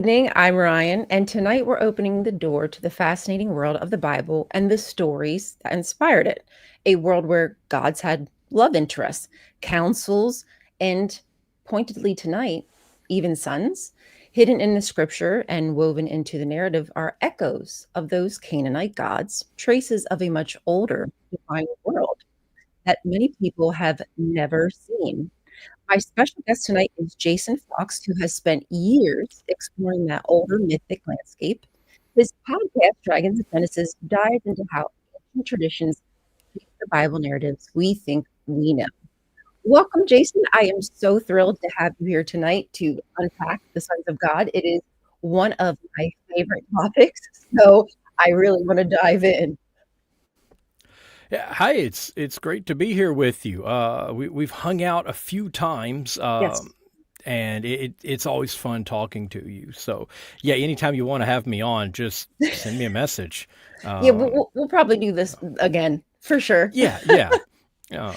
Evening, I'm Ryan, and tonight we're opening the door to the fascinating world of the Bible and the stories that inspired it. A world where gods had love interests, councils, and pointedly tonight, even sons. Hidden in the scripture and woven into the narrative are echoes of those Canaanite gods, traces of a much older divine world that many people have never seen. My special guest tonight is Jason Fox, who has spent years exploring that older mythic landscape. His podcast, Dragons of Genesis, dives into how ancient traditions shape the Bible narratives we think we know. Welcome, Jason. I am so thrilled to have you here tonight to unpack the sons of God. It is one of my favorite topics, so I really want to dive in. Yeah, hi, it's great to be here with you. We've hung out a few times, Yes. and it's always fun talking to you. So yeah, anytime you want to have me on, just send me a message. Yeah, we'll, Um, we'll we'll probably do this again for sure. yeah, yeah. Um,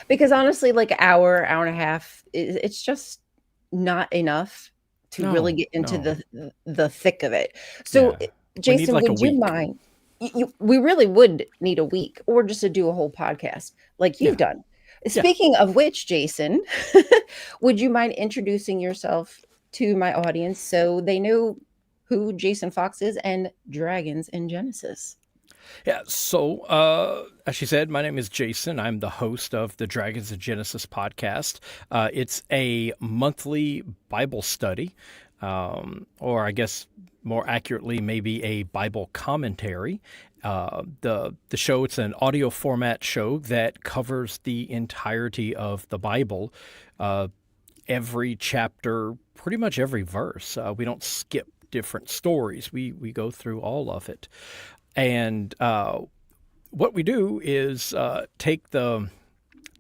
Because honestly, like hour and a half, it's just not enough to really no, get into no. the thick of it. So, Yeah, we need Jason, like a would you week. mind? We really would need a week, or just to do a whole podcast like you've Yeah, done. yeah. Speaking of which, Jason, would you mind introducing yourself to my audience so they know who Jason Fox is and Dragons in Genesis? Yeah, so as she said, my name is Jason. I'm the host of the Dragons of Genesis podcast. It's a monthly Bible study, or I guess more accurately, maybe a Bible commentary. The show, it's an audio format show that covers the entirety of the Bible, uh, every chapter, pretty much every verse. We don't skip different stories. We go through all of it. And what we do is take the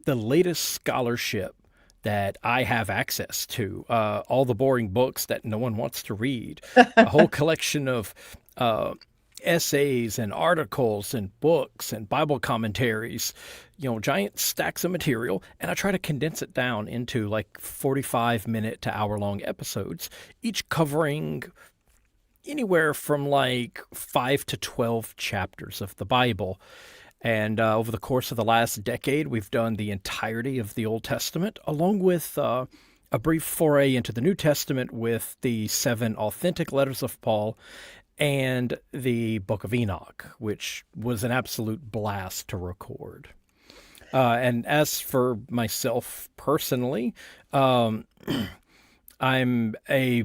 latest scholarship that I have access to, all the boring books that no one wants to read, a whole collection of uh, essays and articles and books and Bible commentaries, giant stacks of material, and I try to condense it down into like 45-minute to hour-long episodes, each covering anywhere from like 5 to 12 chapters of the Bible. And over the course of the last decade, we've done the entirety of the Old Testament, along with a brief foray into the New Testament with the 7 authentic letters of Paul and the Book of Enoch, which was an absolute blast to record. And as for myself personally, um, I'm a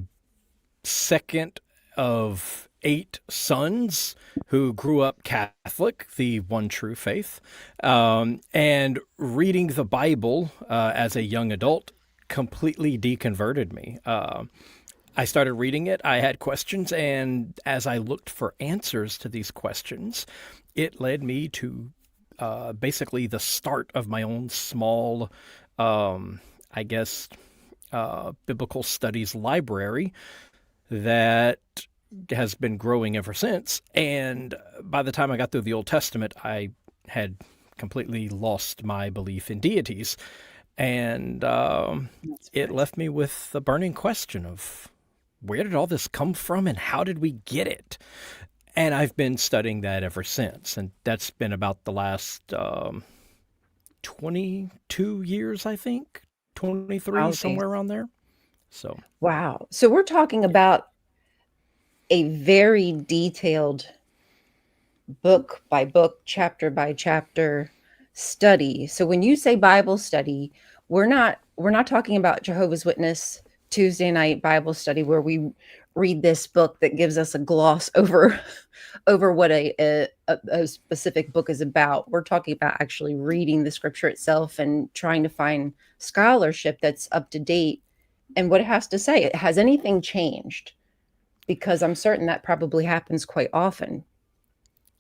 second of 8 sons who grew up Catholic, the one true faith, and reading the Bible as a young adult completely deconverted me. I started reading it, I had questions, and as I looked for answers to these questions, it led me to basically the start of my own small, I guess, biblical studies library that has been growing ever since. And by the time I got through the Old Testament, I had completely lost my belief in deities. And That's it right. left me with the burning question of where did all this come from and how did we get it? And I've been studying that ever since. And that's been about the last 22 years, I think, 23, Wow, somewhere Jason. around there. So, Wow. So we're talking yeah. about a very detailed book by book, chapter by chapter study. So when you say Bible study, we're not talking about Jehovah's Witness Tuesday night Bible study where we read this book that gives us a gloss over over what a specific book is about. We're talking about actually reading the scripture itself and trying to find scholarship that's up to date and what it has to say. Has anything changed? Because I'm certain that probably happens quite often.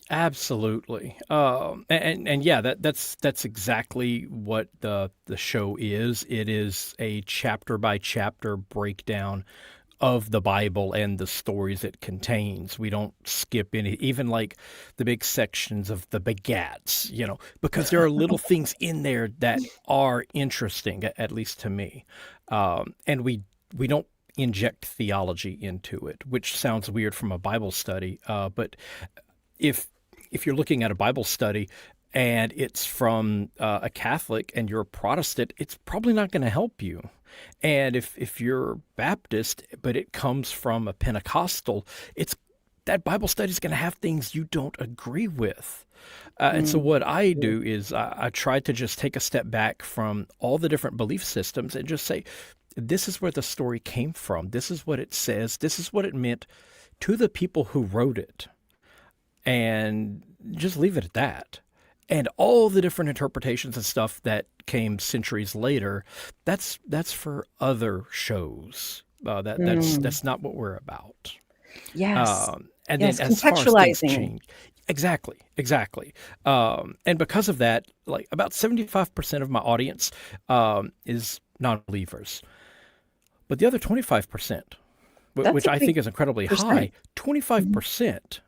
Absolutely, and yeah, that's exactly what the show is. It is a chapter by chapter breakdown of the Bible and the stories it contains. We don't skip any, even like the big sections of the begats, because there are little things in there that are interesting, at least to me, and we don't inject theology into it, which sounds weird from a Bible study. But if if you're looking at a Bible study and it's from a Catholic and you're a Protestant, it's probably not going to help you. And if you're Baptist, but it comes from a Pentecostal, it's that Bible study is going to have things you don't agree with. And so Mm. what I do is I try to just take a step back from all the different belief systems and just say, this is where the story came from. This is what it says. This is what it meant to the people who wrote it, and just leave it at that. And all the different interpretations and stuff that came centuries later, that's for other shows. Mm. That's not what we're about. Yes. And then Yes. as far as things Contextualizing. change, exactly, exactly. And because of that, like about 75% of my audience is non-believers, but the other 25%, That's which a I big think is incredibly percent. high, Mhm. 25%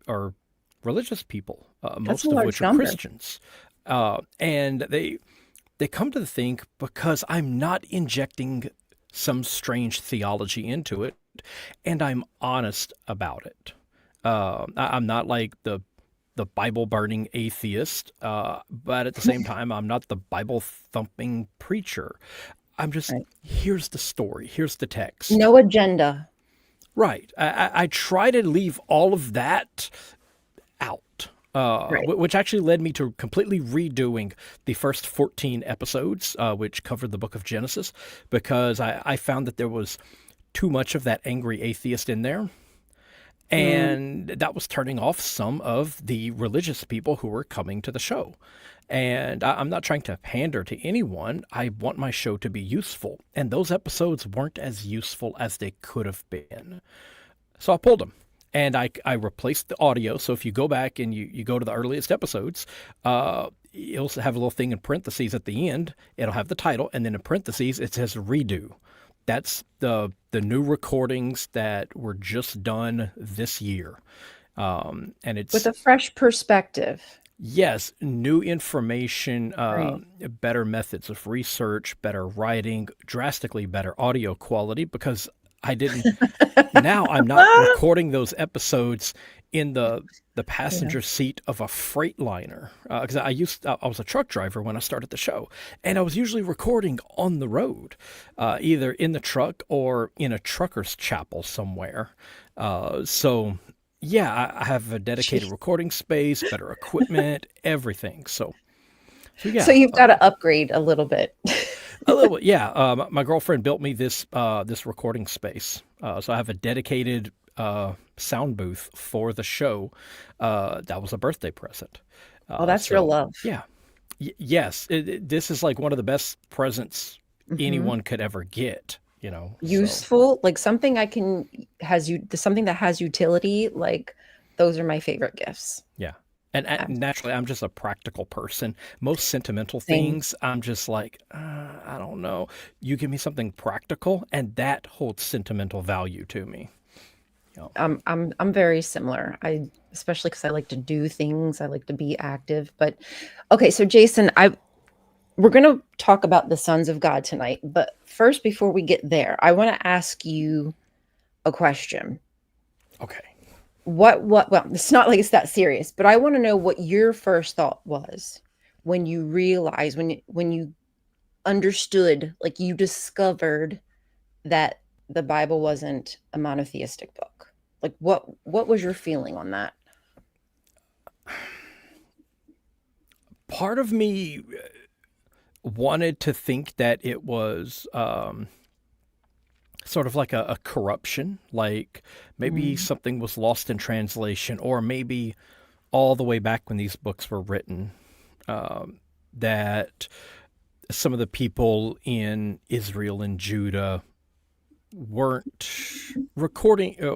are religious people, That's a most of large which are number. Christians, and they come to think because I'm not injecting some strange theology into it, and I'm honest about it. I'm not like the Bible burning atheist, but at the same time, I'm not the Bible thumping preacher. I'm just, Right. here's the story, here's the text. No agenda. Right. I try to leave all of that out, Right. which actually led me to completely redoing the first 14 episodes, which covered the book of Genesis, because I found that there was too much of that angry atheist in there. Mm. And that was turning off some of the religious people who were coming to the show. And I'm not trying to pander to anyone. I want my show to be useful. And those episodes weren't as useful as they could have been. So I pulled them. And I replaced the audio. So if you go back and you go to the earliest episodes, it'll have a little thing in parentheses at the end. It'll have the title. And then in parentheses, it says redo. That's the new recordings that were just done this year. And With it's, a fresh perspective. yes, new information, Right. better methods of research, better writing, drastically better audio quality, because I didn't, now I'm not recording those episodes in the Yeah. passenger seat of a Freightliner, because I was a truck driver when I started the show, and I was usually recording on the road, either in the truck or in a trucker's chapel somewhere. So yeah, I have a dedicated Gee. recording space, better equipment, everything. So So yeah, you've got to upgrade a little bit. a little bit, yeah. My girlfriend built me this recording space, so I have a dedicated sound booth for the show. That was a birthday present. Oh, that's real So love. yeah, yes, this is like one of the best presents Hmm. anyone could ever get. You know, so Useful, like something I can has you something that has utility, like those are my favorite gifts. yeah. And Abs- naturally, I'm just a practical person. Most sentimental Same. things, I'm just like, I don't know. You give me something practical, and that holds sentimental value to me. You know. I'm very similar. I especially because I like to do things. I like to be active. But okay, so Jason, I we're gonna talk about the sons of God tonight. But first, before we get there, I want to ask you a question. Okay. Well, it's not like it's that serious, but I want to know what your first thought was when you realized when you understood, like you discovered that the Bible wasn't a monotheistic book. Like what was your feeling on that? Part of me wanted to think that it was sort of like a corruption, like maybe Mm. something was lost in translation, or maybe all the way back when these books were written, that some of the people in Israel and Judah weren't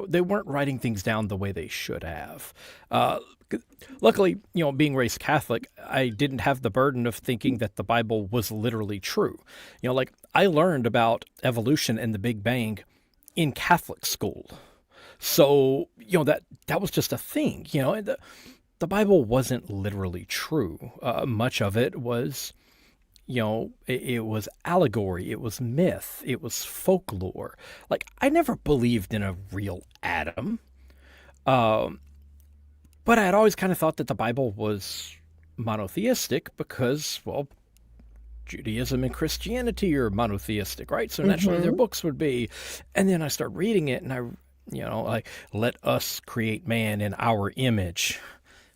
they weren't writing things down the way they should have. Uh, Luckily, being raised Catholic, I didn't have the burden of thinking that the Bible was literally true. Like I learned about evolution and the Big Bang in Catholic school. So, that was just a thing, and the Bible wasn't literally true. Much of it was, it was allegory, it was myth, it was folklore. Like, I never believed in a real Adam. Um, but I had always kind of thought that the Bible was monotheistic because, well, Judaism and Christianity are monotheistic, right? So naturally their Hmm. books would be. And then I start reading it and like, let us create man in our image.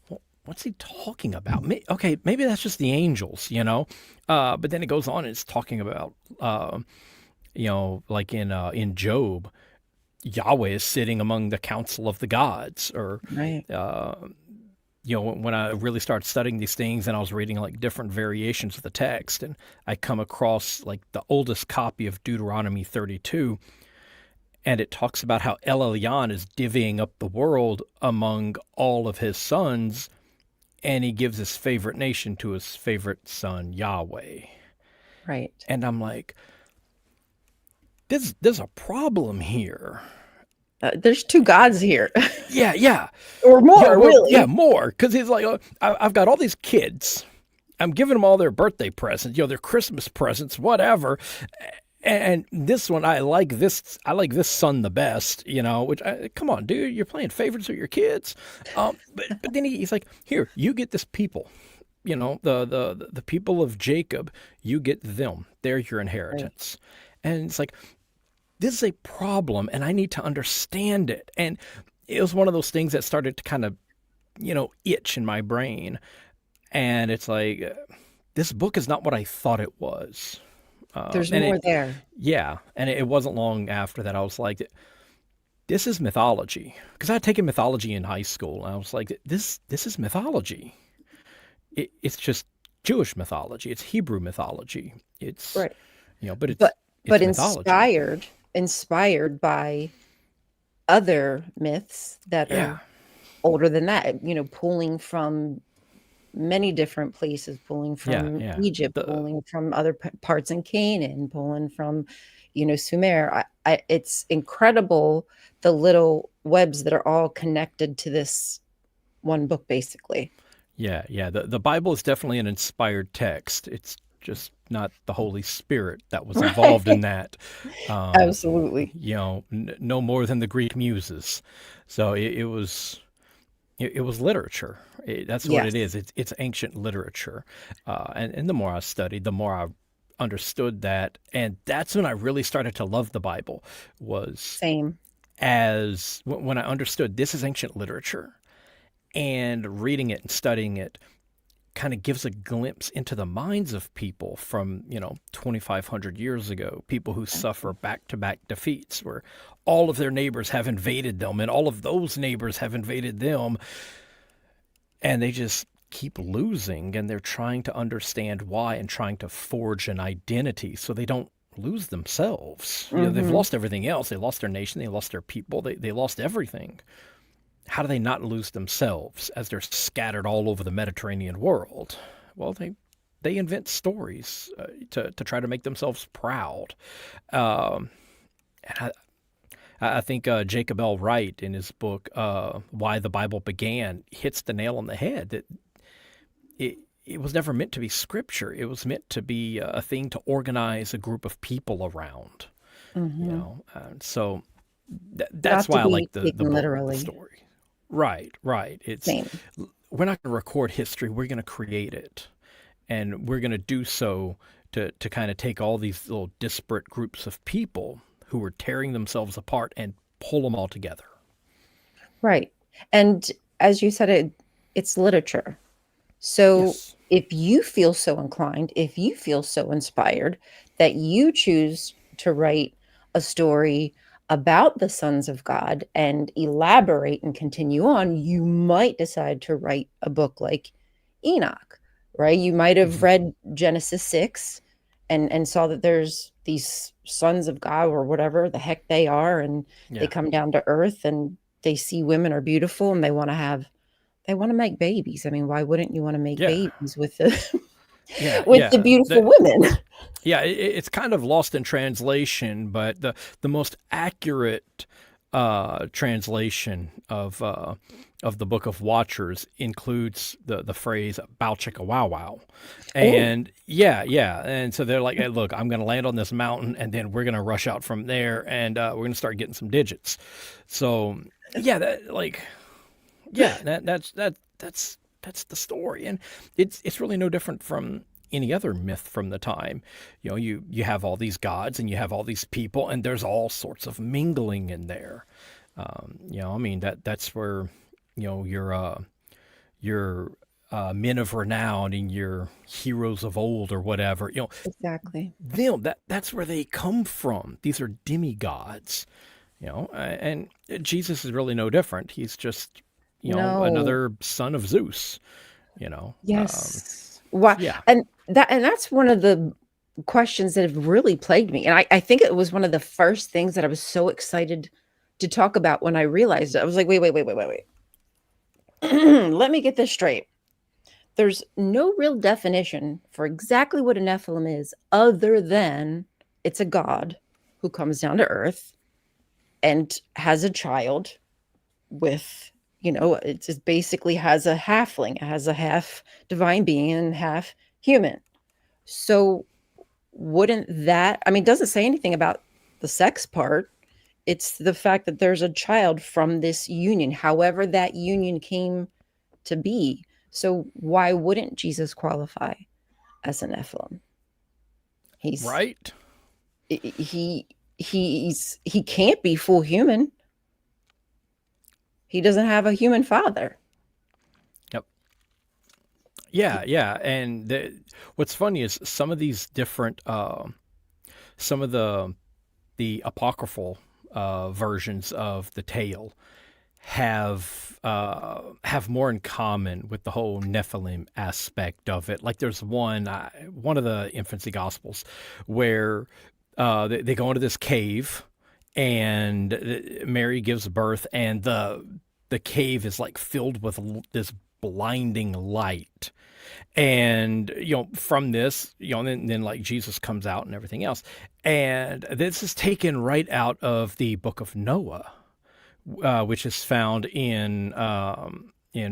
Well, what's he talking about? Okay, maybe that's just the angels. But then it goes on and it's talking about, like in Job, Yahweh is sitting among the council of the gods, or Right. uh, when I really started studying these things and I was reading like different variations of the text, and I come across like the oldest copy of Deuteronomy 32, and it talks about how El Elyon is divvying up the world among all of his sons, and he gives his favorite nation to his favorite son, Yahweh. Right. And I'm like, there's a problem here. There's two gods here, Yeah, yeah. or Yeah, more, well, yeah, really. more. Because he's like, I've got all these kids. I'm giving them all their birthday presents, their Christmas presents, whatever. And this one, I like this. I like this son the best, come on, dude, you're playing favorites with your kids. But then he's like, here, you get this people, the people of Jacob. You get them. They're your Right. inheritance. And it's like, this is a problem, and I need to understand it. And it was one of those things that started to kind of, itch in my brain. And it's like, this book is not what I thought it was. There's And more it, there. yeah, and it wasn't long after that I was like, this is mythology, because I had taken mythology in high school, and I was like, this is mythology. It's just Jewish mythology. It's Hebrew mythology. It's Right. but But it's mythology. inspired by other myths that Yeah, are older than that, pulling from many different places, pulling yeah, from yeah. Egypt, The pulling from other parts in Canaan, pulling from, Sumer. It's incredible the little webs that are all connected to this one book, basically. Yeah, yeah. The Bible is definitely an inspired text. It's just not the Holy Spirit that was involved in Right. that. Um, Absolutely. no more than the Greek muses. So it was literature. That's what it Yes. is. It's ancient literature. And the more I studied, the more I understood that, and that's when I really started to love the Bible. Was Same. as when I understood this is ancient literature, and reading it and studying it kind of gives a glimpse into the minds of people from 2,500 years ago, people who suffer back-to-back defeats where all of their neighbors have invaded them and all of those neighbors have invaded them, and they just keep losing, and they're trying to understand why and trying to forge an identity so they don't lose themselves. They've Hmm. lost everything else. They lost their nation, they lost their people, they lost everything. How do they not lose themselves as they're scattered all over the Mediterranean world? Well, they invent stories to try to make themselves proud. Um, and I think Jacob L. Wright in his book "Why the Bible Began" hits the nail on the head. That it was never meant to be scripture. It was meant to be a thing to organize a group of people around. Hmm. So that's Not to why I be like the taken book, the literally. story. Right, right. Same. We're not going to record history. We're going to create it, and we're going to do so to kind of take all these little disparate groups of people who are tearing themselves apart and pull them all together. Right. And as you said, it's literature. So Yes. if you feel so inclined, if you feel so inspired that you choose to write a story about the sons of God and elaborate and continue on, you might decide to write a book like Enoch, right? You might have Hmm. read Genesis 6 and saw that there's these sons of God or whatever the heck they are, and they Yeah. come down to earth and they see women are beautiful and they want to make babies. I mean, why wouldn't you want to make Yeah. babies with the Yeah. with the Yeah. beautiful women? Yeah. It's kind of lost in translation, but the most accurate translation of the Book of Watchers includes the phrase "bow chicka wow wow," Oh, and yeah, and so they're like, hey, "Look, I'm going to land on this mountain, and then we're going to rush out from there, and we're going to start getting some digits." So yeah, that like yeah, that's the story, and it's really no different from any other myth from the time. You know, you have all these gods and you have all these people, and there's all sorts of mingling in there. You know, I mean that's where your men of renown and your heroes of old or whatever. You know, exactly. that's where they come from. These are demigods. You know, and Jesus is really no different. He's just No. another son of Zeus. You know, Yes. Why? yeah, And that's one of the questions that have really plagued me. And I think it was one of the first things that I was so excited to talk about when I realized it. I was like, wait. Let me get this straight. There's no real definition for exactly what a Nephilim is, other than it's a god who comes down to earth and has a child with, it just basically has a halfling, it has a half divine being and half human. So wouldn't that, I mean, it doesn't say anything about the sex part. It's the fact that there's a child from this union, however that union came to be. So why wouldn't Jesus qualify as a Nephilim? He's right. he can't be full human. He doesn't have a human father. Yep. He, Yeah, and what's funny is some of these different, some of the apocryphal versions of the tale have more in common with the whole Nephilim aspect of it. Like there's one of the infancy gospels where they go into this cave and Mary gives birth, and the cave is like filled with this blinding light. And from this, then like Jesus comes out and everything else. And this is taken right out of the book of Noah, which is found in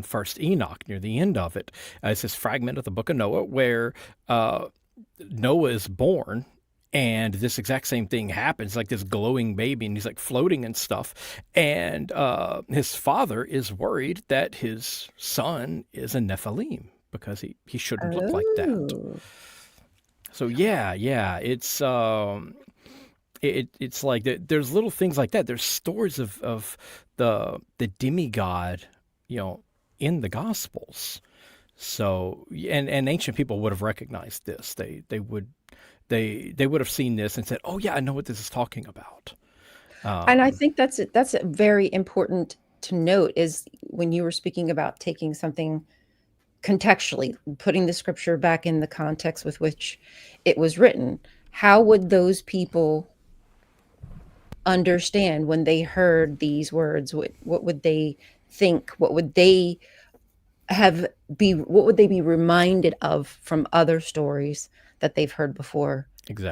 First Enoch near the end of it. It's this fragment of the Book of Noah where Noah is born, and this exact same thing happens, like this glowing baby, and he's like floating and stuff. And his father is worried that his son is a Nephilim because he shouldn't look like that. oh, So yeah, it's like there's little things like that. There's stories of the demigod, you know, in the Gospels. So and ancient people would have recognized this. They would have seen this and said, "Oh yeah, I know what this is talking about." and I Um, think that's a very important to note is when you were speaking about taking something contextually, putting the scripture back in the context with which it was written. How would those people understand when they heard these words? What would they think? What would they be reminded of from other stories that they've heard before?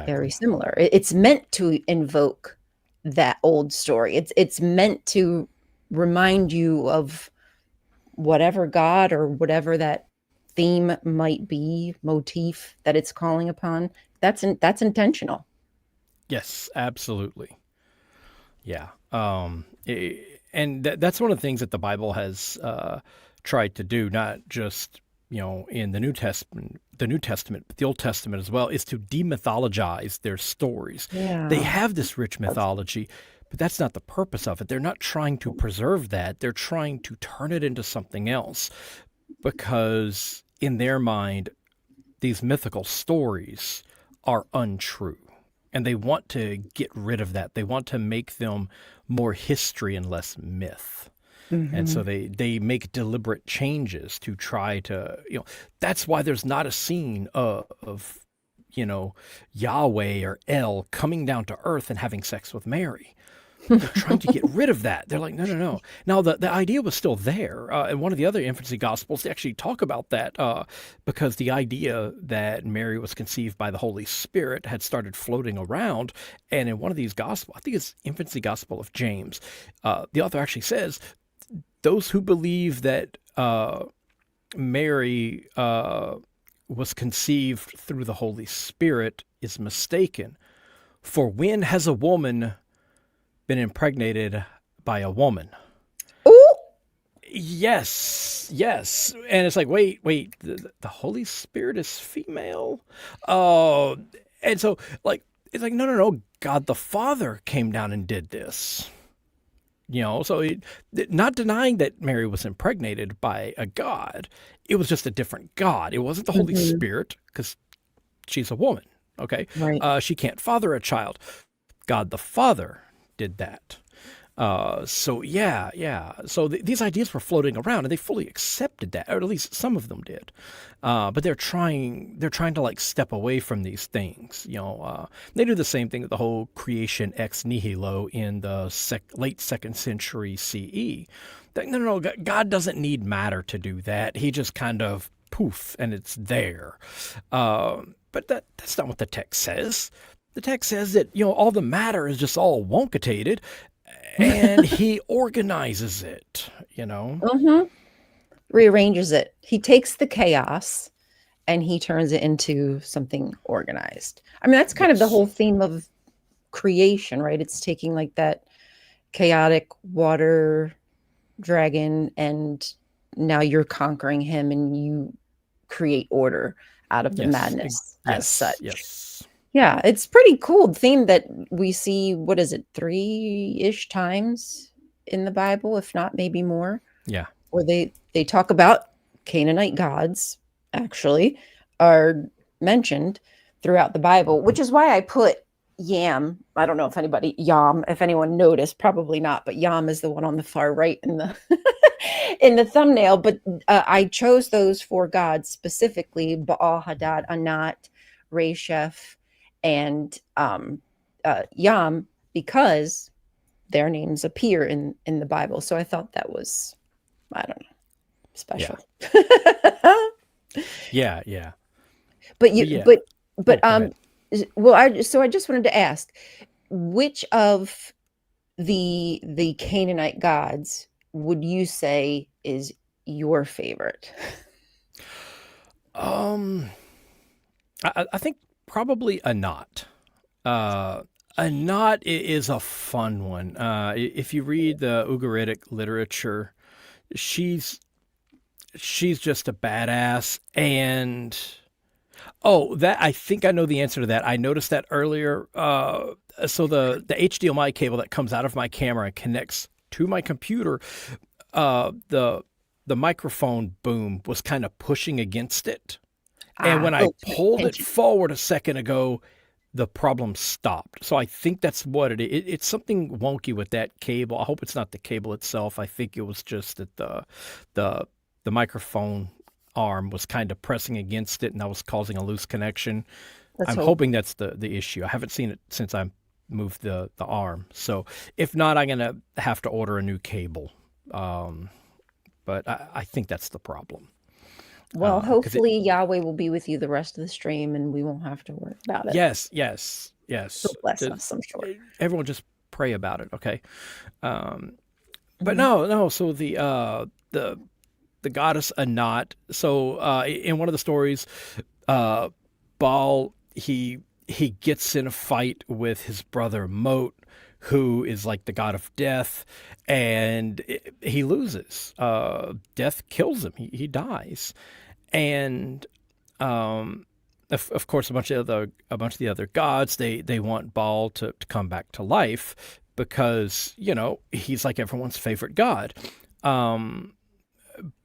Very exactly. similar. It's meant to invoke that old story. It's meant to remind you of whatever god or whatever that theme might be, motif that it's calling upon. That's intentional. Yes, absolutely. Yeah. And that's one of the things that the Bible has tried to do, not just in the New Testament, but the Old Testament as well, is to demythologize their stories. They Yeah. have this rich mythology, but that's not the purpose of it. They're not trying to preserve that. They're trying to turn it into something else because in their mind, these mythical stories are untrue. And they want to get rid of that. They want to make them more history and less myth. And so Hmm. they make deliberate changes to try to, that's why there's not a scene of Yahweh or El coming down to earth and having sex with Mary. They're trying to get rid of that. They're like, no, no, no. Now, the idea was still there. In one of the other infancy gospels, they actually talk about that because the idea that Mary was conceived by the Holy Spirit had started floating around. And in one of these gospels, I think it's infancy gospel of James, the author actually says, those who believe that Mary was conceived through the Holy Spirit is mistaken. For when has a woman been impregnated by a woman? Ooh. Yes, yes. And it's like, wait, the Holy Spirit is female? And so, like, it's like, no, no, no. God the Father came down and did this. So not denying that Mary was impregnated by a God, it was just a different God. It wasn't the Holy Hmm. Spirit because she's a woman. Okay, Right. she can't father a child. God the Father did that. So yeah, yeah. So these ideas were floating around, and they fully accepted that, or at least some of them did. But they're trying to like step away from these things. They do the same thing with the whole creation ex nihilo in the late second century CE. No, no, no. God doesn't need matter to do that. He just kind of poof, and it's there. But that's not what the text says. The text says that all the matter is just all wonkatated, and he organizes it. Hmm. Rearranges it. He takes the chaos and he turns it into something organized. I mean, that's kind of the Yes. whole theme of creation, right? It's taking like that chaotic water dragon, and now you're conquering him and you create order out of the Yes. madness as Yes. such. Yes. Yeah, it's pretty cool theme that we see, what is it, three-ish times in the Bible, if not maybe more, Yeah. where they talk about Canaanite gods actually are mentioned throughout the Bible, which is why I put Yam. I don't know if anybody Yam, if anyone noticed, probably not, but Yam is the one on the far right in the in the thumbnail. But I chose those four gods specifically: Baal, Hadad, Anat, Resheph, and Yam, because their names appear in the Bible. So I thought that was, I don't know, Yeah. special. Yeah. Yeah. but But you yeah. but Oh, but go ahead. well, I just wanted to ask, which of the Canaanite gods would you say is your favorite? Um, I think probably a knot. A knot is a fun one. If you read the Ugaritic literature, she's she's just a badass. And oh, that I think I know the answer to that. I noticed that earlier. So the HDMI cable that comes out of my camera and connects to my computer, the microphone boom was kind of pushing against it. And when I Oh, pulled it thank you. forward a second ago, the problem stopped. So I think that's what it is. It's something wonky with that cable. I hope it's not the cable itself. I think it was just that the the microphone arm was kind of pressing against it, and that was causing a loose connection. Let's I'm hope. hoping that's the issue. I haven't seen it since I moved the arm. So if not, I'm gonna have to order a new cable. Um, but I think that's the problem. Well, Because it hopefully Yahweh will be with you the rest of the stream and we won't have to worry about it. Yes, yes, He'll yes. bless us, I'm sure. Everyone just pray about it, okay? Um, but Mhm. no, no. So the goddess Anat. So in one of the stories, uh, Baal he gets in a fight with his brother Mot, who is like the god of death, and he loses. Death kills him. He dies, and um, of course, a bunch of the other gods they want Baal to come back to life because he's like everyone's favorite god. Um,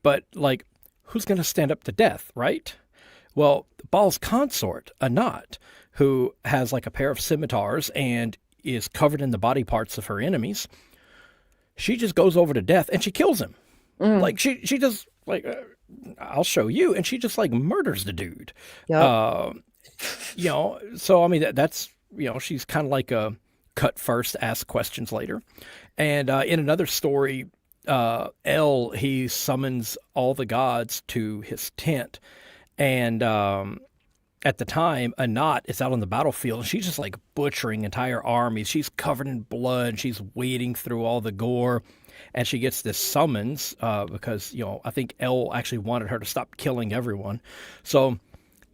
but like, who's going to stand up to death, right? Well, Baal's consort, Anat, who has like a pair of scimitars and is covered in the body parts of her enemies, she just goes over to death and she kills him. Mm, Like she just like I'll show you, and she just like murders the dude. yep. Uh, so I mean that's she's kind of like a cut first, ask questions later. And in another story, he summons all the gods to his tent. And at the time, Anat is out on the battlefield and she's just like butchering entire armies. She's covered in blood. She's wading through all the gore. And she gets this summons because, I think El actually wanted her to stop killing everyone. So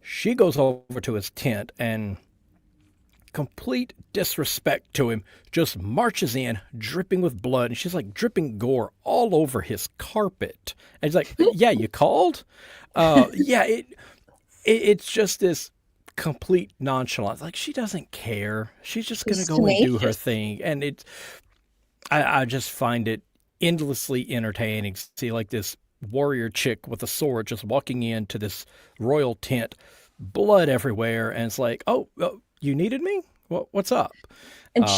she goes over to his tent and complete disrespect to him, just marches in, dripping with blood, and she's like dripping gore all over his carpet. And he's like, "Yeah, you called? Yeah, it's just this complete nonchalance. Like she doesn't care. She's just gonna It's go and do her tenacious. thing." And I just find it endlessly entertaining to see like this warrior chick with a sword just walking into this royal tent, blood everywhere, and it's like, "Oh, you needed me? What's up?" And Uh,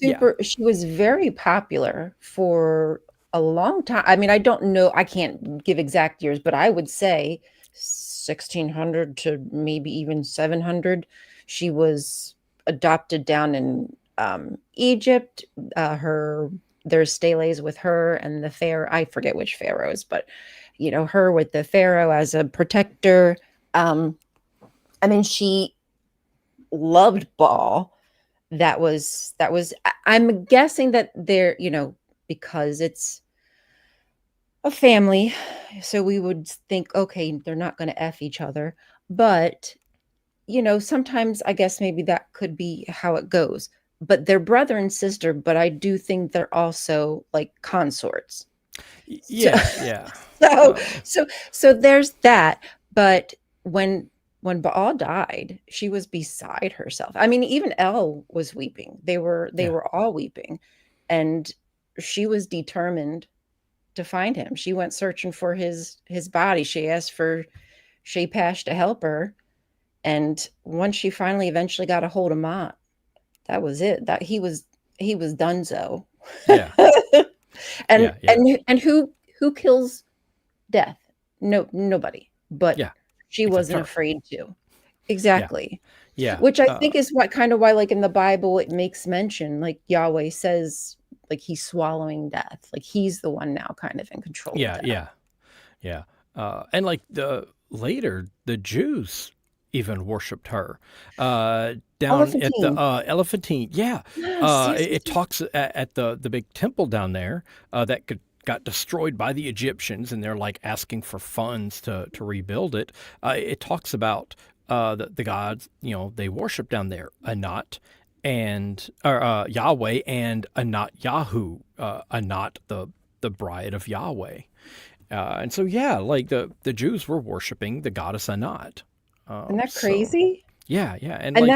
yeah, she was very popular for a long time. I mean, I don't know, I can't give exact years, but I would say 1600 to maybe even 700. She was adopted down in Egypt. There's steles with her and the pharaoh. I forget which pharaohs, but her with the pharaoh as a protector. Um, I mean, she loved Baal. I'm guessing that they're, because it's a family, so we would think, okay, they're not going to F each other. But, sometimes I guess maybe that could be how it goes. But they're brother and sister, but I do think they're also like consorts. So, yeah, yeah. so, Uh, so there's that. But when when Baal died, she was beside herself. I mean, even El was weeping. They yeah, were all weeping, and she was determined to find him. She went searching for his body. She asked for Shepash to help her, and once she finally eventually got a hold of Mott, that was it. That he was donezo. yeah, and yeah, yeah. and who kills death? No, nobody. But Yeah, she except wasn't her. afraid to. Yeah, Exactly. yeah, Which I think is what kind of why, like in the Bible, it makes mention, like Yahweh says, like he's swallowing death, like he's the one now kind of in control of yeah, death. yeah, yeah. And like the Jews even worshipped her down at the Elephantine. Elephantine. Yeah, Yes, yes, yes, it yes. talks at the big temple down there that got destroyed by the Egyptians, and they're like asking for funds to rebuild it. It talks about the gods, they worship down there, Anat and or Yahweh and Anat Yahu, Anat the bride of Yahweh. And so, yeah, like the Jews were worshiping the goddess Anat. Isn't that So, crazy? yeah, yeah. And And like,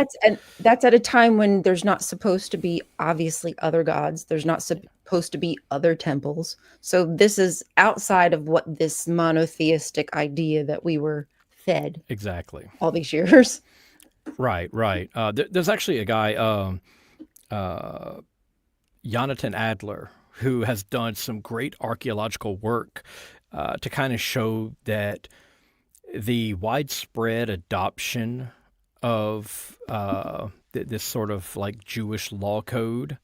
that's at a time when there's not supposed to be obviously other gods. There's not supposed to be other temples. So this is outside of what this monotheistic idea that we were fed exactly. all these years. Right, right. There's actually a guy, uh, Jonathan Adler, who has done some great archaeological work to kind of show that the widespread adoption of this sort of like Jewish law code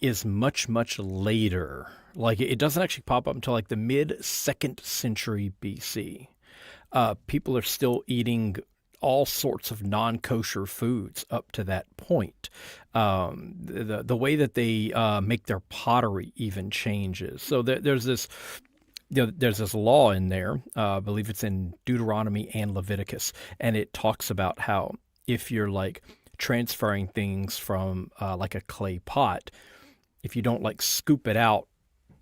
is much, much later. Like it doesn't actually pop up until like the mid second century BC. People are still eating all sorts of non-kosher foods up to that point. The way that they make their pottery even changes. So there's this law in there. I believe it's in Deuteronomy and Leviticus, and it talks about how if you're like transferring things from like a clay pot, if you don't like scoop it out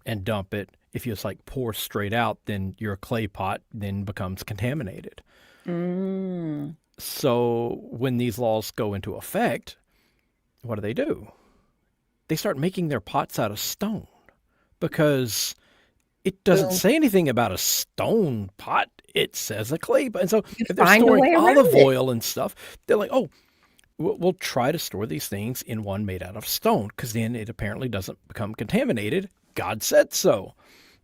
and dump it, if you just like pour straight out, then your clay pot then becomes contaminated. Mm. So when these laws go into effect, what do? They start making their pots out of stone because it doesn't Boom. say anything about a stone pot. It says a clay pot. And so You if they're find a storing way olive around it. oil and stuff, they're like, oh, we'll try to store these things in one made out of stone because then it apparently doesn't become contaminated. God said so.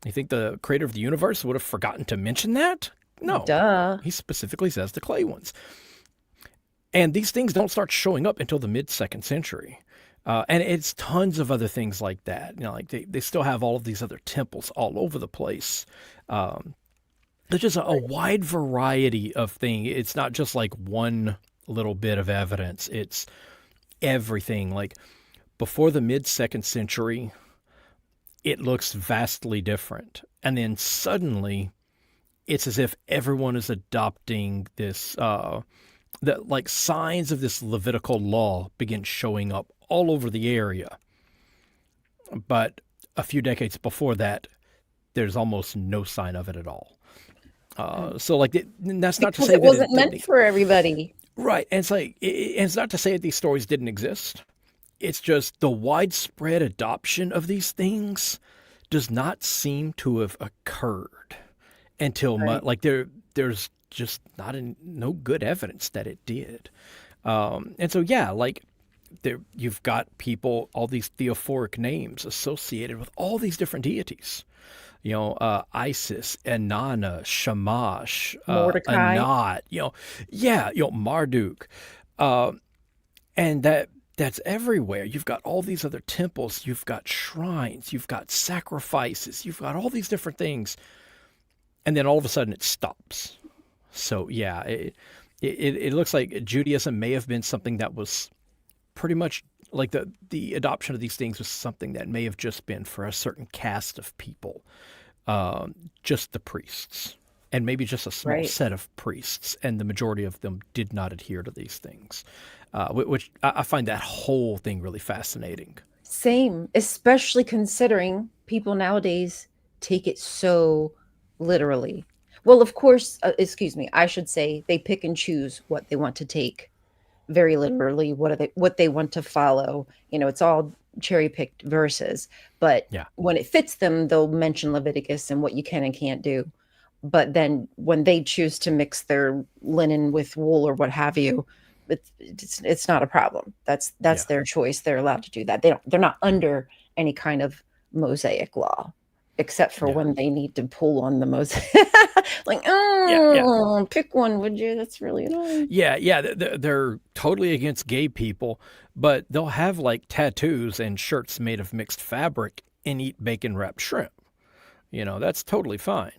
You think the creator of the universe would have forgotten to mention that? No. Duh. He specifically says the clay ones. And these things don't start showing up until the mid second century. And it's tons of other things like that. Like they still have all of these other temples all over the place. Um, there's just a wide variety of things. It's not just like one little bit of evidence. It's everything. Like before the mid second century, it looks vastly different. And then suddenly, it's as if everyone is adopting this, that like signs of this Levitical law begin showing up all over the area. But a few decades before that, there's almost no sign of it at all. So like that's not to Because say it that wasn't it meant didn't. for everybody. Right, and it's like it's not to say that these stories didn't exist. It's just the widespread adoption of these things does not seem to have occurred until Right. like there's just no good evidence that it did. And so yeah, like there you've got people, all these theophoric names associated with all these different deities. Isis, Inanna, Shamash, Mordecai. Anat, yeah, Marduk, uh, and that's everywhere. You've got all these other temples, you've got shrines, you've got sacrifices, you've got all these different things, and then all of a sudden it stops. So yeah, it looks like Judaism may have been something that was pretty much like the adoption of these things was something that may have just been for a certain caste of people, just the priests, and maybe just a small Right. set of priests, and the majority of them did not adhere to these things, which I find that whole thing really fascinating. Same, especially considering people nowadays take it so literally. Well, of course, excuse me, I should say they pick and choose what they want to take very literally, what they want to follow. It's all cherry picked verses, but Yeah, when it fits them, they'll mention Leviticus and what you can and can't do. But then when they choose to mix their linen with wool or what have you, it's not a problem. That's yeah, their choice. They're allowed to do that. They're not under any kind of Mosaic law, except for yeah, when they need to pull on the Mosaic. Like, yeah, yeah. oh, pick one, would you? That's really annoying. Yeah, yeah, they're totally against gay people, but they'll have like tattoos and shirts made of mixed fabric and eat bacon wrapped shrimp. That's totally fine.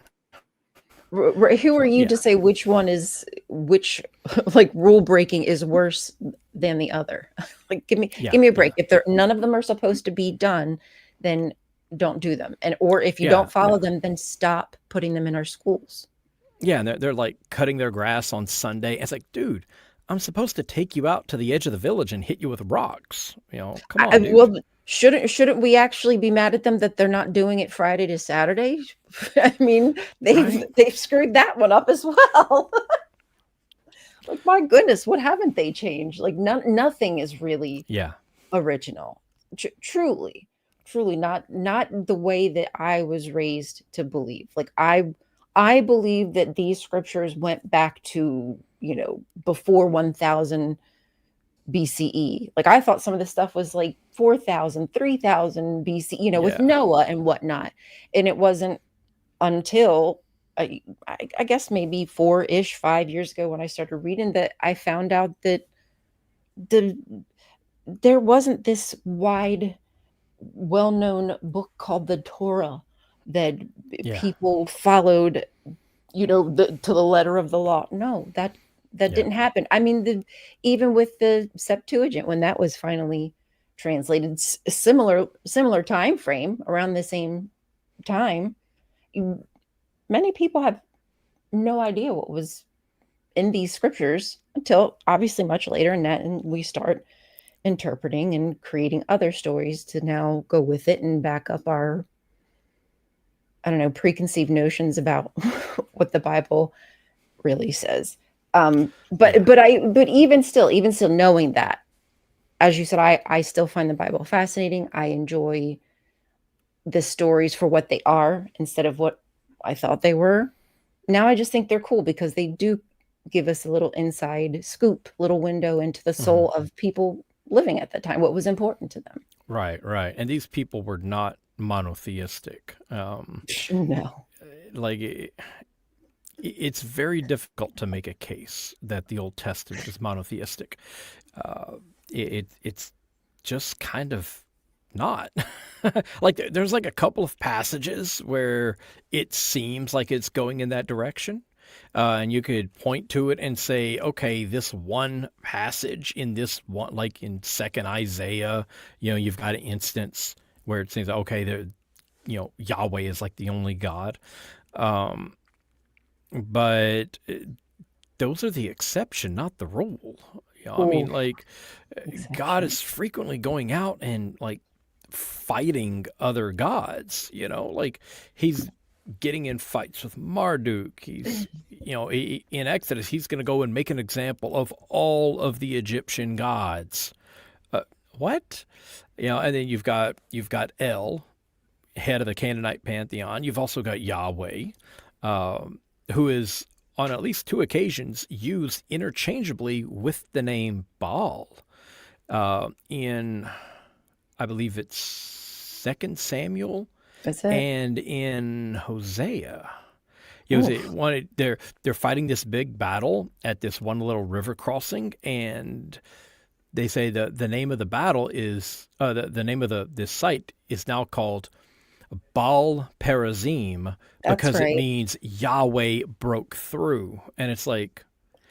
Who are So you to yeah, say which one is which? Like, rule breaking is worse than the other? Like, yeah, give me a yeah, break. If they're none of them are supposed to be done, then don't do them. And or if you yeah, don't follow yeah, them, then stop putting them in our schools. yeah. And they're like cutting their grass on Sunday. It's like, dude, I'm supposed to take you out to the edge of the village and hit you with rocks. Come on, dude. Well, shouldn't we actually be mad at them that they're not doing it Friday to Saturday? I mean, they've Right? they've screwed that one up as well. Like, my goodness, what haven't they changed? Like, nothing is really Yeah, original. Truly, truly not the way that I was raised to believe. Like, I believe that these scriptures went back to, before 1000 BCE. Like, I thought some of this stuff was like 4000, 3000 BC, with yeah. Noah and whatnot. And it wasn't until I guess maybe 4-ish 5 years ago when I started reading that I found out that the there wasn't this wide, well-known book called the Torah that Yeah, people followed, to the letter of the law. No, that yeah. didn't happen. I mean, even with the Septuagint, when that was finally translated, similar time frame around the same time, many people have no idea what was in these scriptures until obviously much later, and we start interpreting and creating other stories to now go with it and back up our, I don't know, preconceived notions about what the Bible really says. Yeah. But even still knowing that, as you said, I still find the Bible fascinating. I enjoy the stories for what they are instead of what I thought they were. Now I just think they're cool because they do give us a little inside scoop, little window into the Hmm. soul of people living at the time, what was important to them. Right, right. And these people were not monotheistic. No. Like it's very difficult to make a case that the Old Testament is monotheistic. Uh, it's just kind of not. Like there's like a couple of passages where it seems like it's going in that direction. And you could point to it and say, okay, this one passage in this one, like in Second Isaiah, you've got an instance where it seems okay, Yahweh is like the only God. Um, but those are the exception, not the rule. I mean, Oh, like God exception. is frequently going out and like fighting other gods. Like he's getting in fights with Marduk. He's, in Exodus, he's going to go and make an example of all of the Egyptian gods. What? And then you've got El, head of the Canaanite pantheon. You've also got Yahweh, who is on at least two occasions used interchangeably with the name Baal. In I believe it's Second Samuel That's it. and in Hosea. Oof. They're fighting this big battle at this one little river crossing, and they say the name of the battle is the name of this site is now called Baal Perazim That's because it right. means Yahweh broke through, and it's like,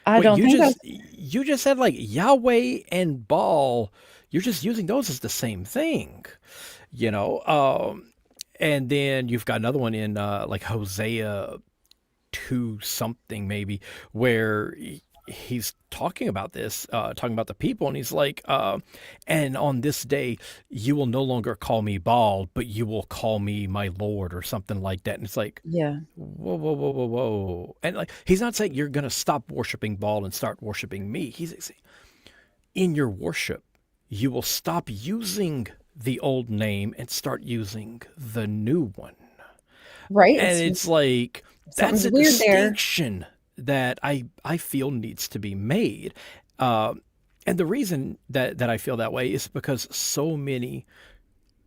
I wait, don't think that's you just said like Yahweh and Baal. You're just using those as the same thing, you know. And then you've got another one in like Hosea 2 something maybe, where he's talking about this, talking about the people, and he's like, and on this day you will no longer call me Baal, but you will call me my Lord, or something like that. And it's like, yeah, whoa, whoa, whoa, whoa, whoa. And like, he's not saying you're gonna stop worshiping Baal and start worshiping me. He's saying, in your worship, you will stop using the old name and start using the new one. right. And it's like, that's Something's a weird there. distinction that I feel needs to be made. Uh, and the reason that I feel that way is because so many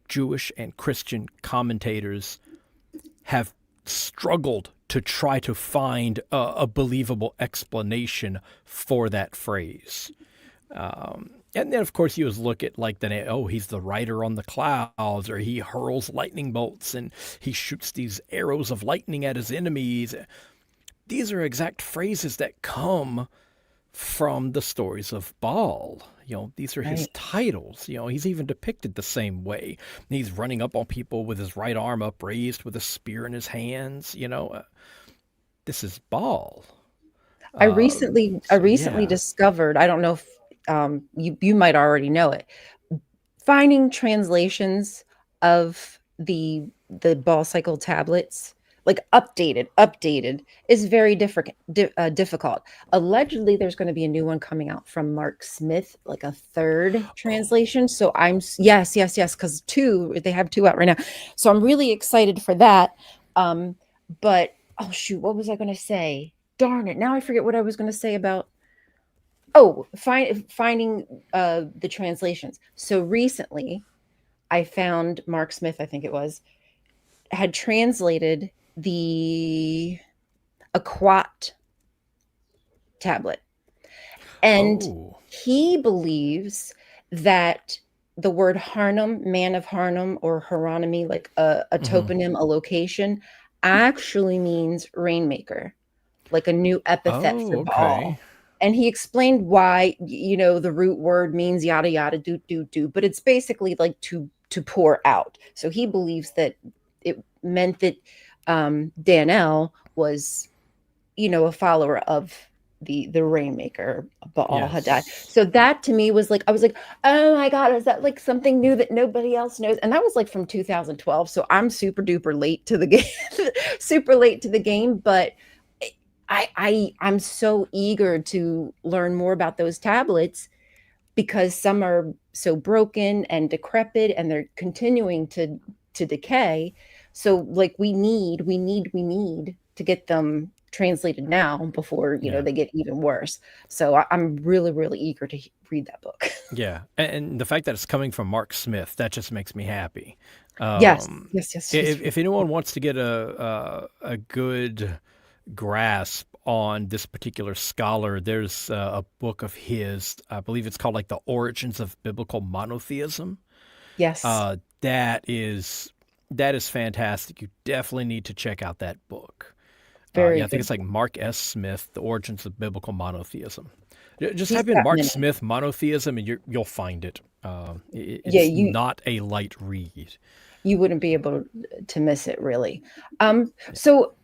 Jewish and Christian commentators have struggled to try to find a believable explanation for that phrase. And then, of course, you just look at like he's the rider on the clouds, or he hurls lightning bolts and he shoots these arrows of lightning at his enemies. These are exact phrases that come from the stories of Baal. These are his Right. titles. He's even depicted the same way. He's running up on people with his right arm upraised with a spear in his hands. This is Baal. I recently Yeah. discovered, I don't know if you might already know it, finding translations of the ball cycle tablets, like updated, is very difficult. Allegedly, there's going to be a new one coming out from Mark Smith, like a third Oh. translation. So yes, because they have two out right now. So I'm really excited for that. But oh shoot, what was I going to say? Darn it! Now I forget what I was going to say about. Oh, finding the translations. So recently, I found Mark Smith, I think it was, had translated the Aquat tablet. And Oh. he believes that the word Harnum, man of Harnum, or Hieronymy, like a Hmm. toponym, a location, actually means rainmaker, like a new epithet for Oh, okay. Baal. And he explained why, the root word means yada yada do, but it's basically like to pour out. So he believes that it meant that Danelle was, a follower of the rainmaker Baal Hadad. Yes. So that to me was like, I was like, oh my god, is that like something new that nobody else knows? And that was like from 2012. So I'm super duper late to the game, super late to the game. But I'm so eager to learn more about those tablets because some are so broken and decrepit and they're continuing to decay. So like we need to get them translated now before Yeah. they get even worse. So I'm really really eager to read that book. Yeah. And the fact that it's coming from Mark Smith, that just makes me happy. Yes, Um, yes, yes. He's if anyone wants to get a good grasp on this particular scholar. There's a book of his, I believe it's called like The Origins of Biblical Monotheism. Yes, That is fantastic. You definitely need to check out that book. very Yeah, I think good. it's like Mark S. Smith, The Origins of Biblical Monotheism. Just He's type in got Mark many. Smith monotheism, and you'll find it. Yeah, It's not a light read. you wouldn't be able to miss it really. Um, so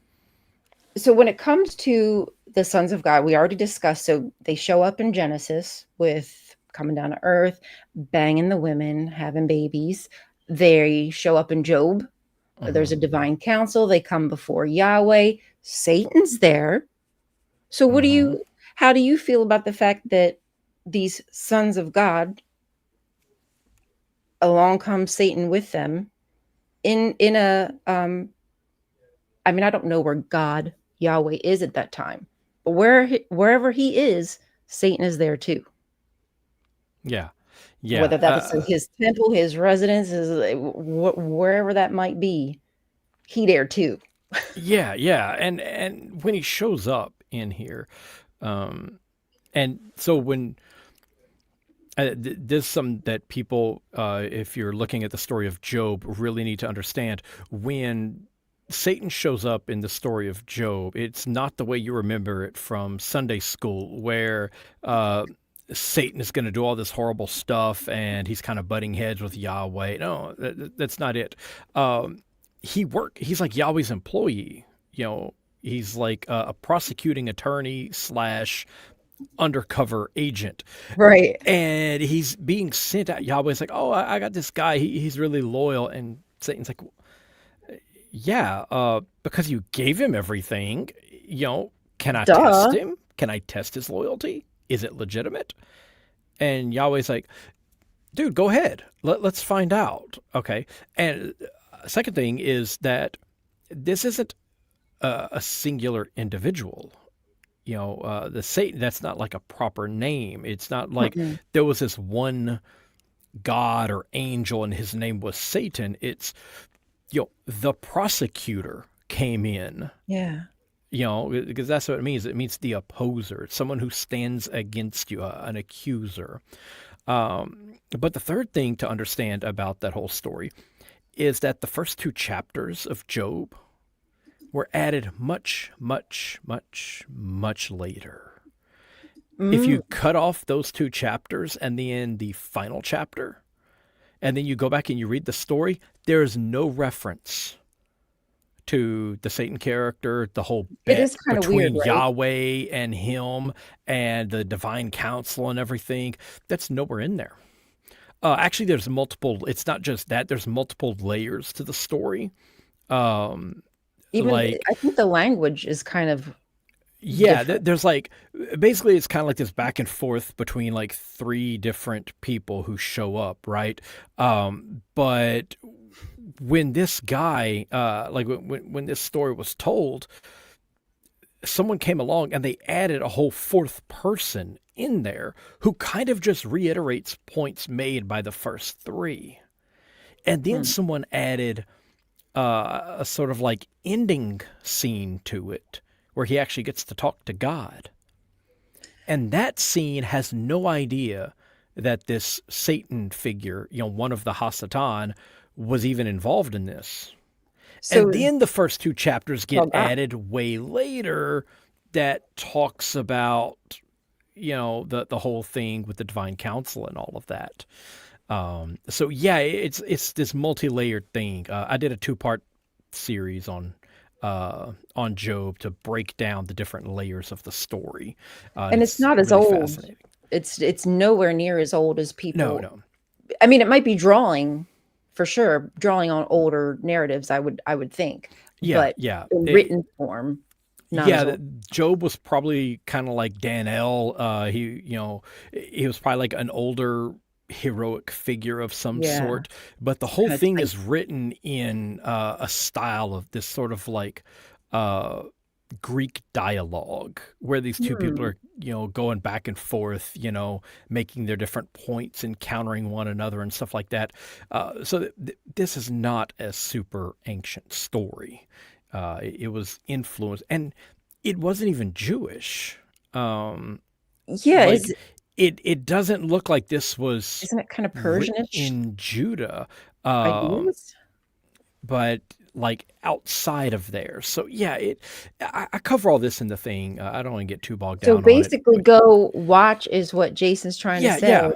so when it comes to the sons of God, we already discussed. So they show up in Genesis with coming down to earth, banging the women, having babies. They show up in Job. There's Hmm. a divine council. They come before Yahweh. Satan's there. So Hmm. how do you feel about the fact that these sons of God, along comes Satan with them in a I mean, I don't know where God, Yahweh, is at that time, but wherever he is, Satan is there too. Yeah, yeah, Whether that's his temple, his residence, wherever that might be, he there too. yeah. And when he shows up in here, um, and so when there's some that people, if you're looking at the story of Job, really need to understand when Satan shows up in the story of Job. It's not the way you remember it from Sunday school, where Satan is going to do all this horrible stuff and he's kind of butting heads with Yahweh. No, that's not it. Um, He's like Yahweh's employee. You know, he's like a prosecuting attorney slash undercover agent, Right. and he's being sent out. Yahweh's like, "Oh, I got this guy. He's really loyal." And Satan's like, "Yeah, because you gave him everything. You know, can I test Duh. him? Can I test his loyalty? Is it legitimate?" And Yahweh's like, "Dude, go ahead. Let's find out." Okay. And second thing is that this isn't a singular individual. You know, the Satan, that's not like a proper name. It's not like Mm-mm. there was this one god or angel and his name was Satan. It's, you know, the prosecutor came in, Yeah. you know, because that's what it means. It means the opposer. It's someone who stands against you, an accuser. But the third thing to understand about that whole story is that the first two chapters of Job were added much, much, much, much later. If Mm. you cut off those two chapters and then the final chapter, and then you go back and you read the story, there is no reference to the Satan character, the whole It is bet kind of weird, between right? Yahweh and him and the divine council and everything. That's nowhere in there. Actually, there's multiple, it's not just that, there's multiple layers to the story. Um, Even like I think the language is kind of Yeah, different. there's like basically it's kind of like this back and forth between like three different people who show up, right? But when this guy, like when this story was told, someone came along and they added a whole fourth person in there who kind of just reiterates points made by the first three, and then Hmm. someone added a sort of like ending scene to it where he actually gets to talk to God. And that scene has no idea that this Satan figure, you know, one of the Hasatan, was even involved in this. So And then the first two chapters oh get God. added way later that talks about, you know, the whole thing with the divine council and all of that. So yeah, it's this multi-layered thing. I did a two-part series on Job to break down the different layers of the story, and And it's it's not as really old. fascinating. It's nowhere near as old as No, people. no, I mean, it might be drawing for sure, drawing on older narratives, I would think, yeah, but yeah, in written form, not as yeah. old. Job was probably kind of like Daniel. You know, he was probably like an older heroic figure of some Yeah, sort, but the whole kind of thing tight. is written in a style of this sort of like uh, Greek dialogue where these two people Hmm. are, you know, going back and forth, you know, making their different points and countering one another and stuff like that. This is not a super ancient story. It was influenced, and it wasn't even Jewish. Um, Yeah, like it doesn't look like this was isn't it kind of written Persianish in Judah, um, ideas? but like outside of there. So yeah, I cover all this in the thing. I don't want to get too bogged So down on it, basically, but go watch is what Jason's trying to yeah, say. yeah.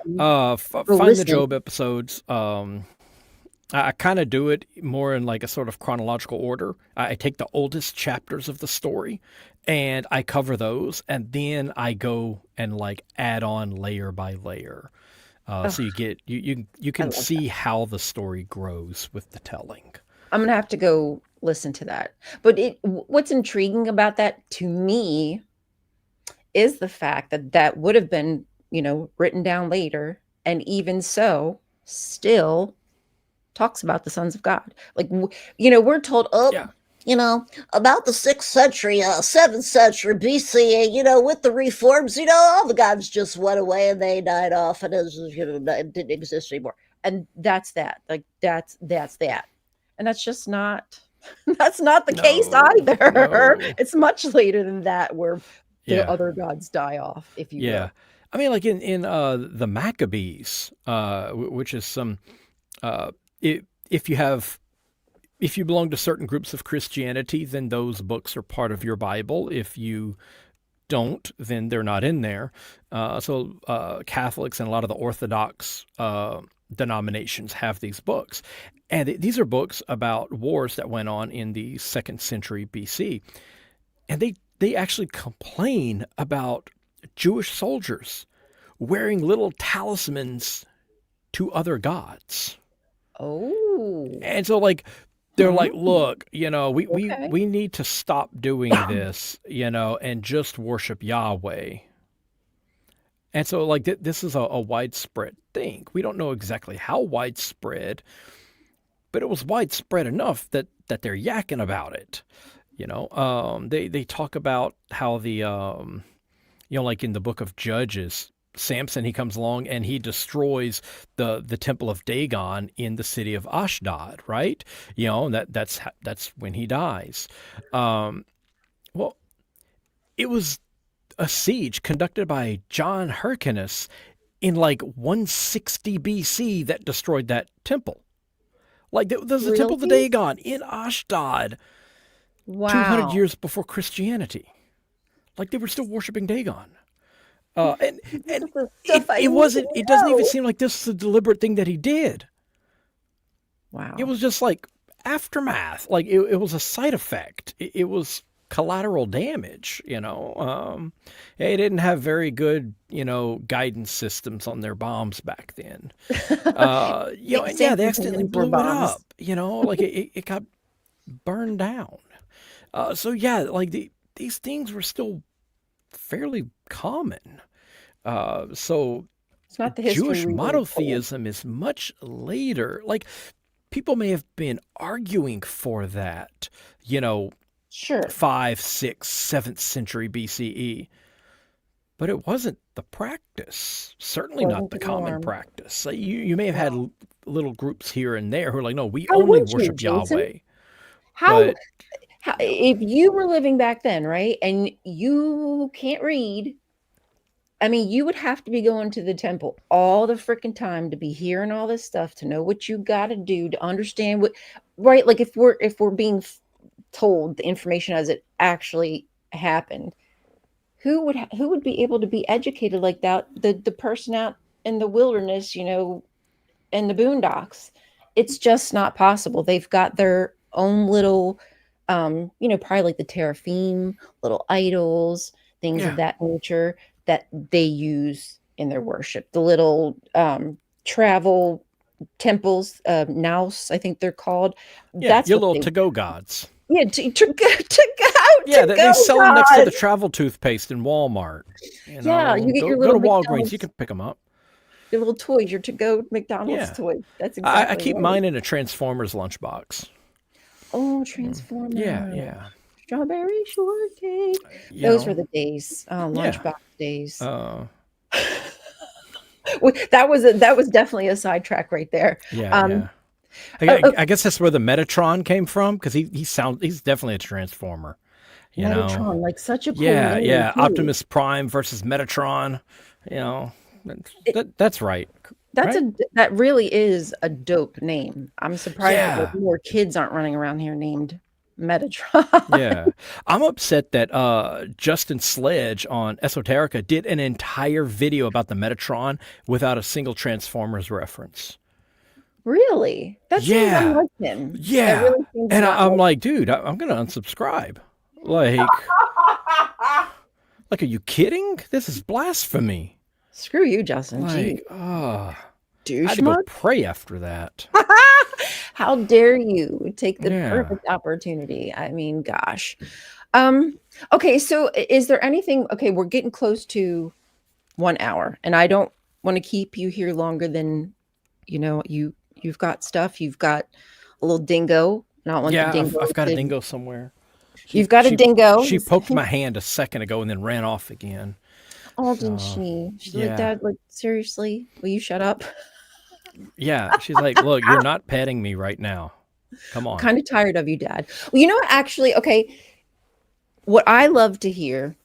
Go Find the listen. Job episodes. I kind of do it more in like a sort of chronological order. I take the oldest chapters of the story and I cover those, and then I go and like add on layer by layer. Oh, So you I can love that. see how the story grows with the telling. I'm gonna have to go listen to that. But what's intriguing about that to me is the fact that that would have been, written down later, and even so, still talks about the sons of God. Like, we're told, Yeah. about the 6th century, 7th century BC, with the reforms, all the gods just went away and they died off and it didn't exist anymore. And that's that. Like, that's that. And that's just not, that's not the case No. either. No. It's much later than that where the Yeah. other gods die off, if you Yeah. will. I mean, like in the Maccabees, which is some uh, if you have if you belong to certain groups of Christianity, then those books are part of your Bible. If you don't, then they're not in there. Catholics and a lot of the Orthodox denominations have these books. And these are books about wars that went on in the 2nd century BC. And they actually complain about Jewish soldiers wearing little talismans to other gods. Oh, And so, like, they're like, hmm, look, okay. we need to stop doing this, and just worship Yahweh. And so, like, this is a widespread thing. We don't know exactly how widespread, but it was widespread enough that they're yakking about it. They talk about how like in the book of Judges, Samson, he comes along and he destroys the temple of Dagon in the city of Ashdod, right? And that's when he dies. Um, well, it was a siege conducted by John Hyrcanus in like 160 BC that destroyed that temple. Like there's the temple of Really? Dagon in Ashdod, 200 Wow. years before Christianity. Like they were still worshiping Dagon. And This and is the stuff I it need to wasn't. It doesn't even know. seem like this is a deliberate thing that he did. It Wow. was just like aftermath. Like it was a side effect. It was collateral damage. They didn't have very good guidance systems on their bombs back then. And Same yeah, they thing accidentally happened for blew it bombs. up. Like it got burned down. So yeah, like these things were still fairly common. So It's not the history Jewish we were told. monotheism is much later. Like people may have been arguing for that, you know, Sure. 5, 6, 7th century BCE, but it wasn't the practice. Certainly not Wasn't the the common norm. practice. So you may have had Wow. little groups here and there who are like, no, we How only would you, worship Jason? Yahweh. How, But you know, if you were living back then, right? And you can't read, I mean, you would have to be going to the temple all the freaking time to be hearing all this stuff, to know what you got to do, to understand what, right? Like if we're being told the information as it actually happened, who would be able to be educated like that? The person out in the wilderness, in the boondocks. It's just not possible. They've got their own little, probably like the teraphim, little idols, things of yeah, that nature that they use in their worship. The little travel temples, nous, I think they're called. yeah, That's your what little they, to-go gods. yeah, Yeah, they to go, sell them next to God. the travel toothpaste in Walmart. Yeah, you get Go your go little to Walgreens. You McDonald's, can pick them up. your little toys, your to go McDonald's Yeah, toy. That's I exactly keep right. mine in a Transformers lunchbox. Oh, Yeah, Transformer. yeah, Strawberry shortcake. you Those were know, the days, yeah, lunchbox days. uh, That was definitely a sidetrack right there. yeah, Um, yeah. oh, I guess that's where the Metatron came from because he's definitely a Transformer. you know? Metatron, like such a cool Yeah, name yeah. too. Optimus Prime versus Metatron. You know, It, that's right, that's right? that really is a dope name. I'm surprised that like Yeah, more kids aren't running around here named Metatron. yeah. I'm upset that Justin Sledge on Esoterica did an entire video about the Metatron without a single Transformers reference. Really? That seems Yeah, unlike him. That yeah. really seems And not I'm like like, dude, I'm gonna unsubscribe. Like, are you kidding? This is blasphemy. screw you, Justin. Gee, Like, I had douche to go mug. pray after that. How dare you take the Yeah. perfect opportunity? I mean, gosh. Um, okay, so is there anything, okay, we're getting close to 1 hour, and I don't want to keep you here longer than, you've got stuff, you've got a little dingo. I don't want the Yeah, dingo I've got a to, dingo somewhere. She you've got a she dingo. she poked my hand a second ago and then ran off again. Oh, didn't So she? She's like, yeah, Dad, like, seriously, will you shut up? yeah. She's like, look, you're not petting me right now. Come I'm on. kind of tired of you, Dad. Well, actually, okay, what I love to hear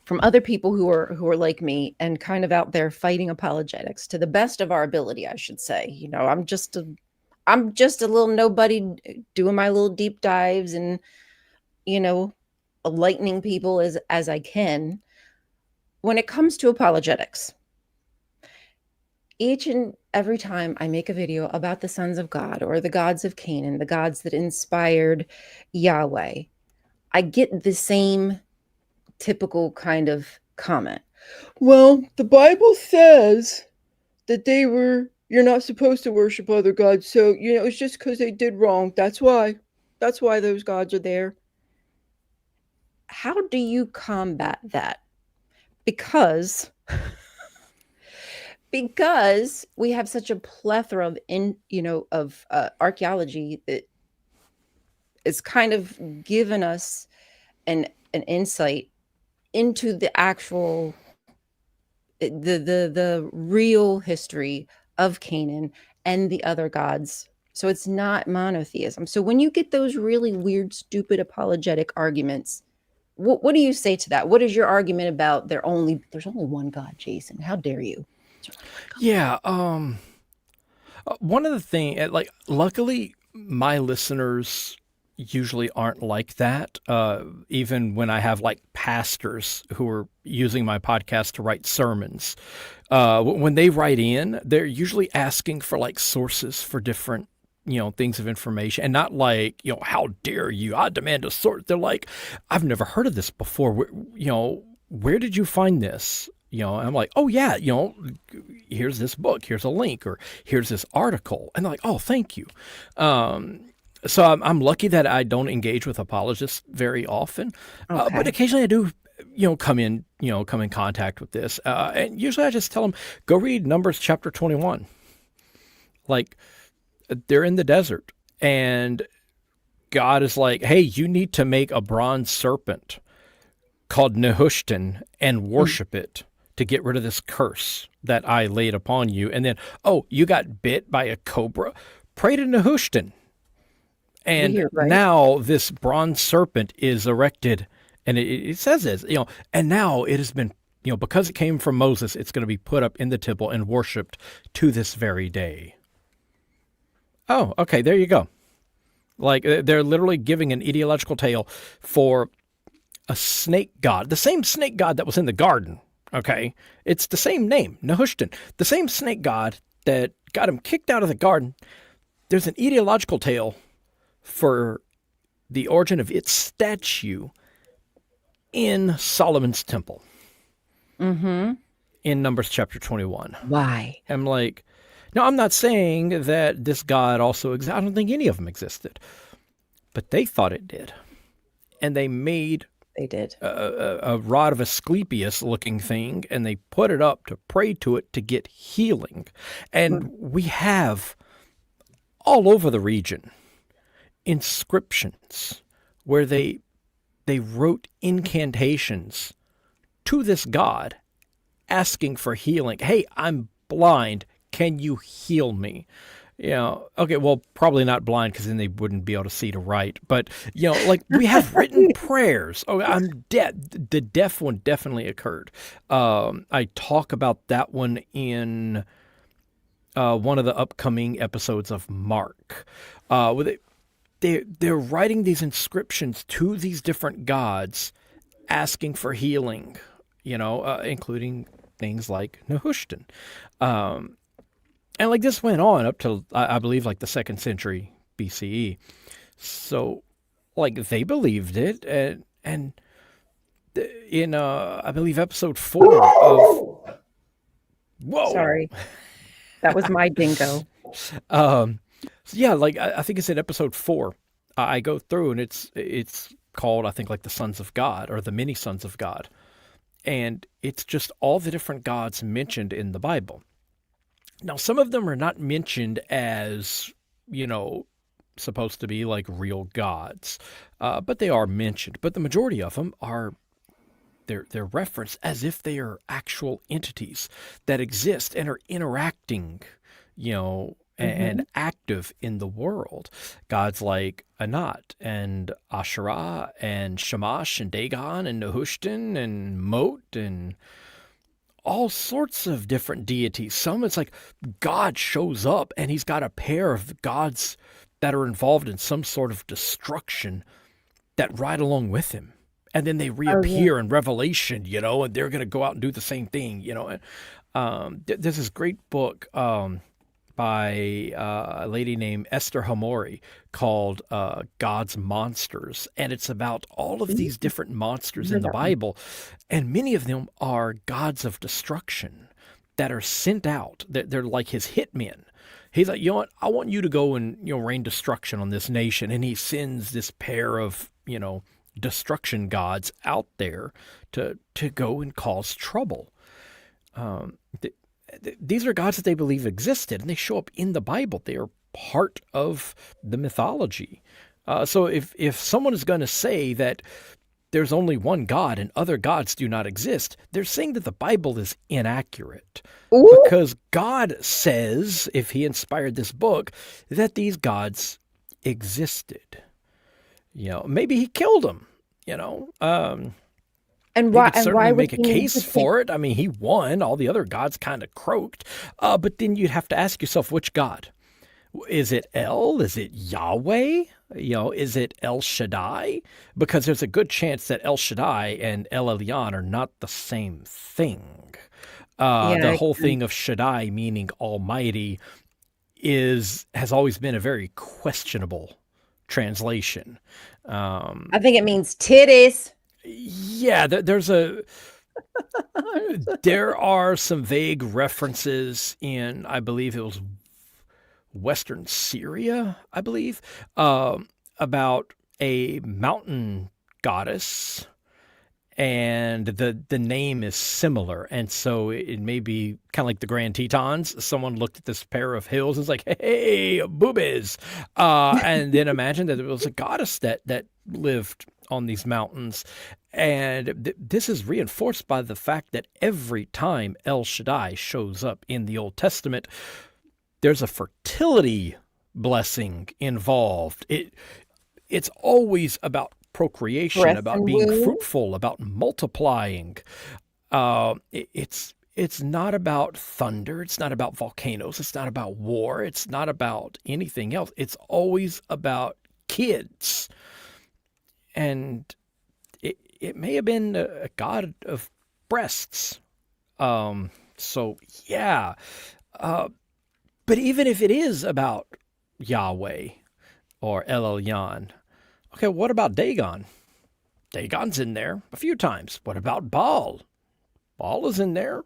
from other people who are like me and kind of out there fighting apologetics to the best of our ability, I should say. I'm just a little nobody doing my little deep dives and, you know, enlightening people as I can. When it comes to apologetics, each and every time I make a video about the sons of God or the gods of Canaan, the gods that inspired Yahweh, I get the same typical kind of comment. Well, the Bible says that you're not supposed to worship other gods. So, it's just because they did wrong. That's why. That's why those gods are there. How do you combat that? Because we have such a plethora of archaeology that is kind of given us an insight into the actual the real history of Canaan and the other gods. So it's not monotheism. So when you get those really weird, stupid apologetic arguments, what do you say to that? What is your argument about there's only one God, Jason? How dare you? There's only one God. Yeah. One of the thing, luckily, my listeners usually aren't like that. Even when I have like pastors who are using my podcast to write sermons, when they write in, they're usually asking for like sources for different things of information, and not like how dare you, I demand a source. They're like, I've never heard of this before. Where did you find this? And I'm like, oh yeah, here's this book, here's a link, or here's this article, and they're like, oh, thank you. So I'm lucky that I don't engage with apologists very often, but Okay. occasionally I do, come in contact with this, and usually I just tell them, go read Numbers chapter 21. Like, they're in the desert, and God is like, hey, you need to make a bronze serpent called Nehushtan and Mm. worship it to get rid of this curse that I laid upon you. And then, oh, you got bit by a cobra. Pray to Nehushtan. And Weird, right? now this bronze serpent is erected. And it says this, and now it has been, because it came from Moses, it's going to be put up in the temple and worshiped to this very day. Oh, okay, there you go. Like, they're literally giving an ideological tale for a snake god, the same snake god that was in the garden. Okay, it's the same name, Nehushtan, the same snake god that got him kicked out of the garden. There's an ideological tale for the origin of its statue in Solomon's temple Mm-hmm. in Numbers chapter 21. Why? I'm like, no, I'm not saying that this god also exists. I don't think any of them existed, but they thought it did, and they made They did. a rod of Asclepius looking thing, and they put it up to pray to it to get healing. And we have all over the region inscriptions where they wrote incantations to this god asking for healing. Hey, I'm blind. Can you heal me? Yeah. Okay. Well, probably not blind because then they wouldn't be able to see to write. But like we have written prayers. Oh, I'm dead. The deaf one definitely occurred. I talk about that one in one of the upcoming episodes of Mark. Where they're writing these inscriptions to these different gods, asking for healing. Including things like Nehushtan. And like this went on up to I believe like the second century BCE. So like they believed it, and in I believe episode 4 of whoa. Sorry, that was my dingo. um so yeah, like I think it's in episode 4. I go through and it's called I think like the Sons of God or the Many Sons of God, and it's just all the different gods mentioned in the Bible. Now, some of them are not mentioned as, you know, supposed to be like real gods, but they are mentioned. But the majority of them are they're referenced as if they are actual entities that exist and are interacting, Hmm. and active in the world. Gods like Anat and Asherah and Shamash and Dagon and Nehushtan and Mot and all sorts of different deities. Some it's like God shows up and he's got a pair of gods that are involved in some sort of destruction that ride along with him. And then they Oh yeah. reappear in Revelation, and they're going to go out and do the same thing. There's this great book by a lady named Esther Hamori called God's Monsters. And it's about all of Ooh, these different I monsters in heard the that one. Bible. And many of them are gods of destruction that are sent out. They're like his hitmen. He's like, you know what? I want you to go and rain destruction on this nation. And he sends this pair of destruction gods out there to go and cause trouble. Um, these are gods that they believe existed, and they show up in the Bible. They are part of the mythology. So if someone is going to say that there's only one God and other gods do not exist, they're saying that the Bible is inaccurate. Ooh. Because God says, if he inspired this book, that these gods existed. Maybe he killed them. You know, um, And you why could and certainly why would make a he need case to take? for it. I mean, he won. All the other gods kind of croaked. But then you'd have to ask yourself, which God? Is it El? Is it Yahweh? Is it El Shaddai? Because there's a good chance that El Shaddai and El Elyon are not the same thing. Yeah, The I whole agree. thing of Shaddai meaning Almighty has always been a very questionable translation. Um, I think it means titties. yeah, there are some vague references in, I believe it was Western Syria, I believe, about a mountain goddess, and the name is similar, and so it may be kind of like the Grand Tetons. Someone looked at this pair of hills and was like, "Hey, boobies," and then imagine that it was a goddess that lived on these mountains. And this is reinforced by the fact that every time El Shaddai shows up in the Old Testament, there's a fertility blessing involved. It's always about procreation, Breast about and being womb. fruitful, about multiplying. It's not about thunder. It's not about volcanoes. It's not about war. It's not about anything else. It's always about kids. And it may have been a god of breasts. So yeah. Uh, but even if it is about Yahweh or El Elyon, okay, what about Dagon? Dagon's in there a few times. What about Baal? Baal is in there.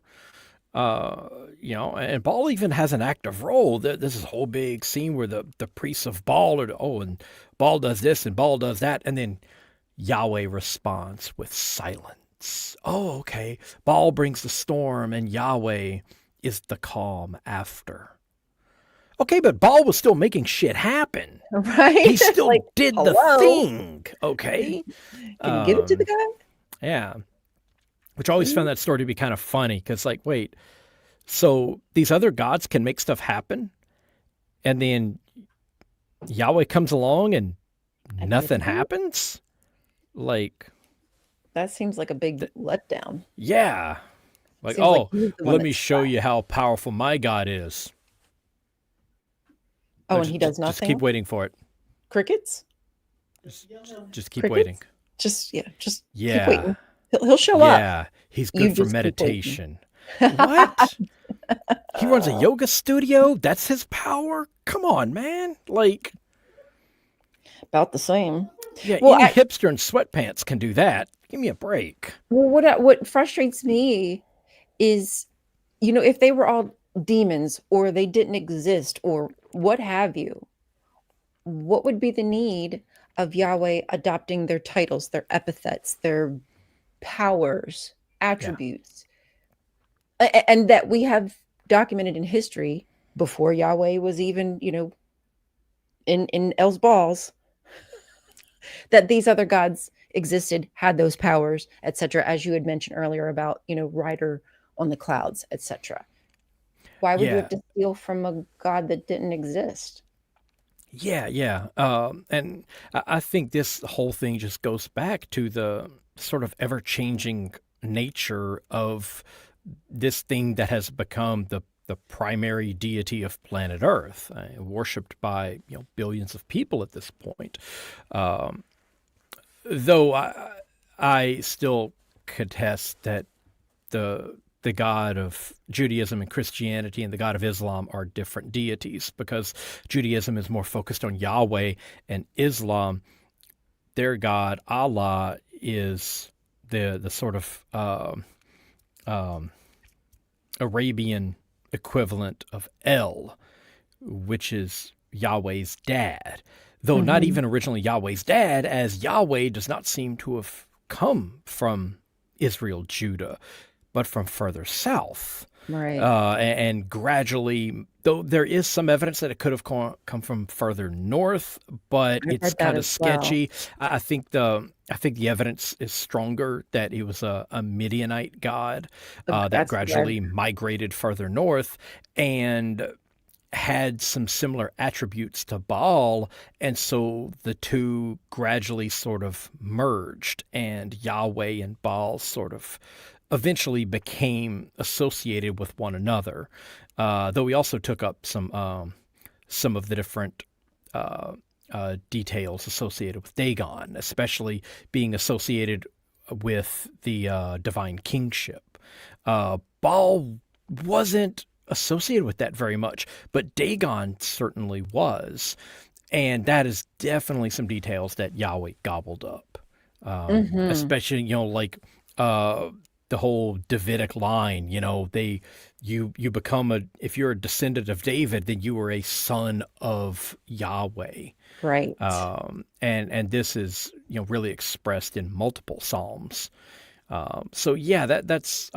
And Baal even has an active role. This is a whole big scene where the priests of Baal and Baal does this and Baal does that, and then Yahweh responds with silence. Oh, okay. Baal brings the storm, and Yahweh is the calm after. Okay, but Baal was still making shit happen. He Right? still Like, did the hello. thing. Okay. Can you give it to the Um, guy? yeah. Which I always found Ooh. that story to be kind of funny because, like, wait, so these other gods can make stuff happen, and then Yahweh comes along and And nothing didn't. happens. Like, That seems like a big th- letdown. yeah, like, Seems like oh, he's the one let me that's show trapped. you how powerful my God is. Oh, No, and he does just keep nothing? waiting for it. Crickets? Just keep waiting. Crickets? Just yeah, just keep Yeah, waiting. He'll show up. yeah, he's good You for just keep waiting. meditation. What? He runs a yoga studio? That's his power? Come on, man. Like, About the same. yeah, Well, any hipster in sweatpants can do that. Give me a break. what frustrates me is, if they were all demons or they didn't exist or what have you, what would be the need of Yahweh adopting their titles, their epithets, their powers, Yeah, attributes, and that we have documented in history before Yahweh was even, in El's balls, that these other gods existed, had those powers, etc., as you had mentioned earlier about, rider on the clouds, etc. Why would you have yeah, to steal from a god that didn't exist? yeah, yeah. And I think this whole thing just goes back to the sort of ever changing nature of this thing that has become the primary deity of planet Earth, worshipped by billions of people at this point. Um, though I still contest that the God of Judaism and Christianity and the God of Islam are different deities, because Judaism is more focused on Yahweh, and Islam, their God Allah, is the sort of um, Arabian equivalent of El, which is Yahweh's dad. Though not Hmm. even originally Yahweh's dad, as Yahweh does not seem to have come from Israel, Judah, but from further south. Right. And gradually, though there is some evidence that it could have come from further north, but I've it's read that kind of as well. sketchy. I think the evidence is stronger that it was a Midianite god that That's what I've. gradually migrated further north and had some similar attributes to Baal, and so the two gradually sort of merged, and Yahweh and Baal sort of eventually became associated with one another. Though we also took up some of the different details associated with Dagon, especially being associated with the divine kingship. Baal wasn't associated with that very much, but Dagon certainly was. And that is definitely some details that Yahweh gobbled up. Hmm. Especially, like uh, the whole Davidic line, you become if you're a descendant of David, then you are a son of Yahweh. Right. And this is really expressed in multiple psalms. So yeah, that's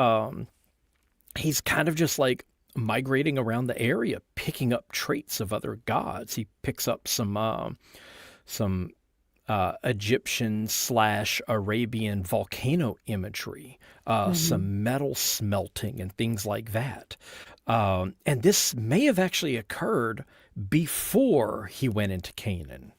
he's kind of just like migrating around the area, picking up traits of other gods. He picks up some Egyptian slash Arabian volcano imagery, Hmm. some metal smelting, and things like that. And this may have actually occurred before he went into Canaan.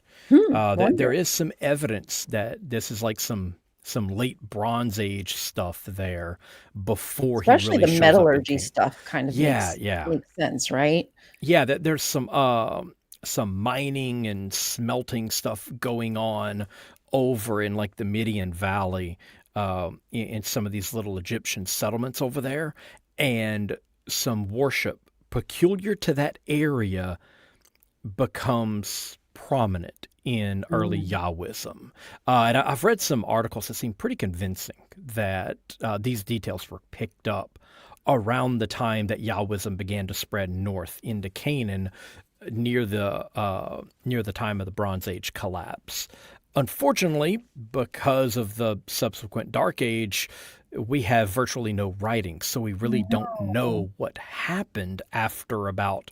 There Wonder. is some evidence that this is like some late Bronze Age stuff there before he Especially really the shows up in metallurgy Canaan. stuff kind of Yeah, makes yeah, makes sense, right? yeah. That there's some mining and smelting stuff going on over in like the Midian Valley, in some of these little Egyptian settlements over there, and some worship peculiar to that area becomes prominent in early Mm. Yahwism. And I've read some articles that seem pretty convincing that these details were picked up around the time that Yahwism began to spread north into Canaan, near the time of the Bronze Age collapse. Unfortunately, because of the subsequent Dark Age, we have virtually no writing, so we really don't No. know what happened after about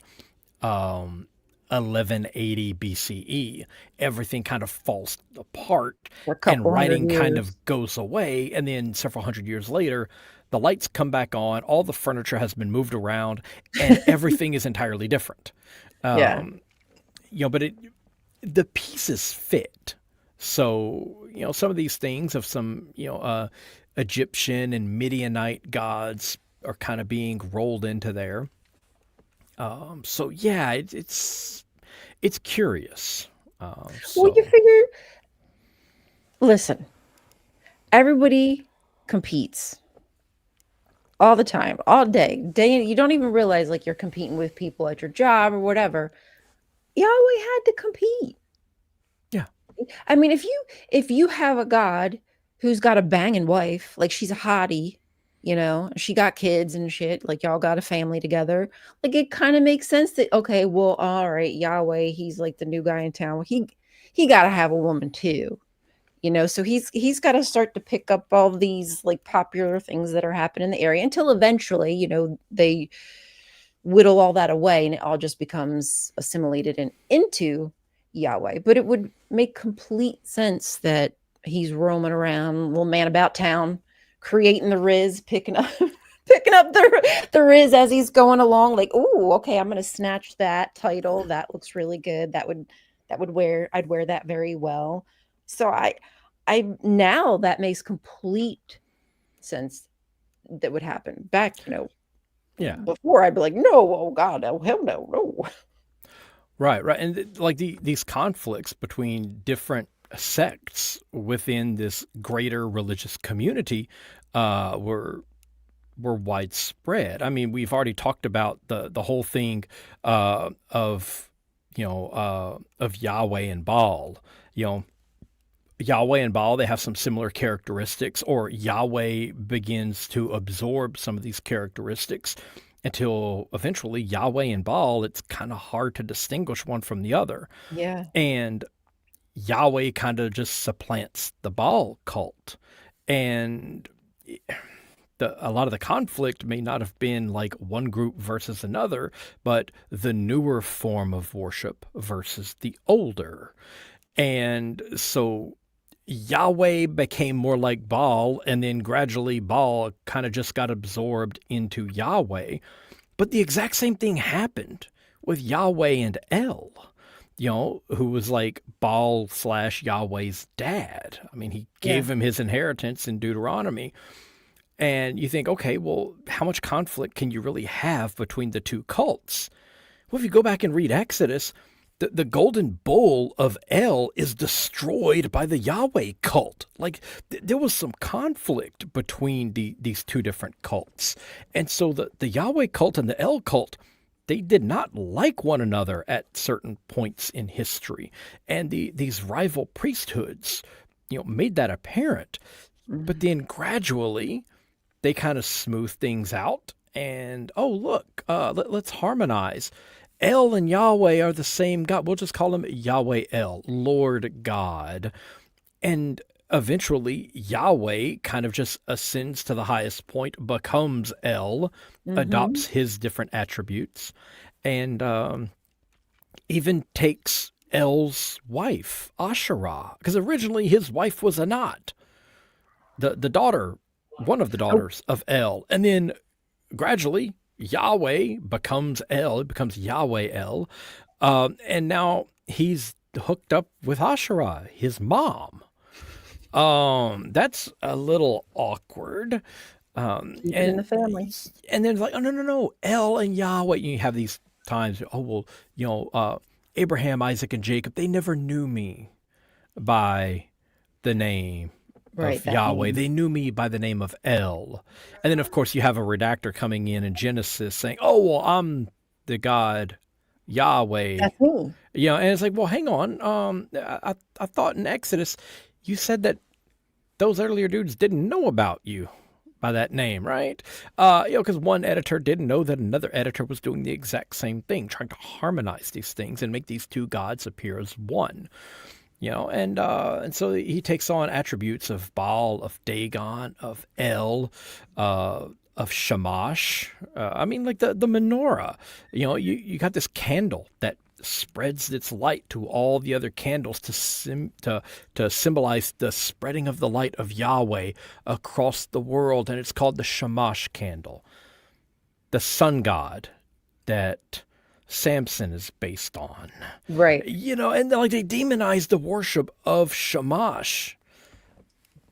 um, 1180 BCE. Everything kind of falls apart For a and couple hundred writing kind of years. goes away. And then several hundred years later, the lights come back on, all the furniture has been moved around, and everything is entirely different. Yeah. but the pieces fit. So, some of these things of some, Egyptian and Midianite gods are kind of being rolled into there. So yeah, it's curious. Well, you So figure, listen, everybody competes all the time, all day. You don't even realize like you're competing with people at your job or whatever. Yahweh had to compete. yeah, I mean, if you have a god who's got a banging wife, like she's a hottie, she got kids and shit, like y'all got a family together, like it kind of makes sense that okay, well, all right, Yahweh, he's like the new guy in town. He got to have a woman too. So he's got to start to pick up all these like popular things that are happening in the area until eventually, they whittle all that away and it all just becomes assimilated into Yahweh. But it would make complete sense that he's roaming around, little man about town, creating the Riz, picking up picking up the Riz as he's going along, like, oh, okay, I'm gonna snatch that title. That looks really good. I'd wear that very well. So I now that makes complete sense that would happen. Back, yeah, before I'd be like, no, oh God, oh hell no, no. right, right, and like these conflicts between different sects within this greater religious community were widespread. I mean, we've already talked about the whole thing of Yahweh and Baal. You know, Yahweh and Baal, they have some similar characteristics, or Yahweh begins to absorb some of these characteristics until eventually Yahweh and Baal, it's kind of hard to distinguish one from the other. Yeah, And Yahweh kind of just supplants the Baal cult. And a lot of the conflict may not have been like one group versus another, but the newer form of worship versus the older. And so Yahweh became more like Baal, and then gradually Baal kind of just got absorbed into Yahweh. But the exact same thing happened with Yahweh and El, who was like Baal slash Yahweh's dad. I mean, he yeah. gave him his inheritance in Deuteronomy. And you think, okay, well, how much conflict can you really have between the two cults? Well, if you go back and read Exodus, the golden bull of El is destroyed by the Yahweh cult. Like there was some conflict between these two different cults. And so the Yahweh cult and the El cult, they did not like one another at certain points in history. And these rival priesthoods, made that apparent. But Mhm. then gradually they kind of smooth things out and, oh, look, let's harmonize. El and Yahweh are the same God. We'll just call him Yahweh El, Lord God. And eventually, Yahweh kind of just ascends to the highest point, becomes El, adopts Mhm. his different attributes, and even takes El's wife, Asherah, because originally his wife was Anat, the daughter, one of the Oh, daughters of El. And then gradually, Yahweh becomes El, it becomes Yahweh El. And now he's hooked up with Asherah, his mom. That's a little awkward. keep it in And the family. then it's like, oh no no no, El and Yahweh. You have these times. Oh well, Abraham, Isaac, and Jacob. They never knew me by the name Right, of that Yahweh. name. They knew me by the name of El. And then, of course, you have a redactor coming in Genesis saying, oh, well, I'm the God Yahweh. That's me. And it's like, well, hang on. I thought in Exodus you said that those earlier dudes didn't know about you by that name, right? Because one editor didn't know that another editor was doing the exact same thing, trying to harmonize these things and make these two gods appear as one. And so he takes on attributes of Baal, of Dagon, of El, of Shamash. I mean, like the menorah. You got this candle that spreads its light to all the other candles to symbolize the spreading of the light of Yahweh across the world, and it's called the Shamash candle, the sun god that Samson is based on. Right. And like they demonize the worship of Shamash,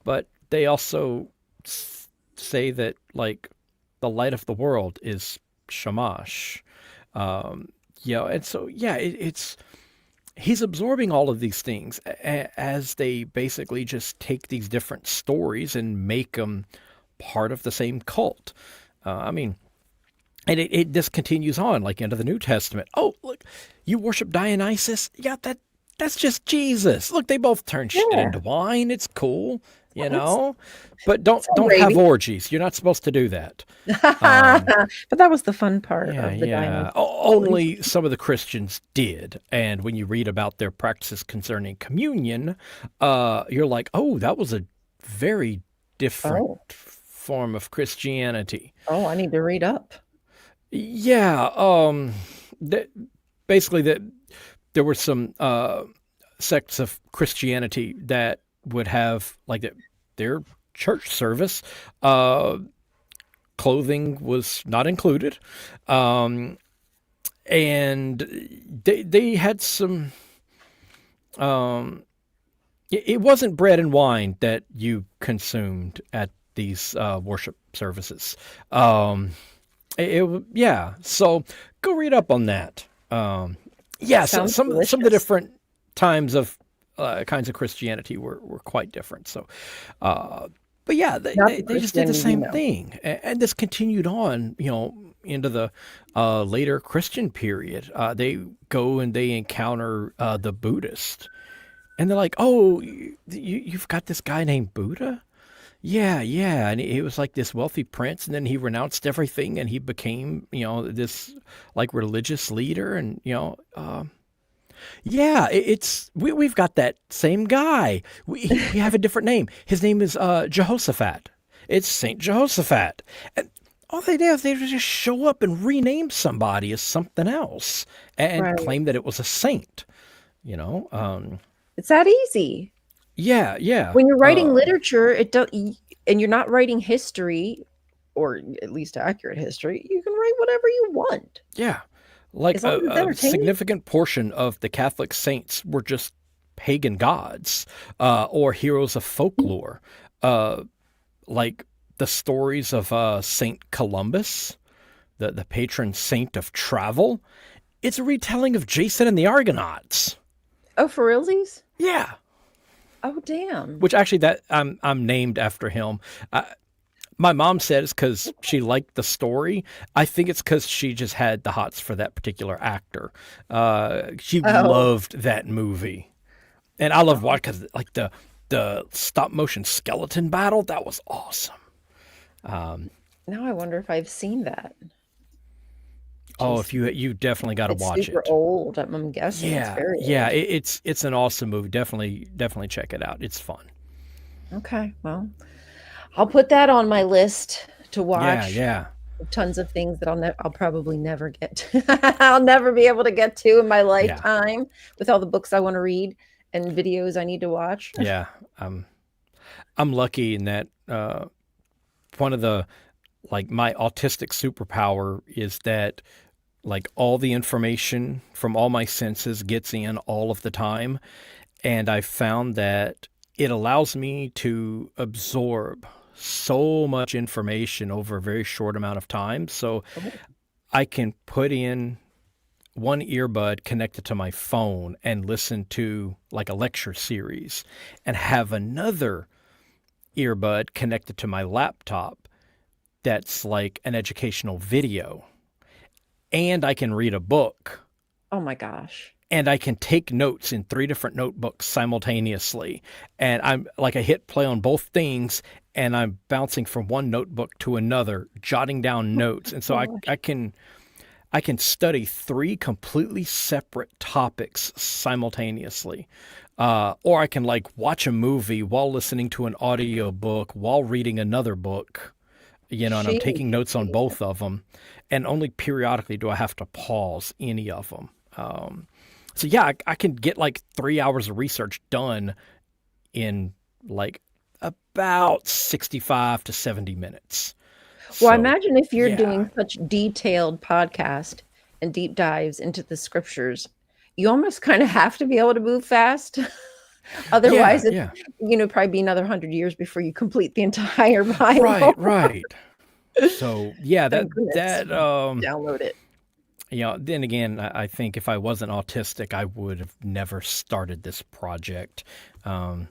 but they also say that like the light of the world is Shamash. And so yeah, it's he's absorbing all of these things as they basically just take these different stories and make them part of the same cult. I mean, and it just continues on like into the New Testament. Oh, look, you worship Dionysus? Yeah, that's just Jesus. Look, they both turn shit Yeah. into wine. It's cool, you It's know. But it's all don't have gravy. orgies. You're not supposed to do that. Um, But that was the fun part yeah, of the yeah. Dionysus stories. Only some of the Christians did, and when you read about their practices concerning communion, you're like, oh, that was a very different Oh, form of Christianity. oh, I need to read up. Yeah, th- basically that there were some sects of Christianity that would have like their church service. Clothing was not included, um, and they had some. Um, it wasn't bread and wine that you consumed at these worship services. Um, yeah. So go read up on that. Yeah. So Sounds some of the delicious. different times of kinds of Christianity were quite different. So, uh, but yeah, Not the they just did the Christianity we same know. thing, and this continued on, into the later Christian period. They go and they encounter the Buddhist, and they're like, "Oh, you've got this guy named Buddha." Yeah, yeah, and he was like this wealthy prince, and then he renounced everything, and he became, this like religious leader, and yeah, we've got that same guy. We have a different name. His name is Jehoshaphat. It's Saint Jehoshaphat, and all they do is they just show up and rename somebody as something else and Right. claim that it was a saint. You know, um, It's that easy. yeah, yeah. When you're writing literature, it don't, and you're not writing history, or at least accurate history, you can write whatever you want Yeah. Like as long as it's a entertaining. significant portion of the Catholic saints were just pagan gods or heroes of folklore. Uh, like the stories of Saint Columbus, the patron saint of travel. It's a retelling of Jason and the Argonauts. Oh, for realsies? Yeah. Oh, damn. Which actually that I'm named after him. My mom said it's because she liked the story. I think it's because she just had the hots for that particular actor. She Oh, loved that movie, and I love watching because like the stop motion skeleton battle that was awesome. Um, now I wonder if I've seen that. oh, if Jason. you definitely got to It's watch super it. old. I'm guessing it's Yeah, very yeah, old. it's an awesome movie. Definitely check it out. It's fun. Okay, well, I'll put that on my list to Yeah, watch. yeah, Tons of things that I'll probably never get to. I'll never be able to get to in my yeah, lifetime with all the books I want to read and videos I need to watch. yeah. I'm lucky in that one of the like my autistic superpower is that like all the information from all my senses gets in all of the time, and I found that it allows me to absorb so much information over a very short amount of time. So Oh, I can put in one earbud connected to my phone and listen to like a lecture series and have another earbud connected to my laptop that's like an educational video, and I can read a book, oh my gosh. and I can take notes in three different notebooks simultaneously. And I'm like, I hit play on both things, and I'm bouncing from one notebook to another, jotting down notes. And so Gosh. I can study three completely separate topics simultaneously. Or I can like watch a movie while listening to an audio book while reading another book, and I'm taking Sheesh. notes on both of them. And only periodically do I have to pause any of them. So yeah, I can get like 3 hours of research done in like about 65 to 70 minutes. Well, I So imagine if you're yeah, doing such detailed podcast, and deep dives into the scriptures, you almost kind of have to be able to move fast. Yeah, Otherwise, it's, yeah. probably be another 100 years before you complete the entire Right, Bible. right. So yeah, Thank goodness that you download it. then again, I think if I wasn't autistic, I would have never started this project. Um,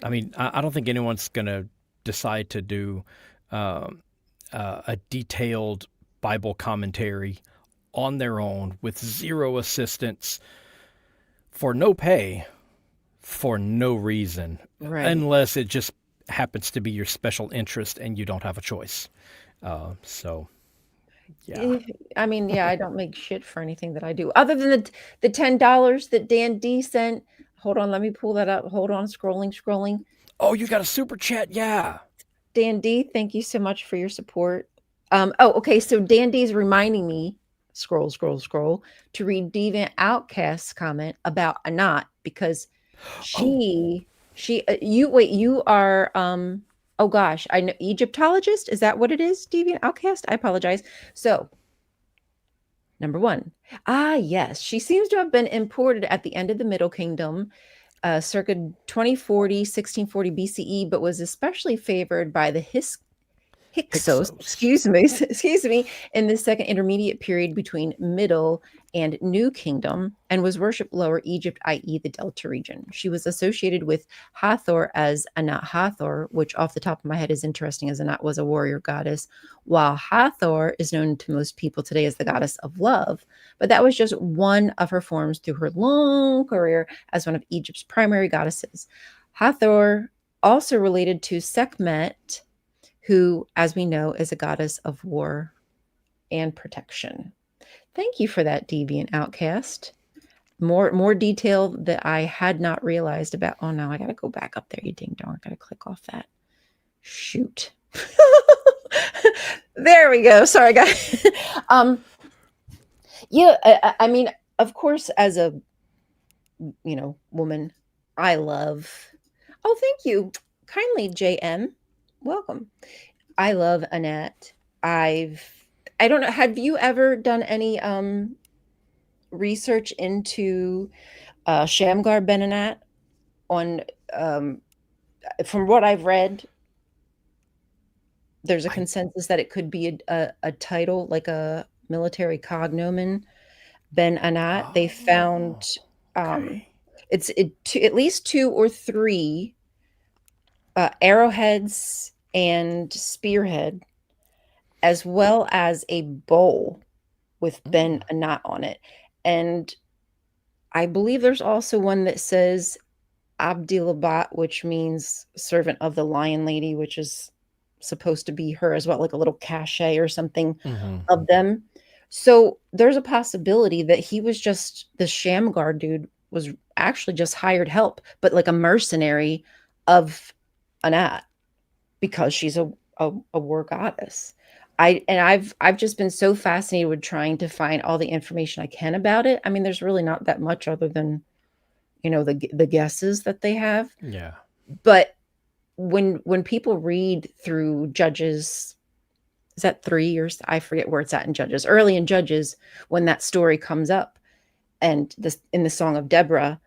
I mean, I don't think anyone's gonna decide to do um, a detailed Bible commentary on their own with zero assistance for no pay for no reason, Right. unless it just happens to be your special interest and you don't have a choice. So yeah. Eh, I mean, yeah, I don't make shit for anything that I do, other than the $10 that Dan D sent. Hold on, let me pull that up. Hold on, scrolling. Oh, you got a super chat? Yeah. Dan D, thank you so much for your support. Okay, so Dan D is reminding me, scroll, to read Deviant Outcast's comment about Anat because Oh, you are oh gosh, I know Egyptologist. Is that what it is? Deviant Outcast? I apologize. So number one, yes, she seems to have been imported at the end of the Middle Kingdom, circa 2040, 1640 BCE, but was especially favored by the Hyksos, Hyksos. excuse me, in the second intermediate period between Middle and New Kingdom, and was worshipped Lower Egypt, i.e., the Delta region. She was associated with Hathor as Anat Hathor, which off the top of my head is interesting, as Anat was a warrior goddess, while Hathor is known to most people today as the goddess of love. But that was just one of her forms through her long career as one of Egypt's primary goddesses. Hathor also related to Sekhmet, who, as we know, is a goddess of war and protection. Thank you for that, Deviant Outcast. More detail that I had not realized about. Oh no, I gotta go back up there, you ding dong. I gotta click off that. Shoot. There we go. Sorry, guys. um, yeah, I mean, of course, as a woman, I love. Oh, thank you kindly, JM. Welcome. I love Annette. I've I don't know, have you ever done any research into Shamgar Ben Anat on um from what I've read, there's a I consensus that it could be a title like a military cognomen, Ben Anat. They found oh, um okay. at least two or three arrowheads and spearhead, as well as a bowl with Ben Mm, Anat on it. And I believe there's also one that says Abdilabat, which means servant of the Lion Lady, which is supposed to be her as well, like a little cachet or something mm-hmm. of them. So there's a possibility that he was just the Shamgar dude was actually just hired help, but like a mercenary of Anat because she's a war goddess. I've just been so fascinated with trying to find all the information I can about it. I mean, there's really not that much other than the guesses that they have. Yeah. But when people read through Judges, is that 3 years? I forget where it's at in Judges. Early in Judges, when that story comes up, and this in the Song of Deborah,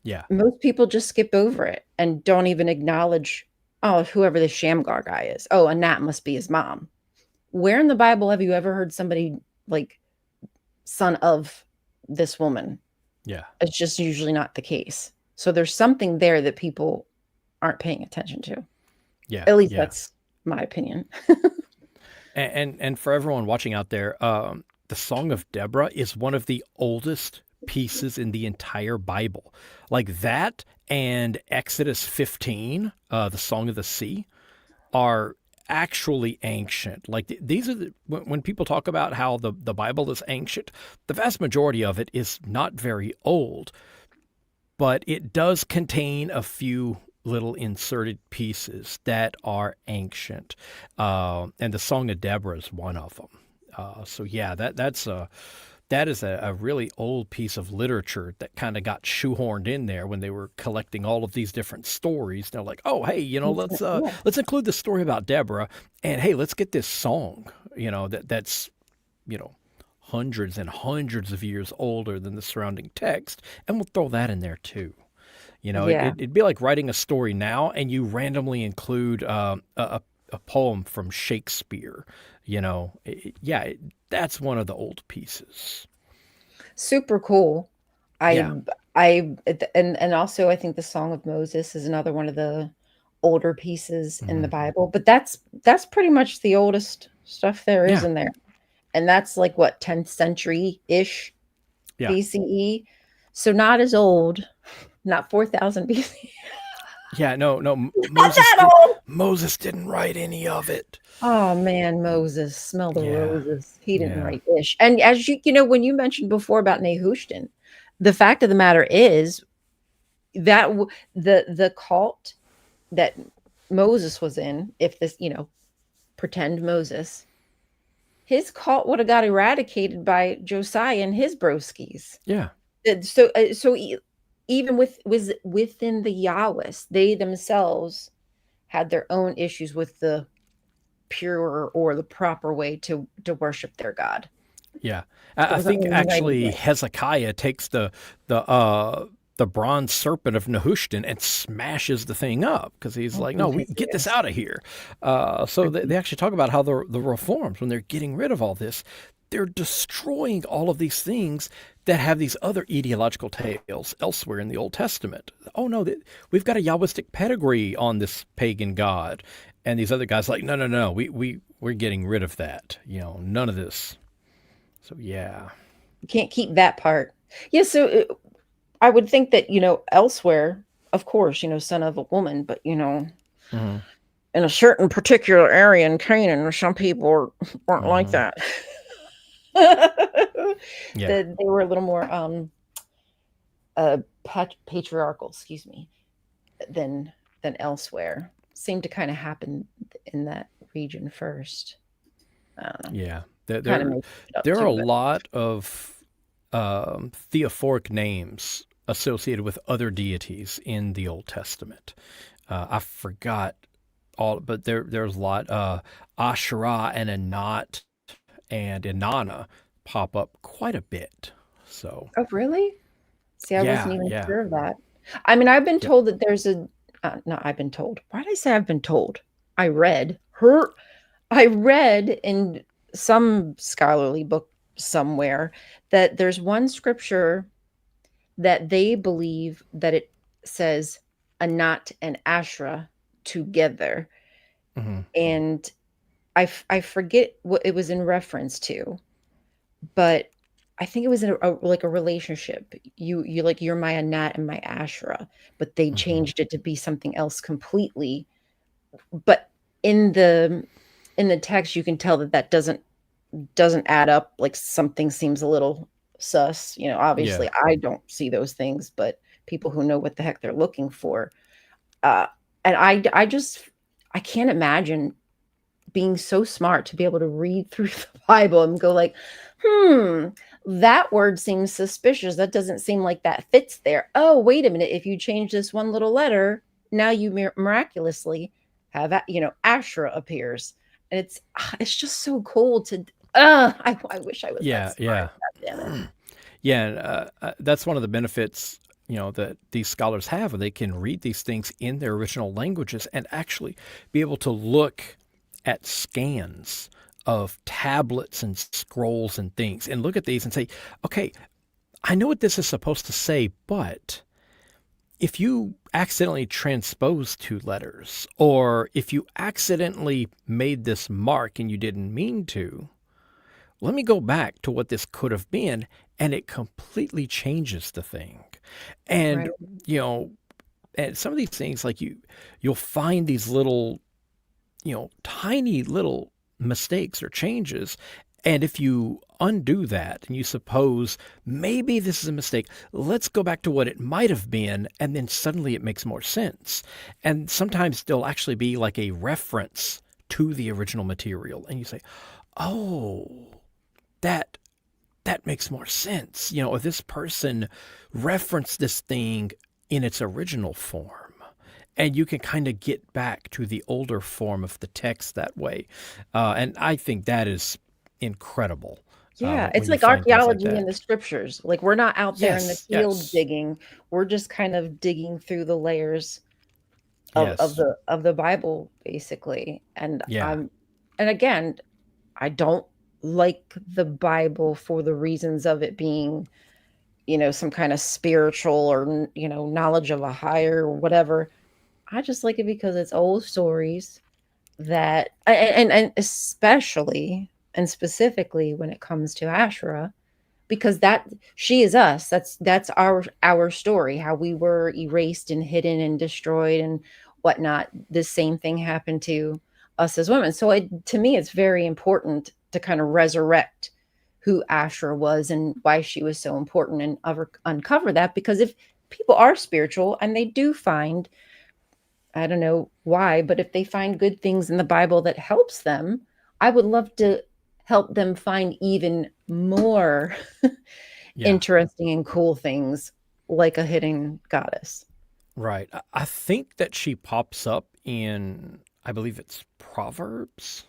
Yeah. most people just skip over it and don't even acknowledge, oh, whoever the Shamgar guy is. Oh, and that must be his mom. Where in the Bible have you ever heard somebody like son of this woman? Yeah. It's just usually not the case. So there's something there that people aren't paying attention to. Yeah. At least Yeah. that's my opinion. And for everyone watching out there, the Song of Deborah is one of the oldest pieces in the entire Bible. Like that and Exodus 15, the Song of the Sea, are actually ancient. Like these are when people talk about how the Bible is ancient, the vast majority of it is not very old, but it does contain a few little inserted pieces that are ancient, and the Song of Deborah is one of them. So yeah, that is a really old piece of literature that kind of got shoehorned in there when they were collecting all of these different stories. They're like, oh hey, Yeah. let's include this story about Deborah, and hey, let's get this song, that's you know hundreds and hundreds of years older than the surrounding text, and we'll throw that in there too. Yeah. It'd be like writing a story now and you randomly include a poem from Shakespeare. Yeah, that's one of the old pieces. Super cool. Yeah. I I and also I think the Song of Moses is another one of the older pieces in the Hmm. Bible, but that's pretty much the oldest stuff there is Yeah. in there. And that's like what 10th century-ish Yeah. BCE. So not as old, not 4000 BC. Yeah. No, no. Not that old. Moses didn't write any of it. Oh man, Moses, smell the Yeah. roses. He didn't Yeah. write ish. And as when you mentioned before about Nehushtan, the fact of the matter is that the cult that Moses was in, if this, pretend Moses, his cult would have got eradicated by Josiah and his broskies. Yeah. Even was within the Yahwist, they themselves had their own issues with the pure or the proper way to worship their God. Yeah, It I wasn't think really right actually away. Hezekiah takes the bronze serpent of Nehushtan and smashes the thing up because he's Oh, like, no, we get this yes. out of here. So they actually talk about how the reforms, when they're getting rid of all this, they're destroying all of these things that have these other ideological tales elsewhere in the Old Testament. Oh no, we've got a Yahwistic pedigree on this pagan god, and these other guys like, no, no, no, we're getting rid of that. None of this. So yeah, You can't keep that part. Yeah, so I would think that, elsewhere, of course, son of a woman, but, hmm in a certain particular area in Canaan, some people weren't like hmm that. yeah, That they were a little more uh patriarchal, excuse me, than elsewhere. Seemed to kind of happen in that region first. I don't know. yeah. There, Kind of there, makes it up there are a too, but lot of theophoric names associated with other deities in the Old Testament. I forgot all, but there's a lot. Asherah and Anat and Inanna pop up quite a bit. So oh really? See, I wasn't yeah, even yeah, sure of that. I mean, I've been yeah. told that there's a no, I've been told. Why did I say I've been told? I read her. I read in some scholarly book somewhere that there's one scripture that they believe that it says Anat and Ashra together. hmm And I forget what it was in reference to, but I think it was in like a relationship. You like you're my Anat and my Ashra, but they hmm changed it to be something else completely. But in the text, you can tell that doesn't add up. Like something seems a little sus. Yeah, Obviously, I don't see those things, but people who know what the heck they're looking for. Uh, and I can't imagine being so smart to be able to read through the Bible and go like, hmm, that word seems suspicious. That doesn't seem like that fits there. Oh, wait a minute. If you change this one little letter, now you miraculously have Asherah appears, and it's just so cool to. I wish I was that yeah, smart. yeah. God damn it. Yeah, and that's one of the benefits, that these scholars have, where they can read these things in their original languages and actually be able to look at scans of tablets and scrolls and things and look at these and say, okay, I know what this is supposed to say, but if you accidentally transposed two letters, or if you accidentally made this mark and you didn't mean to, let me go back to what this could have been, and it completely changes the thing. And Right. you know and some of these things, like, you'll find these little, tiny little mistakes or changes, and if you undo that and you suppose maybe this is a mistake, let's go back to what it might have been, and then suddenly it makes more sense. And sometimes there'll actually be like a reference to the original material, and you say, oh, that that makes more sense. If this person referenced this thing in its original form, and you can kind of get back to the older form of the text that way. And I think that is incredible. Yeah, it's when you like find things like archaeology in that. the scriptures. Like, we're not out there in the Yes, field yes, digging. We're just kind of digging through the layers of yes, the Bible, basically. yeah, And again, I don't like the Bible for the reasons of it being, some kind of spiritual or, knowledge of a higher or whatever. I just like it because it's old stories that and especially and specifically when it comes to Asherah, because that she is us. That's our story, how we were erased and hidden and destroyed and whatnot. The same thing happened to us as women. So to me, it's very important to kind of resurrect who Asherah was and why she was so important and uncover that, because if people are spiritual and they do find, I don't know why, but if they find good things in the Bible that helps them, I would love to help them find even more yeah. interesting and cool things like a hidden goddess. Right. I think that she pops up in, I believe it's Proverbs.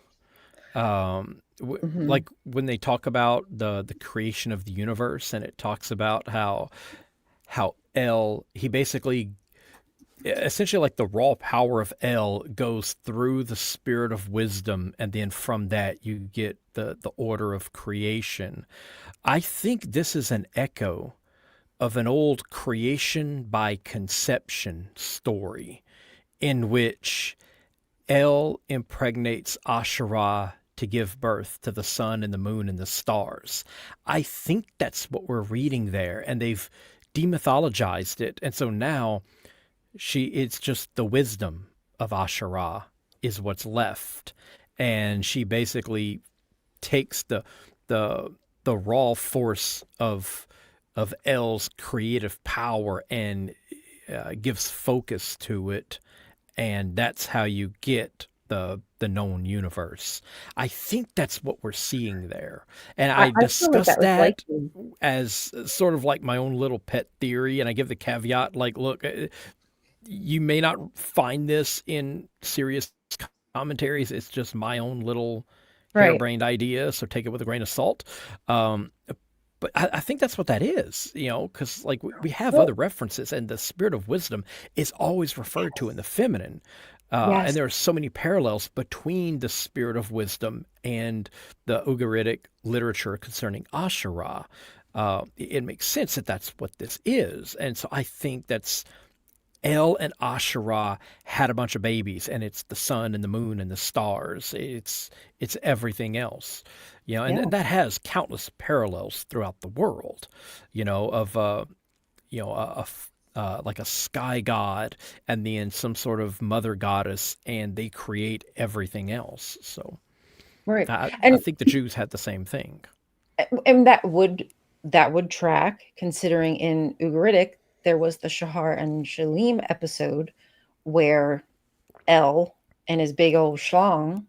Mhm. Like when they talk about the creation of the universe, and it talks about how El, he basically, essentially, like the raw power of El goes through the spirit of wisdom, and then from that you get the order of creation. I think this is an echo of an old creation by conception story in which El impregnates Asherah to give birth to the sun and the moon and the stars. I think that's what we're reading there, and they've demythologized it. And so now it's just the wisdom of Asherah is what's left. And she basically takes the the raw force of El's creative power and gives focus to it, and that's how you get the known universe. I think that's what we're seeing there, and I I feel like that discuss was that likely. as sort of like my own little pet theory, and I give the caveat like, look, you may not find this in serious commentaries. It's just my own little Right. harebrained idea, so take it with a grain of salt. Um, but I think that's what that is, because like we have Well, other references, and the spirit of wisdom is always referred to in the feminine. And yes. there are so many parallels between the spirit of wisdom and the Ugaritic literature concerning Asherah. It makes sense that that's what this is. And so I think that's El and Asherah had a bunch of babies, and it's the sun and the moon and the stars. It's everything else, and Yeah. that has countless parallels throughout the world, of like a sky god and then some sort of mother goddess, and they create everything else. So Right. I And think the Jews had the same thing. and that would track, considering in Ugaritic there was the Shahar and Shalim episode where El and his big old schlong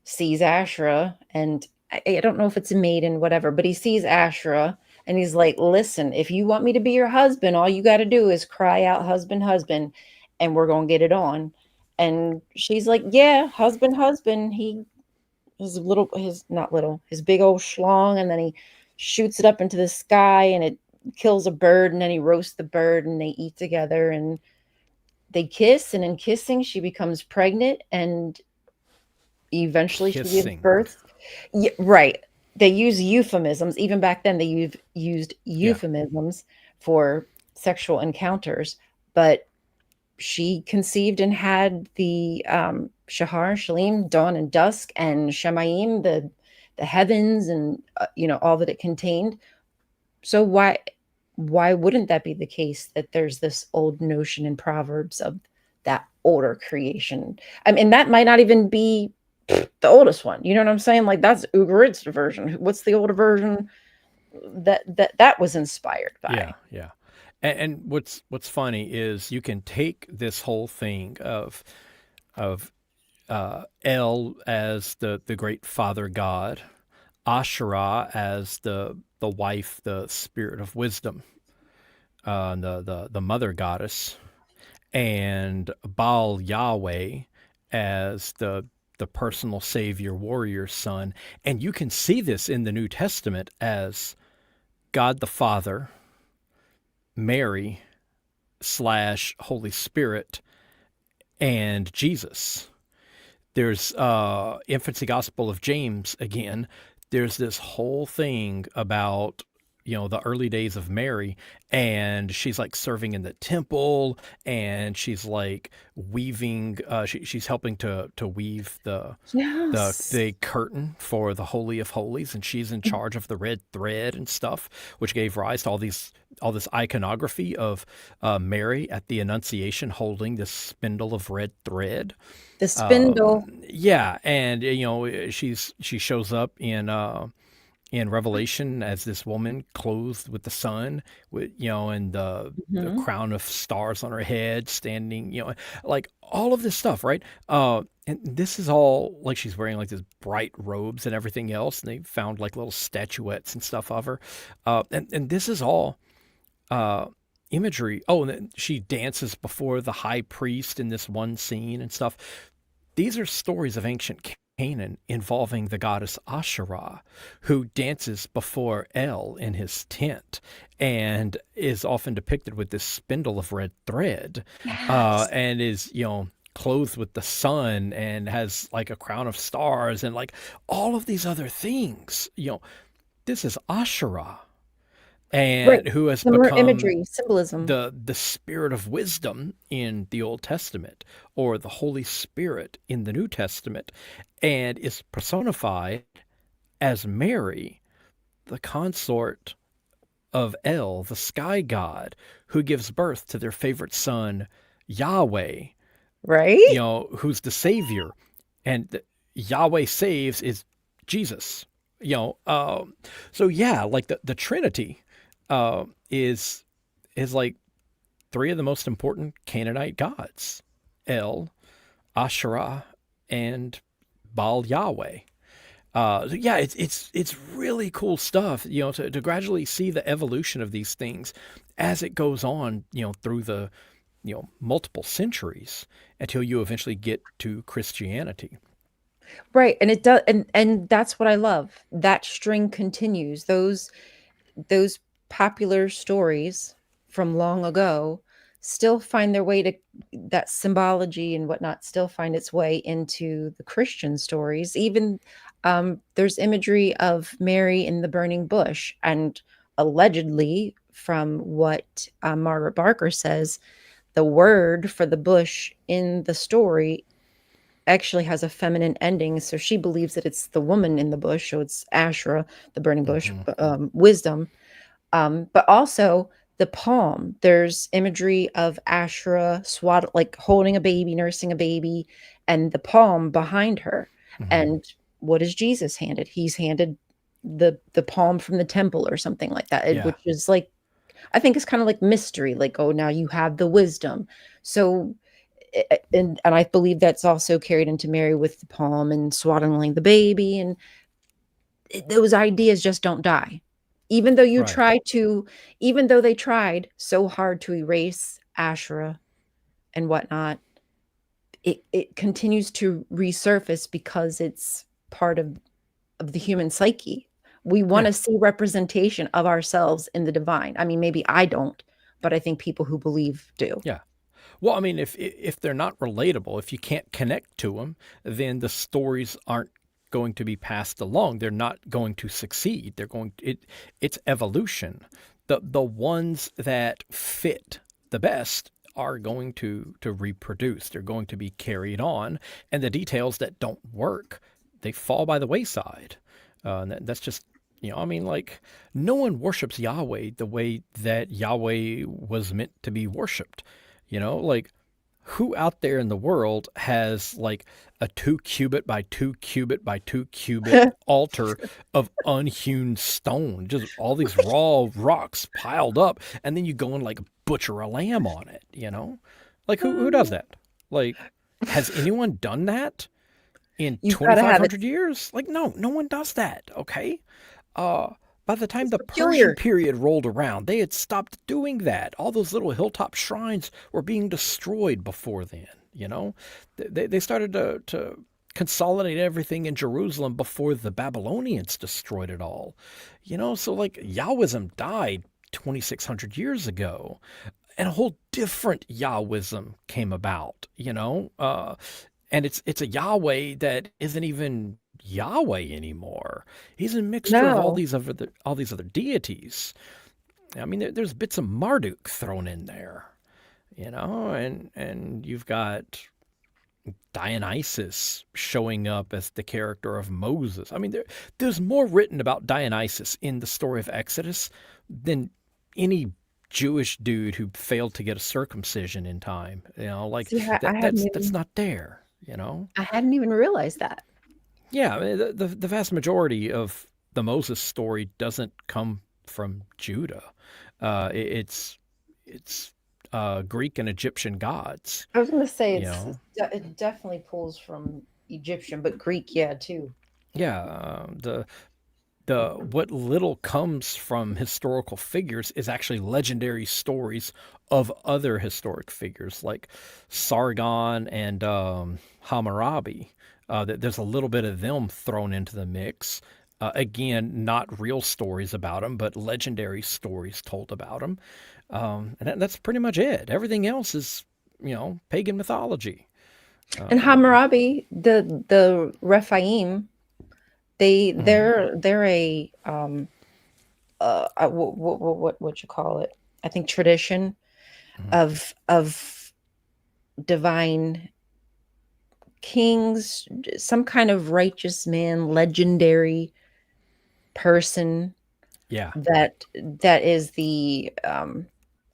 sees Asherah, and I don't know if it's a maiden, whatever, but he sees Asherah and he's like, listen, if you want me to be your husband, all you got to do is cry out, husband, husband, and we're going to get it on. And she's like, yeah, husband, husband. His not little, his big old schlong, and then he shoots it up into the sky and it kills a bird, and then he roasts the bird and they eat together and they kiss. And in kissing, she becomes pregnant and eventually she gives Kissing. birth. Yeah, right. They use euphemisms. Even back then, they used Yeah. euphemisms for sexual encounters. But she conceived and had the Shahar, Shalim, dawn and dusk, and Shemayim, the heavens, and all that it contained. So why wouldn't that be the case, that there's this old notion in Proverbs of that older creation? I mean, that might not even be the oldest one. You know what I'm saying? Like, that's Ugarit's version. What's the older version that was inspired Yeah, by? yeah. And what's funny is you can take this whole thing of El as the great father god, Asherah as the wife, the spirit of wisdom, the mother goddess, and Baal Yahweh as the personal savior, warrior son. And you can see this in the New Testament as God the Father, Mary slash Holy Spirit, and Jesus. There's infancy gospel of James again. There's this whole thing about the early days of Mary, and she's like serving in the temple, and she's like weaving. She's helping to weave Yes. the curtain for the Holy of Holies, and she's in charge of the red thread and stuff, which gave rise to all this iconography of Mary at the Annunciation holding this spindle of red thread. The spindle. Yeah, and she shows up in Revelation as this woman clothed with the sun, with and the Mhm. crown of stars on her head, standing, like all of this stuff, right? And this is all like she's wearing like this bright robes and everything else, and they found like little statuettes and stuff of her, and this is all uh, imagery. Oh, and then she dances before the high priest in this one scene and stuff. These are stories of ancient Canaan involving the goddess Asherah, who dances before El in his tent and is often depicted with this spindle of red thread, Yes. and is, clothed with the sun and has like a crown of stars and like all of these other things. This is Asherah, Right. and who has Similar become imagery, symbolism. the spirit of wisdom in the Old Testament, or the Holy Spirit in the New Testament, and is personified as Mary, the consort of El, the sky god, who gives birth to their favorite son, Yahweh, Right? who's the savior. And Yahweh saves is Jesus. You know, so yeah, like the Trinity uh, is like three of the most important Canaanite gods: El, Asherah, and Baal Yahweh. So yeah, it's really cool stuff. To gradually see the evolution of these things as it goes on. Through the multiple centuries until you eventually get to Christianity. Right. And it does, and that's what I love. That string continues. Those popular stories from long ago still find their way to that symbology and whatnot, still find its way into the Christian stories. Even there's imagery of Mary in the burning bush, and allegedly, from what Margaret Barker says, the word for the bush in the story actually has a feminine ending. So she believes that it's the woman in the bush. So it's Asherah, the burning bush, Mm-hmm. wisdom. But also the palm. There's imagery of Asherah like holding a baby, nursing a baby, and the palm behind her. Mm-hmm. And what is Jesus handed? He's handed the palm from the temple or something like that, Yeah. which is like, I think it's kind of like mystery, like, oh, now you have the wisdom. So and I believe that's also carried into Mary with the palm and swaddling the baby, and those ideas just don't die. Even though you Right. try to, even though they tried so hard to erase Asherah and whatnot, it continues to resurface because it's part of the human psyche. We want Yeah. to see representation of ourselves in the divine. I mean, maybe I don't, but I think people who believe do. Yeah. Well, I mean, if they're not relatable, if you can't connect to them, then the stories aren't going to be passed along. They're not going to succeed. It's evolution. The ones that fit the best are going to reproduce. They're going to be carried on, and the details that don't work, they fall by the wayside. That's just I mean, like, no one worships Yahweh the way that Yahweh was meant to be worshipped. Like, who out there in the world has like a 2 cubit by 2 cubit by 2 cubit altar of unhewn stone, just all these raw rocks piled up, and then you go and like butcher a lamb on it? Like, who does that? Like, has anyone done that in You've got to have it. 2,500 years? Like, no one does that. Okay. Uh, by the time It's the Persian peculiar. period rolled around, they had stopped doing that. All those little hilltop shrines were being destroyed before then. They started to consolidate everything in Jerusalem before the Babylonians destroyed it all. So like Yahwism died 2,600 years ago, and a whole different Yahwism came about. And it's a Yahweh that isn't even Yahweh anymore. He's a mixture of No. all these other deities. I mean, there's bits of Marduk thrown in there, and you've got Dionysus showing up as the character of Moses. I mean, there's more written about Dionysus in the story of Exodus than any Jewish dude who failed to get a circumcision in time. Like See, I hadn't that's even not there. You know, I hadn't even realized that. yeah, I mean, the vast majority of the Moses story doesn't come from Judah. It's Greek and Egyptian gods. I was going to say You know, it definitely pulls from Egyptian, but Greek, yeah, too. yeah. The what little comes from historical figures is actually legendary stories of other historic figures like Sargon and Hammurabi. There's a little bit of them thrown into the mix. Again, not real stories about them, but legendary stories told about them. And that's pretty much it. Everything else is, pagan mythology. And Um, Hammurabi, the Rephaim, mhm, they're a what you call it? I think tradition mhm. of divine kings, some kind of righteous man, legendary person Yeah, that is the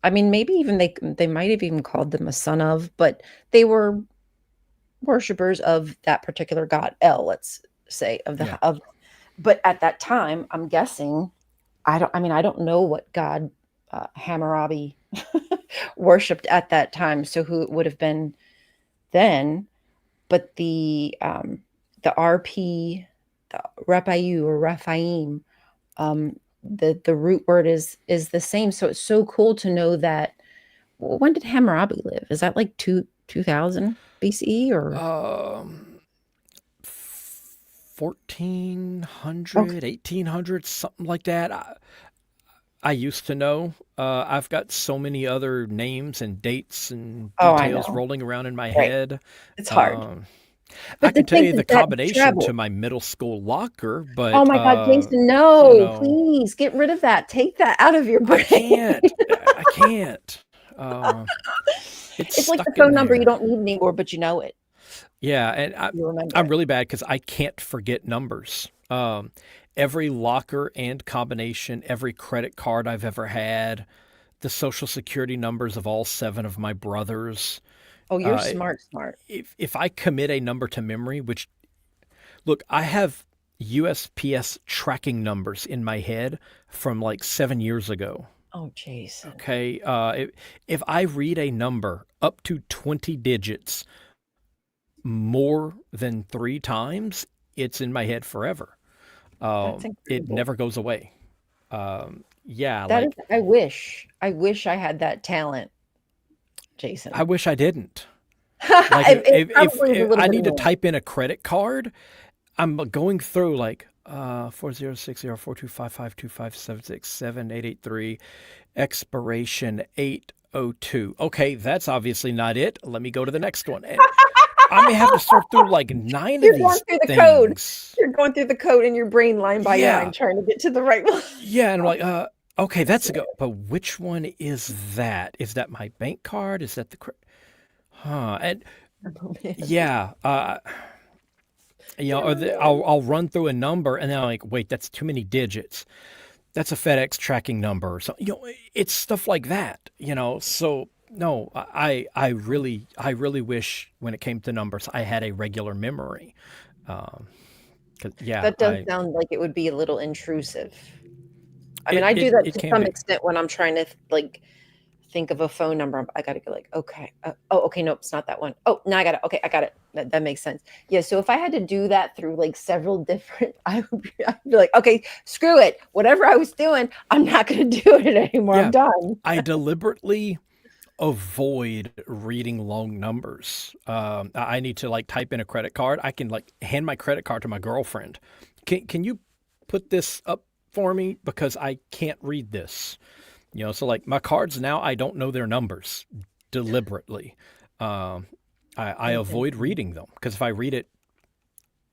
I mean, maybe even they might have even called them a son of, but they were worshipers of that particular god El, let's say, yeah, of but at that time, I'm guessing, I don't know what god Hammurabi worshipped at that time, so who it would have been then, but the RP, the Rapayu or Raphaim, the root word is the same. So it's so cool to know that. Well, when did Hammurabi live? Is that like 2000 BCE or um, okay? 1400, 1800, something like that. I used to know. I've got so many other names and dates and Oh, I details know. rolling around in my Right. head. It's hard. Um, I But to can tell think you the that that combination to travel. my middle school locker, Oh but my God, Jason, you no, know, please get rid of that. Take that out of your I brain. can't. I can't. Uh, it's It's like the stuck in phone number you there. don't need anymore, but you know it. Yeah, and You remember I'm it. really bad because I can't forget numbers. Every locker and combination, every credit card I've ever had, the social security numbers of all seven of my brothers. Oh, you're Uh, smart, smart. if I commit a number to memory, which look, I have USPS tracking numbers in my head from like 7 years ago. Oh, Jason. Okay, if I read a number up to 20 digits more than three times, it's in my head forever. That's It incredible. never goes away. Yeah, That is, like I wish I had that talent, I Jason. wish I didn't. Like It probably is a if little I bit need to annoying. type in a credit card, I'm going through like 4060425525767883 expiration 802. Okay, that's obviously not it. Let me go to the next one. And I may have to sort through like nine of You're going these through the code. things. You're going through the code in your brain line by line, Yeah. trying to get to the right one. Yeah, and I'm like, okay, That's that's a hilarious. go. But which one is that? Is that my bank card? Is that the huh? And Oh, man. yeah, or I'll run through a number and then I'm like, wait, that's too many digits. That's a FedEx tracking number. So it's stuff like that. So no, I really wish when it came to numbers, I had a regular memory. Um, 'Cause yeah, That does sound like it would be a little intrusive. I mean, it I do it that it to can some be. extent when I'm trying to like think of a phone number. I gotta go like, okay, oh, okay, nope, it's not that one. Oh, now I got it. Okay, I got it. That makes sense. Yeah. So if I had to do that through like several different, I'd be like, okay, screw it. Whatever I was doing, I'm not gonna do it anymore. I'm Yeah, done. I deliberately avoid reading long numbers. I need to like type in a credit card. I can like hand my credit card to my girlfriend. Can you put this up for me because I can't read this? So like my cards now, I don't know their numbers deliberately. Um, I avoid Interesting. reading them because if I read it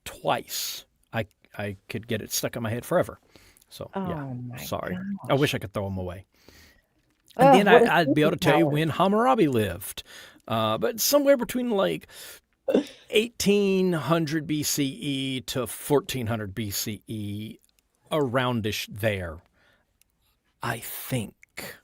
twice, I could get it stuck in my head forever. So yeah, Oh my sorry. I wish gosh. I could throw them away. And Oh, then what a I'd be able to tell you superpower. when Hammurabi lived. But somewhere between like 1800 BCE to 1400 BCE, aroundish there, I think.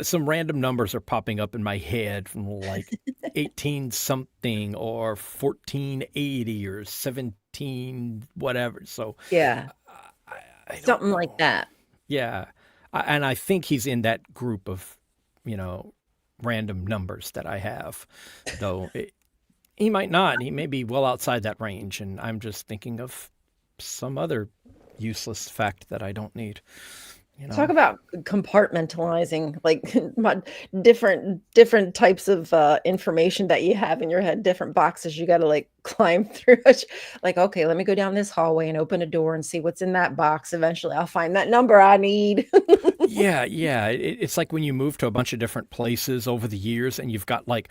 Some random numbers are popping up in my head from like 18 something or 1480 or 17 whatever. So Yeah, I don't something like know. that. Yeah. And I think he's in that group of, you know, random numbers that I have, though he might not. He may be well outside that range, and I'm just thinking of some other useless fact that I don't need, you Talk know? about compartmentalizing, like different types of information that you have in your head, different boxes you got to like climb through. Like, okay, let me go down this hallway and open a door and see what's in that box. Eventually, I'll find that number I need. Yeah, yeah. It's like when you move to a bunch of different places over the years and you've got like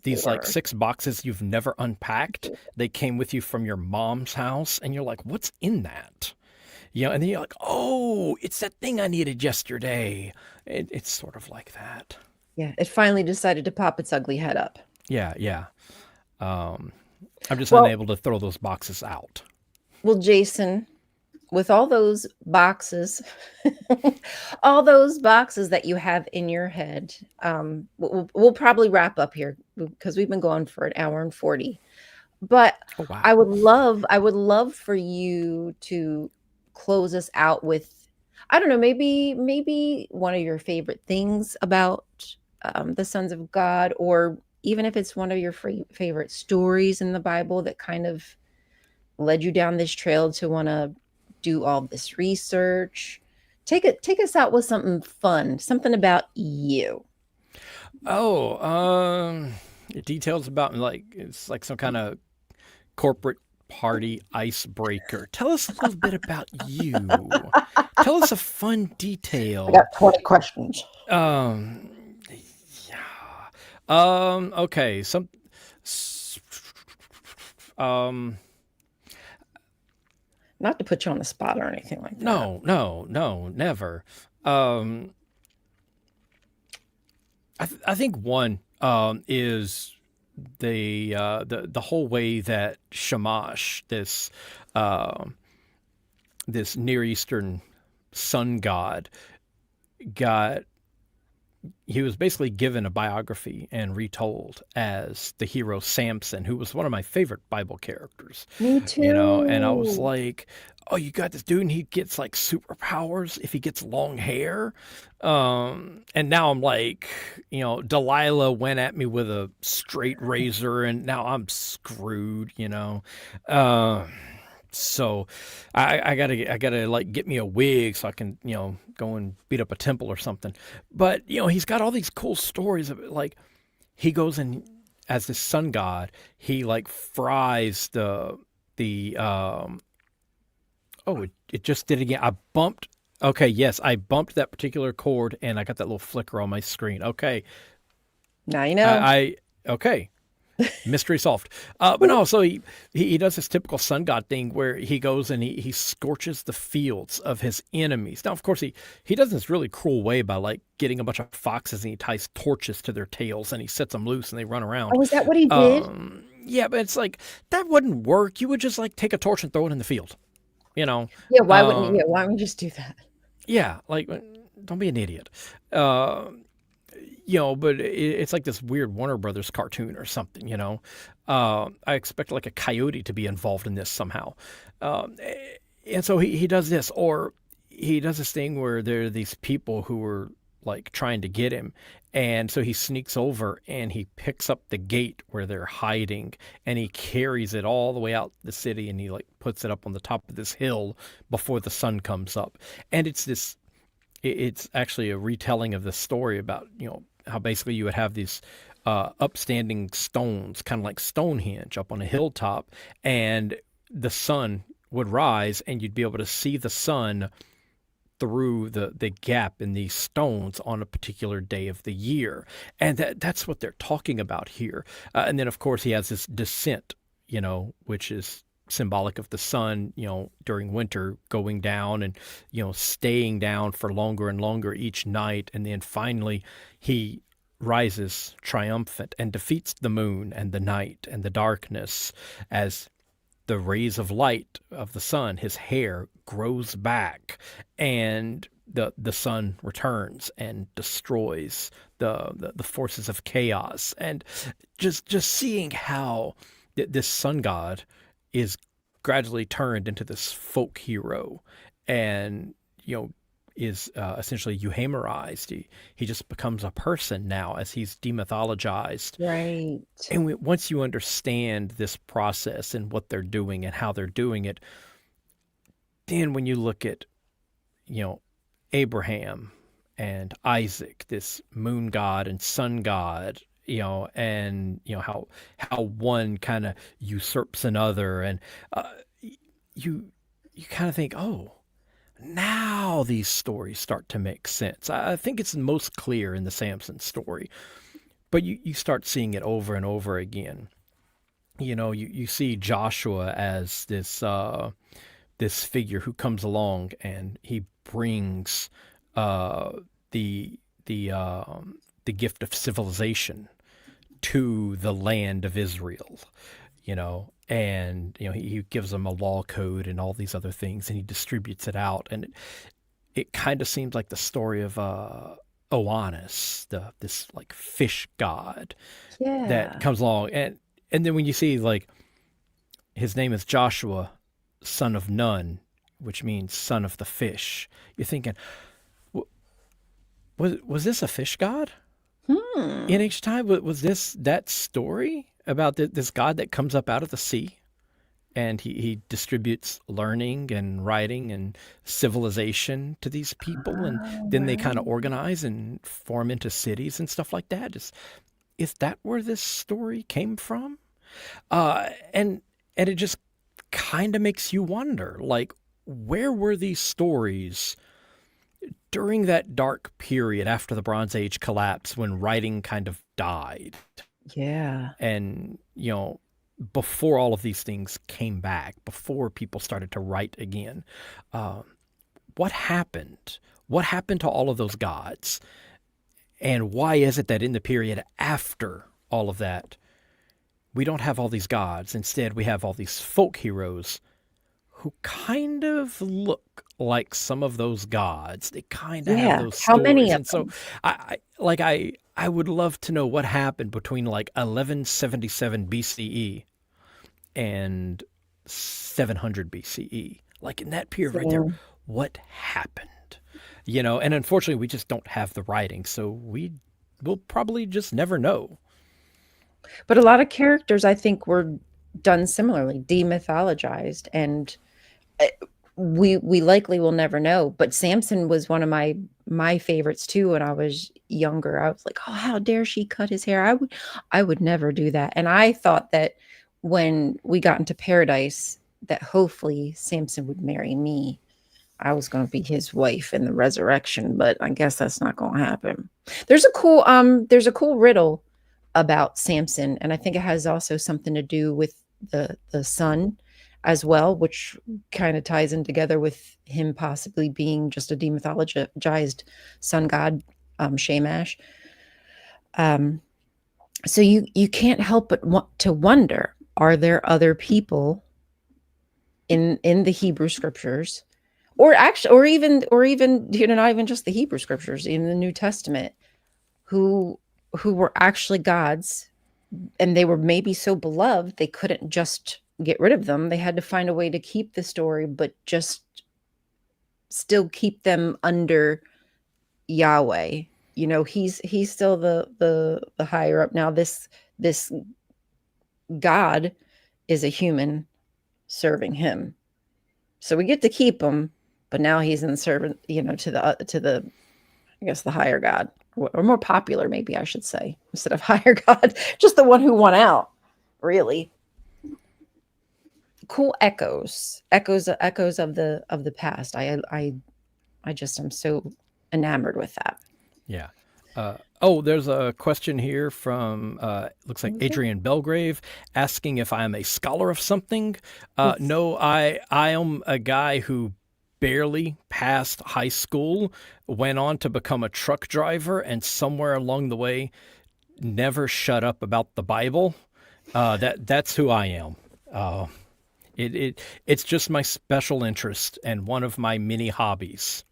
these like Or 6 boxes you've never unpacked. They came with you from your mom's house, and you're like, what's in that? And then you're like, oh, it's that thing I needed yesterday. It's sort of like that. yeah, it finally decided to pop its ugly head up. Yeah, yeah. Um, I'm just Well, unable to throw those boxes out. well, Jason, with all those boxes, all those boxes that you have in your head, we'll probably wrap up here because we've been going for an hour and 40. But Oh, I wow. would love for you to close us out with, I don't know, maybe one of your favorite things about the sons of God, or even if it's one of your favorite stories in the Bible that kind of led you down this trail to want to do all this research. Take us out with something fun, something about you. Oh, details about like it's like some kind of corporate party icebreaker. Tell us a little bit about you. Tell us a fun I got detail. 20 questions. Um, yeah. Okay. S- Um, Not to put you on the spot or anything like that. no, no, no, never. Um, I think one is the whole way that Shamash, uh, this Near Eastern sun god, got he was basically given a biography and retold as the hero Samson, who was one of my favorite Bible characters, Me and I was too. like, oh, you got this dude, and he gets like superpowers if he gets long hair. And now I'm like, Delilah went at me with a straight razor, and now I'm screwed. Uh, so I gotta like get me a wig so I can go and beat up a temple or something. But he's got all these cool stories of it. Like he goes and as the sun god, he like fries the oh, it just did it again. I bumped. Okay, yes, I bumped that particular chord and I got that little flicker on my screen. Okay, Now you know. okay, mystery solved. But no, so he does this typical sun god thing where he goes and he scorches the fields of his enemies. Now, of course, he does this really cruel way by like getting a bunch of foxes and he ties torches to their tails and he sets them loose and they run around. Oh, is that what he did? Yeah, but it's like that wouldn't work. You would just like take a torch and throw it in the field. You know, Yeah, why wouldn't you? um, Yeah, why wouldn't you just do that? yeah, like don't be an idiot. Uh, but it's like this weird Warner Brothers cartoon or something. I expect like a coyote to be involved in this somehow. Um, and so he does this, or he does this thing where there are these people who are like trying to get him. And so he sneaks over and he picks up the gate where they're hiding and he carries it all the way out the city and he like puts it up on the top of this hill before the sun comes up. And it's actually a retelling of the story about, how basically you would have these upstanding stones, kind of like Stonehenge, up on a hilltop, and the sun would rise, and you'd be able to see the sun through the gap in these stones on a particular day of the year. And that's what they're talking about here. And then, of course, he has this descent, which is symbolic of the sun, during winter going down and, staying down for longer and longer each night. And then finally, he rises triumphant and defeats the moon and the night and the darkness as the rays of light of the sun, his hair grows back, and the sun returns and destroys the forces of chaos. And just seeing how this sun god is gradually turned into this folk hero, and is essentially euhemerized. He just becomes a person now as he's demythologized. Right. And once you understand this process and what they're doing and how they're doing it, then when you look at, you know, Abraham and Isaac, this moon god and sun god, and how one kind of usurps another, and you you kind of think, oh, now these stories start to make sense. I think it's most clear in the Samson story, but you start seeing it over and over again. You see Joshua as this figure who comes along and he brings uh, the the gift of civilization to the land of Israel, and he gives them a law code and all these other things, and he distributes it out, and it kind of seems like the story of Oannes, this like fish god that Yeah. comes along, and then when you see like his name is Joshua, son of Nun, which means son of the fish, you're thinking, was this a fish god in Hmm. ancient time? Was this that story about this god that comes up out of the sea? And he distributes learning and writing and civilization to these people, and Oh, then they kind of right. organize and form into cities and stuff like that. Is that where this story came from? And it just kind of makes you wonder, like, where were these stories during that dark period after the Bronze Age collapse when writing kind of died? Yeah. And, before all of these things came back, before people started to write again, uh, what happened? What happened to all of those gods? And why is it that in the period after all of that, we don't have all these gods? Instead, we have all these folk heroes who kind of look like some of those gods. They kind of have Yeah. those How many stories. of And so them? I would love to know what happened between like 1177 BCE and 700 BCE. Like in that period right there, So, what happened? And unfortunately, we just don't have the writing, so we will probably just never know. but a lot of characters I think were done similarly, demythologized, and uh, we likely will never know. But Samson was one of my favorites too when I was younger. I was like, oh, how dare she cut his hair? I would never do that. And I thought that when we got into paradise, that hopefully Samson would marry me. I was going to be his wife in the resurrection, but I guess that's not going to happen. There's a cool riddle about Samson, and I think it has also something to do with the sun as well, which kind of ties in together with him possibly being just a demythologized sun god, Shamash. Um, so you can't help but want to wonder: are there other people in the Hebrew scriptures, or actually, or even not even just the Hebrew scriptures, even the New Testament, who who were actually gods, and they were maybe so beloved they couldn't just get rid of them. They had to find a way to keep the story, but just still keep them under Yahweh. He's still the higher up. Now this God is a human serving him. So we get to keep him, but now he's in servant, to the I guess the higher God. or more popular, maybe I should say, instead of higher god, just the one who won out, really. Cool echoes of the past. I just am so enamored with that. Yeah. Oh, there's a question here from looks like What was Adrian Belgrave asking if I am a scholar of something. it? No, I am a guy who barely passed high school, went on to become a truck driver, and somewhere along the way never shut up about the Bible. That's who I am. Uh, it's just my special interest and one of my many hobbies.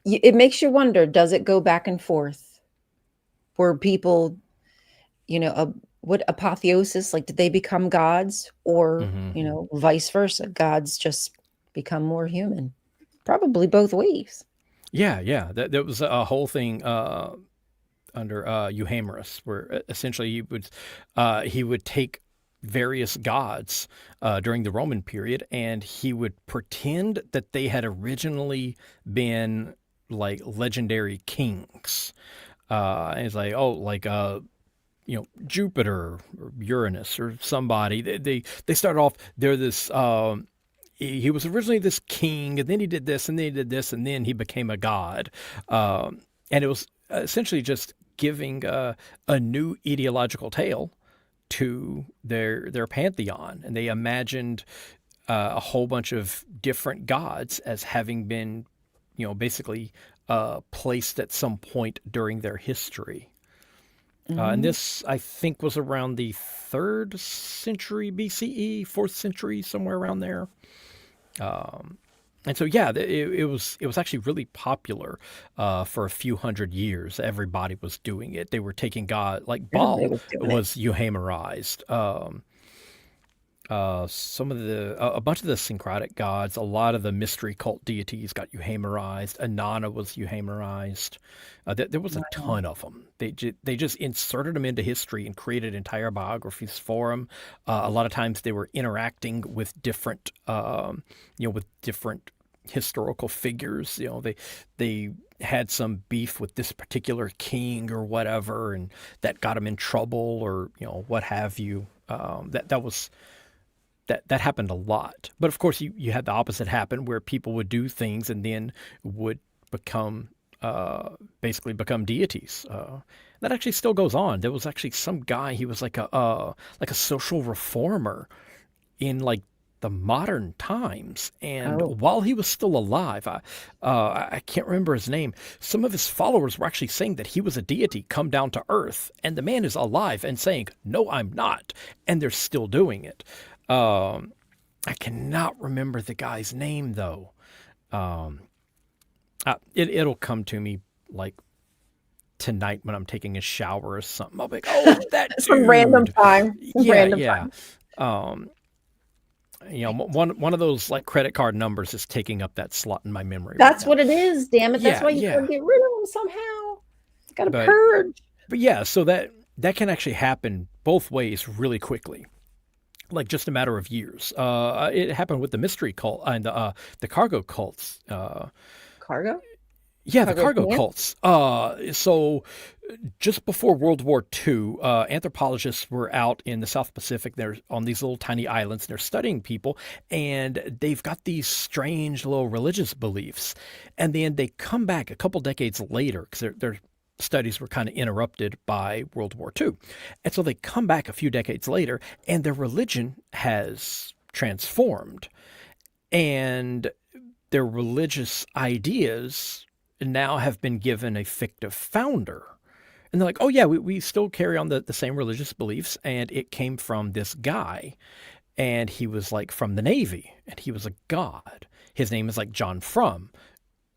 It makes you wonder, does it go back and forth? Were people, what apotheosis, like did they become gods, or, Hmm. vice versa? Gods just become more human. Probably both ways. Yeah, yeah. That was a whole thing under Euhemerus, where essentially he would take various gods during the Roman period, and he would pretend that they had originally been like legendary kings. And it's like, oh, like Jupiter or Uranus or somebody. They start off. They're this. He was originally this king, and then he did this, and then he did this, and then he became a god. And it was essentially just giving a new ideological tale to their pantheon, and they imagined a whole bunch of different gods as having been, basically placed at some point during their history. And Mhm. this, I think, was around the third century BCE, fourth century, somewhere around there. Um, and so, yeah, it was actually really popular for a few hundred years. Everybody was doing it. They were taking God like Everybody Baal was doing it. was Euhemerized. Some of a bunch of the syncretic gods, a lot of the mystery cult deities got Euhemerized. Anana was Euhemerized. There was a Wow. ton of them. They just inserted them into history and created entire biographies for them. A lot of times they were interacting with different, with different historical figures. They had some beef with this particular king or whatever, and that got them in trouble or what have you. That happened a lot. But of course, you had the opposite happen where people would do things and then would become basically become deities. That actually still goes on. There was actually some guy. He was like a social reformer in like the modern times. And Oh, while he was still alive, I can't remember his name. Some of his followers were actually saying that he was a deity come down to earth, and the man is alive and saying, "No, I'm not," and they're still doing it. Um, I cannot remember the guy's name though. Um, it'll come to me like tonight when I'm taking a shower or something. I'll be like, "Oh, that some random dude." time. Some Yeah, random yeah. time. Um, I, one of those like credit card numbers is taking up that slot in my memory right that's now. what it is. Damn it. That's Yeah, why you got yeah. to get rid of them somehow. Got to But purge. but yeah, so that can actually happen both ways really quickly. Like just a matter of years. It happened with the mystery cult and the cargo cults. Cargo? Yeah, the Cargo cargo pants? cults. So just before World War II, anthropologists were out in the South Pacific. They're on these little tiny islands. And they're studying people, and they've got these strange little religious beliefs. And then they come back a couple decades later because their studies were kind of interrupted by World War II. And so they come back a few decades later, and their religion has transformed. And their religious ideas now have been given a fictive founder. And they're like, oh, yeah, we still carry on the same religious beliefs. And it came from this guy. And he was like from the Navy. And he was a god. His name is like John Frum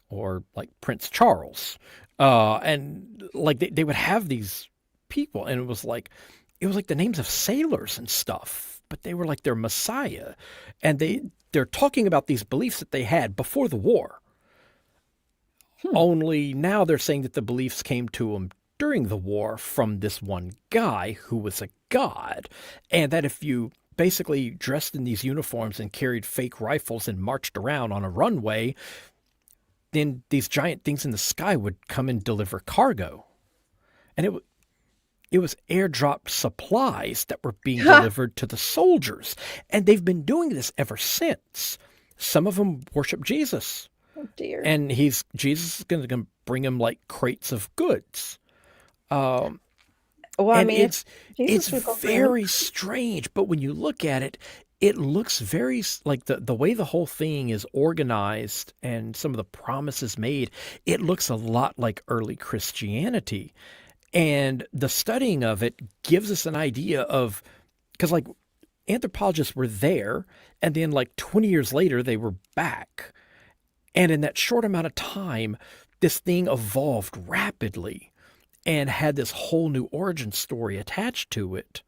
or like Prince Charles. And like they would have these people. And it was like the names of sailors and stuff. But they were like their messiah. And they're talking about these beliefs that they had before the war. Hmm. Only now they're saying that the beliefs came to them during the war from this one guy who was a god. And that if you basically dressed in these uniforms and carried fake rifles and marched around on a runway, then these giant things in the sky would come and deliver cargo. And it was airdropped supplies that were being delivered to the soldiers. And they've been doing this ever since. Some of them worship Jesus. Oh dear. And Jesus is going to bring them like crates of goods. Um, Well, I and mean, if it's Jesus would go bring them. very strange, but when you look at it, it looks very like the way the whole thing is organized and some of the promises made, it looks a lot like early Christianity. And the studying of it gives us an idea of, because like anthropologists were there, and then like 20 years later, they were back. And in that short amount of time, this thing evolved rapidly and had this whole new origin story attached to it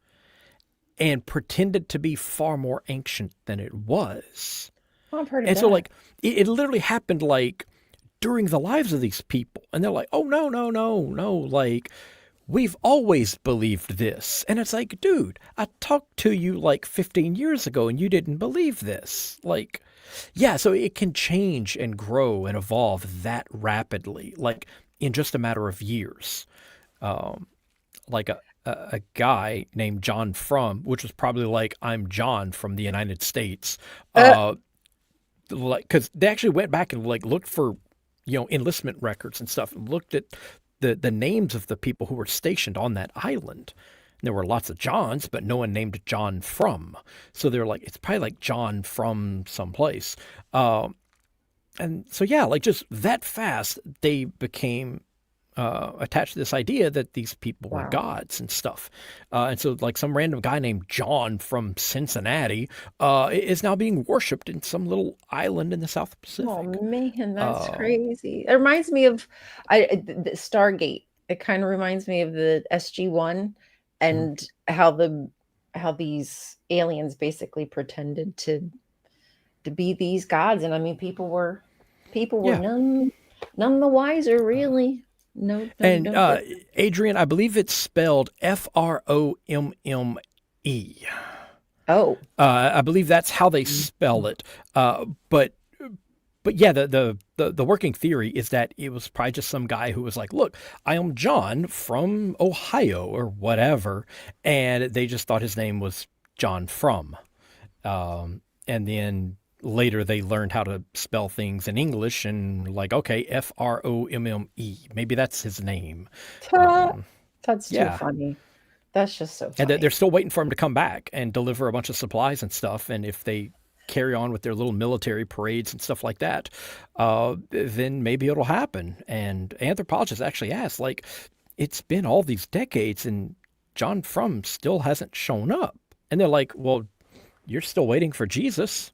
and pretended to be far more ancient than it was. Oh, I've heard of And so, that. like, it literally happened like during the lives of these people. And they're like, oh, no, no, no, no. Like, we've always believed this. And it's like, dude, I talked to you like 15 years ago and you didn't believe this. Like, yeah, so it can change and grow and evolve that rapidly, like in just a matter of years. Um, like a guy named John Frum, which was probably like, I'm John from the United States. Uh, Uh, like, because they actually went back and like looked for, enlistment records and stuff and looked at the names of the people who were stationed on that island. And there were lots of Johns, but no one named John Frum. So they're like, it's probably like John from someplace. And so, yeah, like just that fast, they became attached to this idea that these people were wow. gods and stuff. And so, like, some random guy named John from Cincinnati is now being worshipped in some little island in the South Oh Pacific. man, that's Uh, crazy. It reminds me of the Stargate. It kind of reminds me of the SG-1 mhm. and how these aliens basically pretended to be these gods. And I mean, people were Yeah. none the wiser, really. No, no, And no different. Adrian, I believe it's spelled Fromme. Oh, I believe that's how they spell it. But yeah, the working theory is that it was probably just some guy who was like, "Look, I am John from Ohio or whatever," and they just thought his name was John Frum. And then later they learned how to spell things in English and like, okay, Fromme. Maybe that's his name. ta- that's too Yeah, funny. That's just so and funny. they're still waiting for him to come back and deliver a bunch of supplies and stuff. And if they carry on with their little military parades and stuff like that, then maybe it'll happen. And anthropologists actually asked, like, it's been all these decades and John Frum still hasn't shown up. And they're like, well, you're still waiting for Jesus.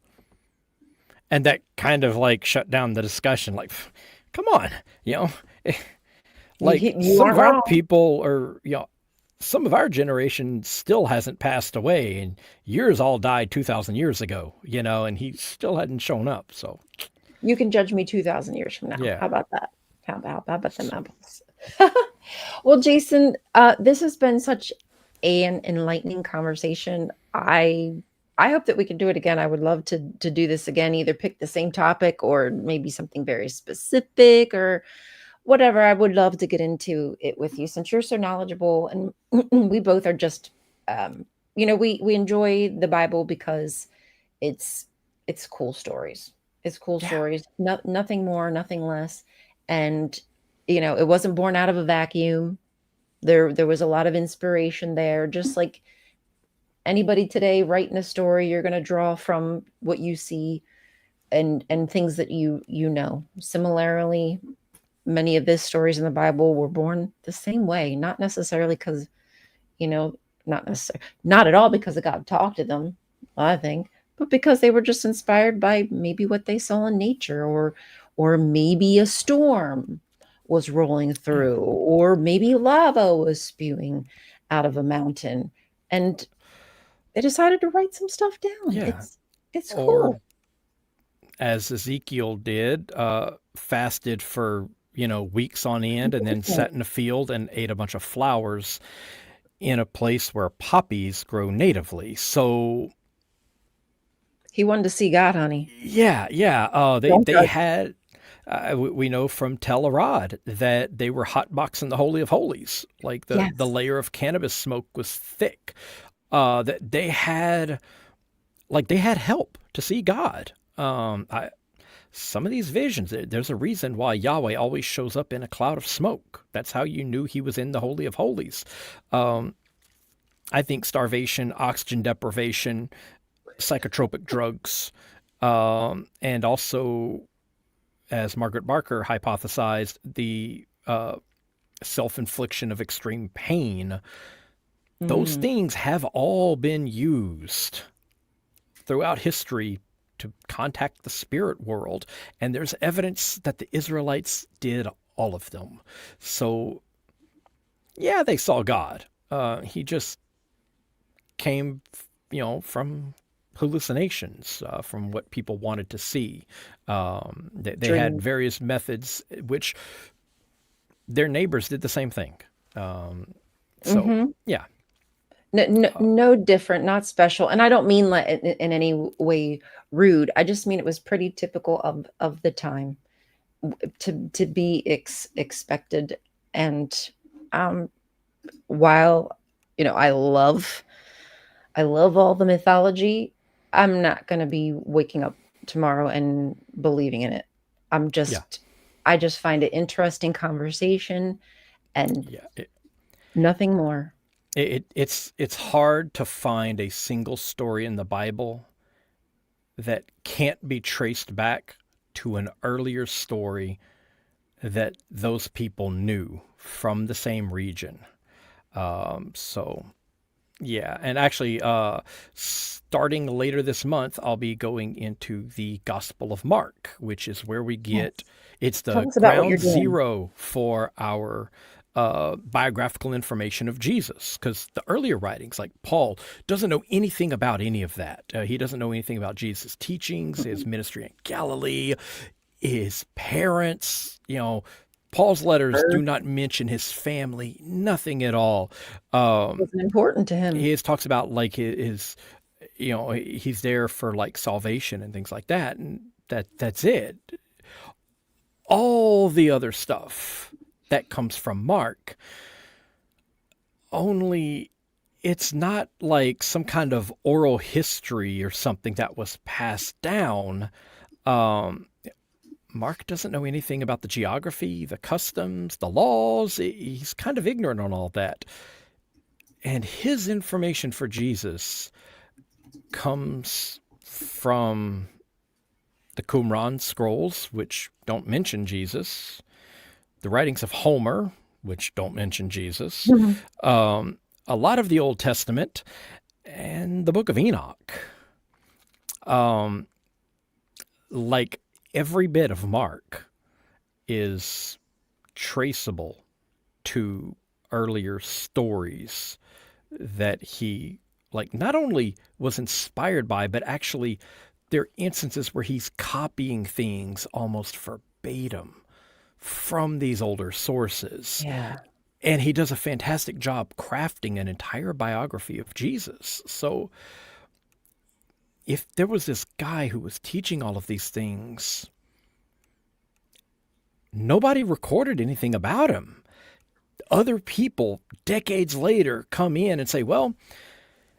And that kind of like shut down the discussion. Like, come on, you know, like You some of aren't our wrong. people are, some of our generation still hasn't passed away, and yours all died 2,000 years ago, and he still hadn't shown up. So, You can judge me 2,000 years from now. yeah. How about that? How about them So, apples? Well, Jason, this has been such an enlightening conversation. I hope that we can do it again. I would love to do this again, either pick the same topic or maybe something very specific or whatever. I would love to get into it with you since you're so knowledgeable and we both are just we enjoy the Bible because it's it's cool stories. It's cool yeah. stories. Nothing more, nothing less. And it wasn't born out of a vacuum. There was a lot of inspiration there. Just like anybody today writing a story, you're going to draw from what you see and things that you know. Similarly, many of these stories in the Bible were born the same way, not necessarily because you know, not at all because God talked to them, I think, but because they were just inspired by maybe what they saw in nature or maybe a storm was rolling Yeah. through or maybe lava was spewing out of a mountain and they decided to write some stuff down. Yeah. It's Or cool. as Ezekiel did, fasted for, weeks on end and then sat in a field and ate a bunch of flowers in a place where poppies grow natively. So He wanted to see God, honey. yeah, yeah. They Don't they judge. had We know from Tel Arad that they were hotboxing the Holy of Holies. Like the Yes. layer of cannabis smoke was thick. That they had help to see God. Some of these visions, there's a reason why Yahweh always shows up in a cloud of smoke. That's how you knew he was in the Holy of Holies. Um, I think starvation, oxygen deprivation, psychotropic drugs, and also, as Margaret Barker hypothesized, the self infliction of extreme pain. Those Mm, things have all been used throughout history to contact the spirit world. And there's evidence that the Israelites did all of them. So, yeah, they saw God. He just came, from hallucinations, from what people wanted to see. They had dream. various methods, which their neighbors did the same thing. Um, so, Hmm. yeah, No, no, uh, no different, not special. And I don't mean like in any way rude. I just mean it was pretty typical of the time to be expected. And um, while I love all the mythology, I'm not going to be waking up tomorrow and believing in it. I'm yeah, just I just find it interesting conversation and yeah. nothing more. It's hard to find a single story in the Bible that can't be traced back to an earlier story that those people knew from the same region. So yeah, and actually, starting later this month, I'll be going into the Gospel of Mark, which is where we get Yes. it's Tell the us about what you're ground doing. zero for our biographical information of Jesus. Because the earlier writings, like Paul, doesn't know anything about any of that. He doesn't know anything about Jesus' teachings, his Mm-mm. ministry in Galilee, his parents. Paul's letters do Birth not mention his family, nothing at all. Um, wasn't important to him. he talks about like his he's there for like salvation and things like that, and that's it. All the other stuff that comes from Mark, only it's not like some kind of oral history or something that was passed down. um Mark doesn't know anything about the geography, the customs, the laws. He's kind of ignorant on all that, and his information for Jesus comes from the Qumran scrolls, which don't mention Jesus, the writings of Homer, which don't mention Jesus, Mhm. a lot of the Old Testament, and the book of Enoch. Um, like every bit of Mark is traceable to earlier stories that he like not only was inspired by, but actually there are instances where he's copying things almost verbatim from these older sources. Yeah. And he does a fantastic job crafting an entire biography of Jesus. So if there was this guy who was teaching all of these things, nobody recorded anything about him. Other people decades later come in and say, well,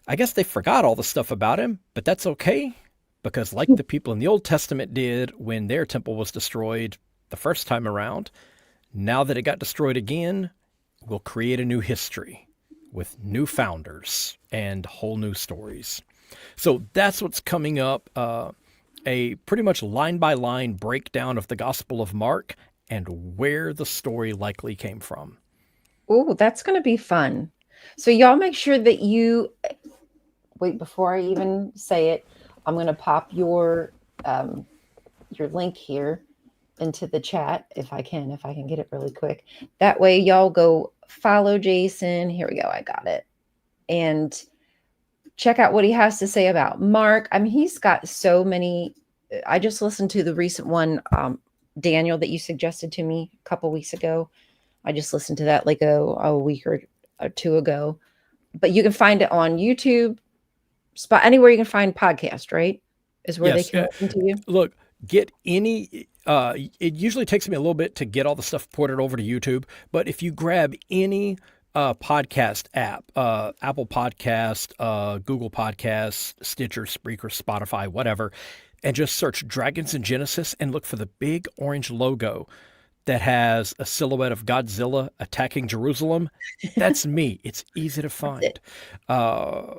I guess they forgot all the stuff about him, but that's okay because, like the people in the Old Testament did when their temple was destroyed the first time around, now that it got destroyed again, we'll create a new history with new founders and whole new stories. So that's what's coming up, a pretty much line by line breakdown of the Gospel of Mark and where the story likely came from. Oh, that's going to be fun. So y'all make sure that you wait before I even say it. I'm going to pop your link here into the chat if I can get it really quick. That way y'all go follow Jason. Here we go. I got it. And check out what he has to say about Mark. I mean, he's got so many. I just listened to the recent one, Daniel, that you suggested to me a couple weeks ago. I just listened to that like a week or two ago. But you can find it on YouTube, spot anywhere you can find podcast, right? Is where they Yes, can listen to you. look, get any it usually takes me a little bit to get all the stuff ported over to YouTube, but if you grab any podcast app, Apple Podcast, Google Podcast, Stitcher, Spreaker, Spotify, whatever, and just search Dragons in Genesis and look for the big orange logo that has a silhouette of Godzilla attacking Jerusalem, that's me. It's easy to That's find. it. Uh,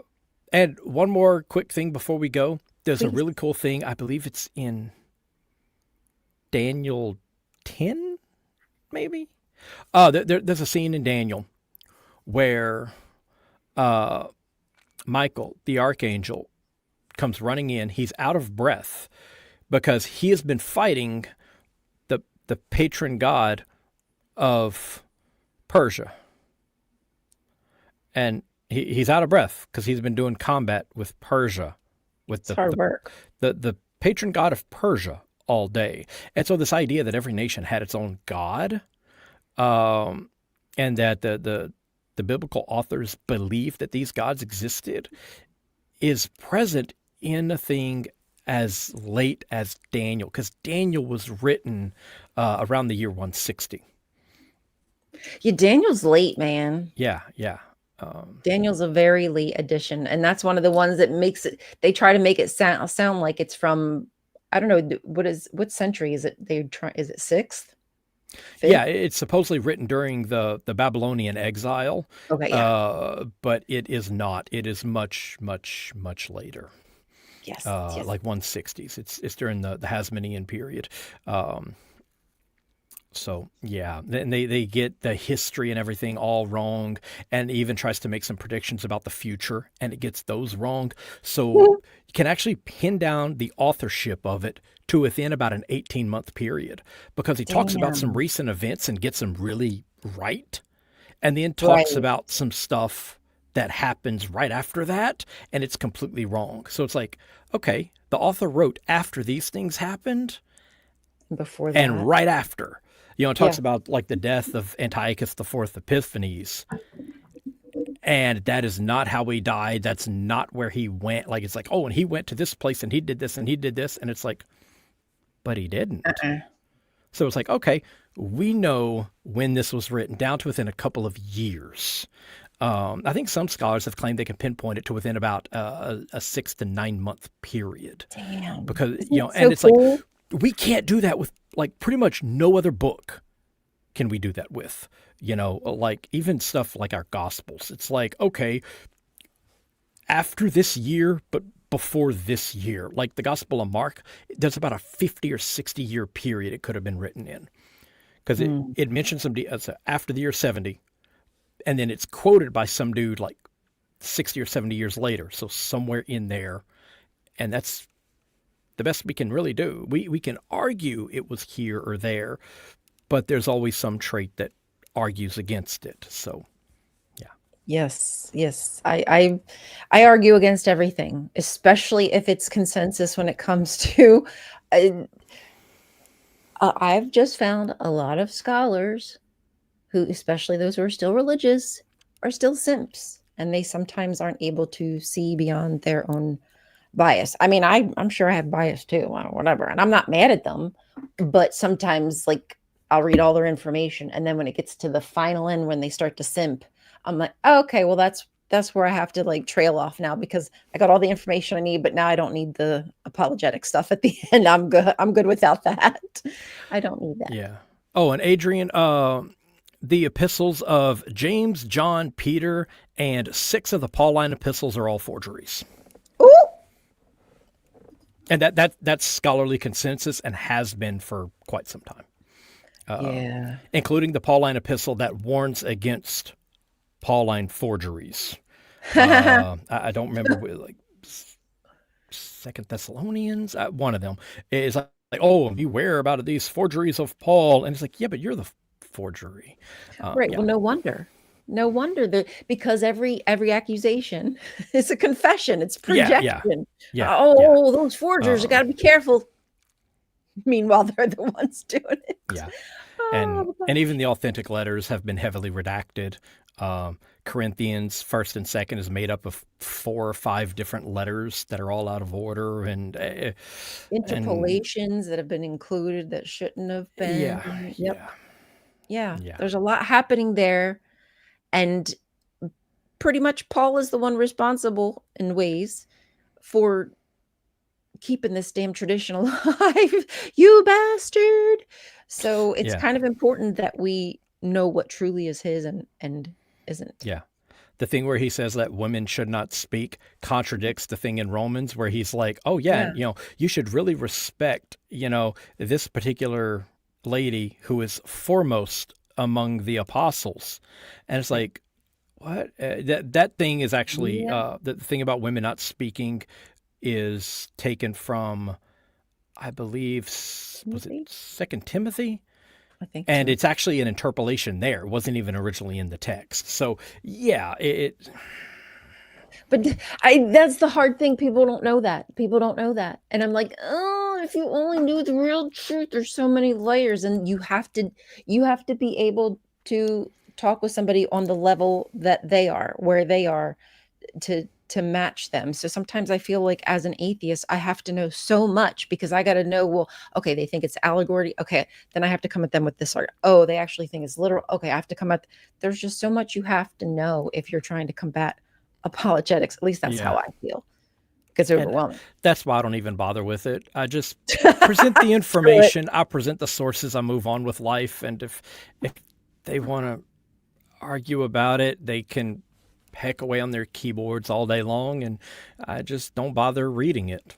and one more quick thing before we go. There's a Please. really cool thing. I believe it's in Daniel 10, maybe. There's a scene in Daniel where uh, Michael, the archangel, comes running in. He's out of breath because he has been fighting the patron god of Persia, and he's out of breath because he's been doing combat with Persia, with It's hard work. the patron god of Persia all day. And so this idea that every nation had its own god, um, and that the biblical authors believed that these gods existed is present in a thing as late as Daniel, because Daniel was written around the year 160. Yeah, Daniel's late, man. Yeah, yeah. Um, Daniel's a very late addition, and that's one of the ones that makes it. They try to make it sound like it's from. I don't know what century is it? They try. Is it sixth, yeah, fifth? it's supposedly written during the Babylonian exile, Okay, yeah, but it is not. It is much, much, much later, yes, yes. like 160s. It's during the Hasmonean period. Um, So yeah, and they get the history and everything all wrong, and even tries to make some predictions about the future, and it gets those wrong. So you can actually pin down the authorship of it to within about an 18-month period, because he talks about some Damn. recent events and gets them really right, and then Right. talks about some stuff that happens right after that, and it's completely wrong. So it's like, okay, the author wrote after these things happened, Before and that, right after. It yeah. talks about like the death of Antiochus the Fourth Epiphanes, and that is not how he died. That's not where he went. Like it's like, oh, and he went to this place and he did this and he did this, and it's like, but he didn't. Uh-uh. So it's like, okay, we know when this was written down to within a couple of years. I think some scholars have claimed they can pinpoint it to within about a 6 to 9 month period, Damn. because Isn't it and so it's like cool? we can't do that with like pretty much no other book can we do that with. Like even stuff like our gospels. It's like, okay, after this year, but before this year. Like the Gospel of Mark, there's about a 50 or 60 year period it could have been written in. Because it, Mm. it mentions some after the year 70, and then it's quoted by some dude like 60 or 70 years later. So somewhere in there. And that's the best we can really do. We can argue it was here or there, but there's always some trait that argues against it. So, yeah. Yes, yes. I argue against everything, especially if it's consensus when it comes to. I, I've just found a lot of scholars who, especially those who are still religious, are still simps, and they sometimes aren't able to see beyond their own bias. I mean, I'm sure I have bias too, whatever, and I'm not mad at them, but sometimes like I'll read all their information, and then when it gets to the final end, when they start to simp, I'm like, oh, okay, well that's where I have to like trail off now because I got all the information I need, but now I don't need the apologetic stuff at the end. I'm good. I'm good without that. I don't need that. Yeah. Oh, and Adrian, the epistles of James, John, Peter, and 6 of the Pauline epistles are all forgeries. Ooh, And that's scholarly consensus and has been for quite some time, yeah. including the Pauline epistle that warns against Pauline forgeries. I don't remember like Second Thessalonians, one of them is like, oh, beware about these forgeries of Paul, and it's like, yeah, but you're the forgery. Right. Yeah, Well, no wonder. No wonder that because every accusation is a confession. It's yeah, yeah, projection. yeah, yeah, Oh, those forgers, you got um, to be careful. Meanwhile, they're the ones doing it. yeah, Oh and my and gosh. even the authentic letters have been heavily redacted. Corinthians, first and second, is made up of 4 or 5 different letters that are all out of order, and Interpolations that have been included that shouldn't have yeah, been. Yep. yeah, Yeah. yeah, There's a lot happening there. And pretty much Paul is the one responsible in ways for keeping this damn tradition alive, you bastard. So it's yeah, kind of important that we know what truly is his and isn't. yeah. The thing where he says that women should not speak contradicts the thing in Romans where he's like, "Oh yeah, Yeah. and you should really respect, this particular lady who is foremost among the apostles." And it's Right. like, what? That thing is actually Yeah. the thing about women not speaking is taken from, I believe, was it Timothy? Second Timothy? I think And so. it's actually an interpolation there. It wasn't even originally in the text. So yeah, But I that's the hard thing. People don't know that. People don't know that. And I'm like, oh, if you only knew the real truth, there's so many layers, and you have to be able to talk with somebody on the level that they are, where they are, to match them. So sometimes I feel like as an atheist, I have to know so much because I got to know, well, okay, they think it's allegory. Okay, then I have to come at them with this art. Oh, they actually think it's literal. Okay, I have to come at there's just so much you have to know if you're trying to combat apologetics. At least that's how yeah. I feel. It gets And overwhelming. that's why I don't even bother with it. I just present the Screw it. information, I present the sources, I move on with life. And if they want to argue about it, they can peck away on their keyboards all day long, and I just don't bother reading it.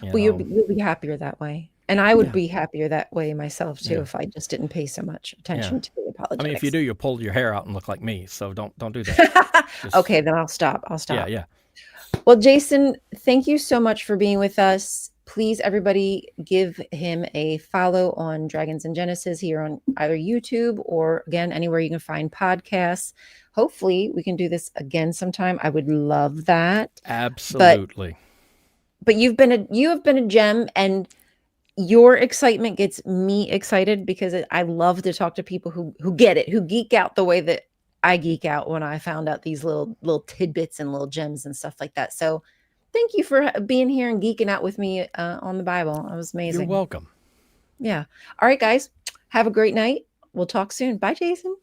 You Well, you'll be, know, you'll be happier that way. And I would yeah, be happier that way myself too yeah, if I just didn't pay so much yeah. attention to the I mean, if you apologetics. do, you'll pull your hair out and look like me. So don't do that. Just Okay, then I'll stop. I'll yeah, stop. yeah. Well, Jason, thank you so much for being with us. Please, everybody, give him a follow on Dragons and Genesis here on either YouTube or, again, anywhere you can find podcasts. Hopefully, we can do this again sometime. I would love that. But Absolutely. you have been a gem, and your excitement gets me excited because I love to talk to people who get it, who geek out the way that I geek out when I found out these little tidbits and little gems and stuff like that. So, thank you for being here and geeking out with me on the Bible. It was You're amazing. welcome. Yeah. All right, guys. Have a great night. We'll talk soon. Bye, Jason.